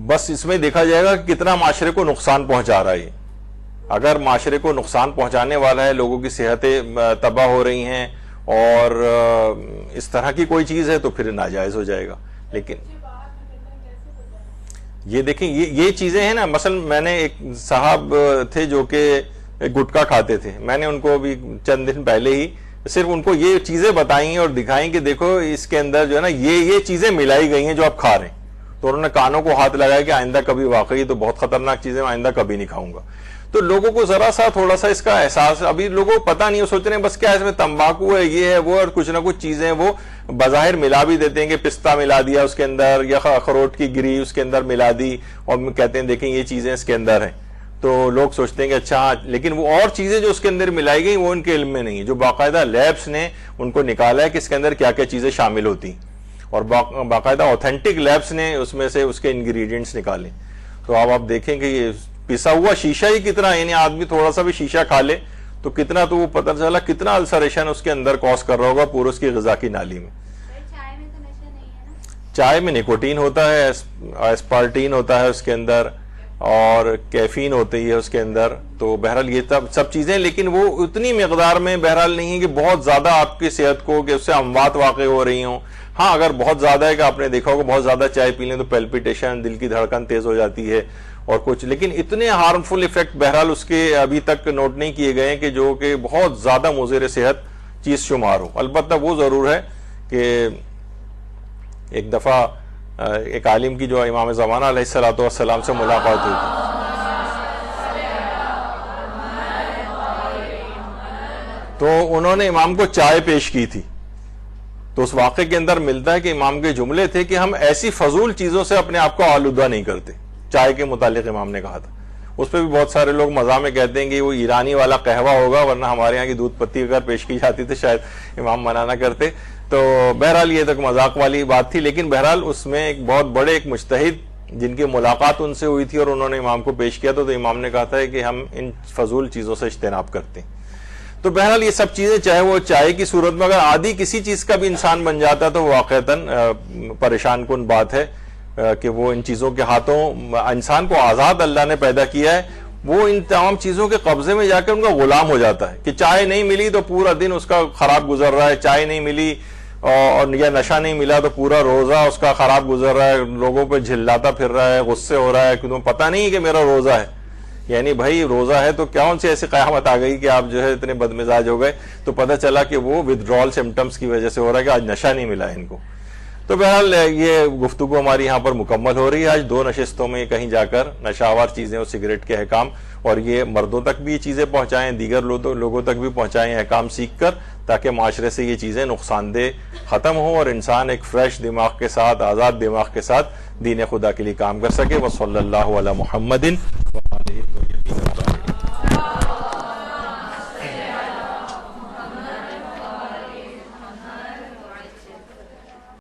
S1: بس اس میں دیکھا جائے گا کہ کتنا معاشرے کو نقصان پہنچا رہا ہے. اگر معاشرے کو نقصان پہنچانے والا ہے، لوگوں کی صحتیں تباہ ہو رہی ہیں اور اس طرح کی کوئی چیز ہے تو پھر ناجائز ہو جائے گا. لیکن یہ دیکھیں یہ چیزیں ہیں نا، مثلا میں نے ایک صاحب تھے جو کہ گٹکا کھاتے تھے، میں نے ان کو ابھی چند دن پہلے ہی صرف ان کو یہ چیزیں بتائیں اور دکھائیں کہ دیکھو اس کے اندر جو ہے نا یہ چیزیں ملائی گئی ہیں جو آپ کھا رہے ہیں. تو انہوں نے کانوں کو ہاتھ لگایا کہ آئندہ کبھی، واقعی تو بہت خطرناک چیزیں، آئندہ کبھی نہیں کھاؤں گا. تو لوگوں کو ذرا سا تھوڑا سا اس کا احساس، ابھی لوگوں کو پتہ نہیں، سوچ رہے ہیں بس کیا اس میں تمباکو ہے، یہ ہے وہ، اور کچھ نہ کچھ چیزیں وہ بظاہر ملا بھی دیتے ہیں کہ پستہ ملا دیا اس کے اندر یا اخروٹ کی گری اس کے اندر ملا دی اور کہتے ہیں دیکھیں یہ چیزیں اس کے اندر ہیں. تو لوگ سوچتے ہیں کہ اچھا، لیکن وہ اور چیزیں جو اس کے اندر ملائی گئی وہ ان کے علم میں نہیں ہے، جو باقاعدہ لیبس نے ان کو نکالا ہے کہ اس کے اندر کیا کیا چیزیں شامل ہوتی، اور باقاعدہ اوتھینٹک لیبس نے اس میں سے اس کے انگریڈینٹس نکالے. تو اب آپ دیکھیں کہ یہ پسا ہوا شیشہ ہی کتنا، یعنی آدمی تھوڑا سا بھی شیشہ کھا لے تو کتنا، تو وہ پتہ چلا کتنا السریشن اس کے اندر کاز کر رہا ہوگا پورے اس کی غذا کی نالی میں. چائے میں نکوٹین ہوتا ہے، ایسپارٹین ہوتا ہے اس کے اندر، اور کیفین ہوتی ہے اس کے اندر. تو بہرحال یہ سب چیزیں، لیکن وہ اتنی مقدار میں بہرحال نہیں ہے کہ بہت زیادہ آپ کی صحت کو کہ اس سے اموات واقع ہو رہی ہوں. ہاں اگر بہت زیادہ ہے کہ آپ نے دیکھا ہوگا بہت زیادہ چائے پی لیں تو پیلپیٹیشن، دل کی دھڑکن تیز ہو جاتی ہے اور کچھ، لیکن اتنے ہارمفل ایفیکٹ بہرحال اس کے ابھی تک نوٹ نہیں کیے گئے کہ جو کہ بہت زیادہ مضر صحت چیز شمار ہو. البتہ وہ ضرور ہے کہ ایک دفعہ ایک عالم کی جو امام زمانہ علیہ السلام سے ملاقات ہوئی تو انہوں نے امام کو چائے پیش کی تھی. تو اس واقعے کے اندر ملتا ہے کہ امام کے جملے تھے کہ ہم ایسی فضول چیزوں سے اپنے آپ کو آلودہ نہیں کرتے. چائے کے متعلق امام نے کہا تھا. اس پہ بھی بہت سارے لوگ مزاح میں کہتے ہیں کہ وہ ایرانی والا قہوہ ہوگا، ورنہ ہمارے یہاں کی دودھ پتی اگر پیش کی جاتی تو شاید امام منع نہ کرتے. تو بہرحال یہ تک مذاق والی بات تھی، لیکن بہرحال اس میں ایک بہت بڑے ایک مجتہد جن کی ملاقات ان سے ہوئی تھی اور انہوں نے امام کو پیش کیا تو امام نے کہا تھا کہ ہم ان فضول چیزوں سے اجتناب کرتے ہیں. تو بہرحال یہ سب چیزیں، چاہے وہ چائے کی صورت میں اگر عادی کسی چیز کا بھی انسان بن جاتا ہے تو واقعتاً پریشان کن بات ہے کہ وہ ان چیزوں کے ہاتھوں، انسان کو آزاد اللہ نے پیدا کیا ہے، وہ ان تمام چیزوں کے قبضے میں جا کے ان کا غلام ہو جاتا ہے کہ چائے نہیں ملی تو پورا دن اس کا خراب گزر رہا ہے، چائے نہیں ملی اور یا نشہ نہیں ملا تو پورا روزہ اس کا خراب گزر رہا ہے، لوگوں پہ جھلاتا پھر رہا ہے، غصے ہو رہا ہے کہ تمہیں پتہ نہیں کہ میرا روزہ ہے. یعنی بھائی روزہ ہے تو کون سی ایسی قیامت آ گئی کہ آپ جو ہے اتنے بدمزاج ہو گئے؟ تو پتہ چلا کہ وہ ودڈرال سمٹمز کی وجہ سے ہو رہا ہے کہ آج نشہ نہیں ملا ان کو. تو بہرحال یہ گفتگو ہماری یہاں پر مکمل ہو رہی ہے. آج 2 نشستوں میں کہیں جا کر نشہ آور چیزیں اور سگریٹ کے احکام، اور یہ مردوں تک بھی یہ چیزیں پہنچائیں، دیگر لوگوں تک بھی پہنچائیں احکام سیکھ کر، تاکہ معاشرے سے یہ چیزیں نقصان دہ ختم ہوں اور انسان ایک فریش دماغ کے ساتھ، آزاد دماغ کے ساتھ دین خدا کے لیے کام کر سکے. وصلی اللہ علی محمد.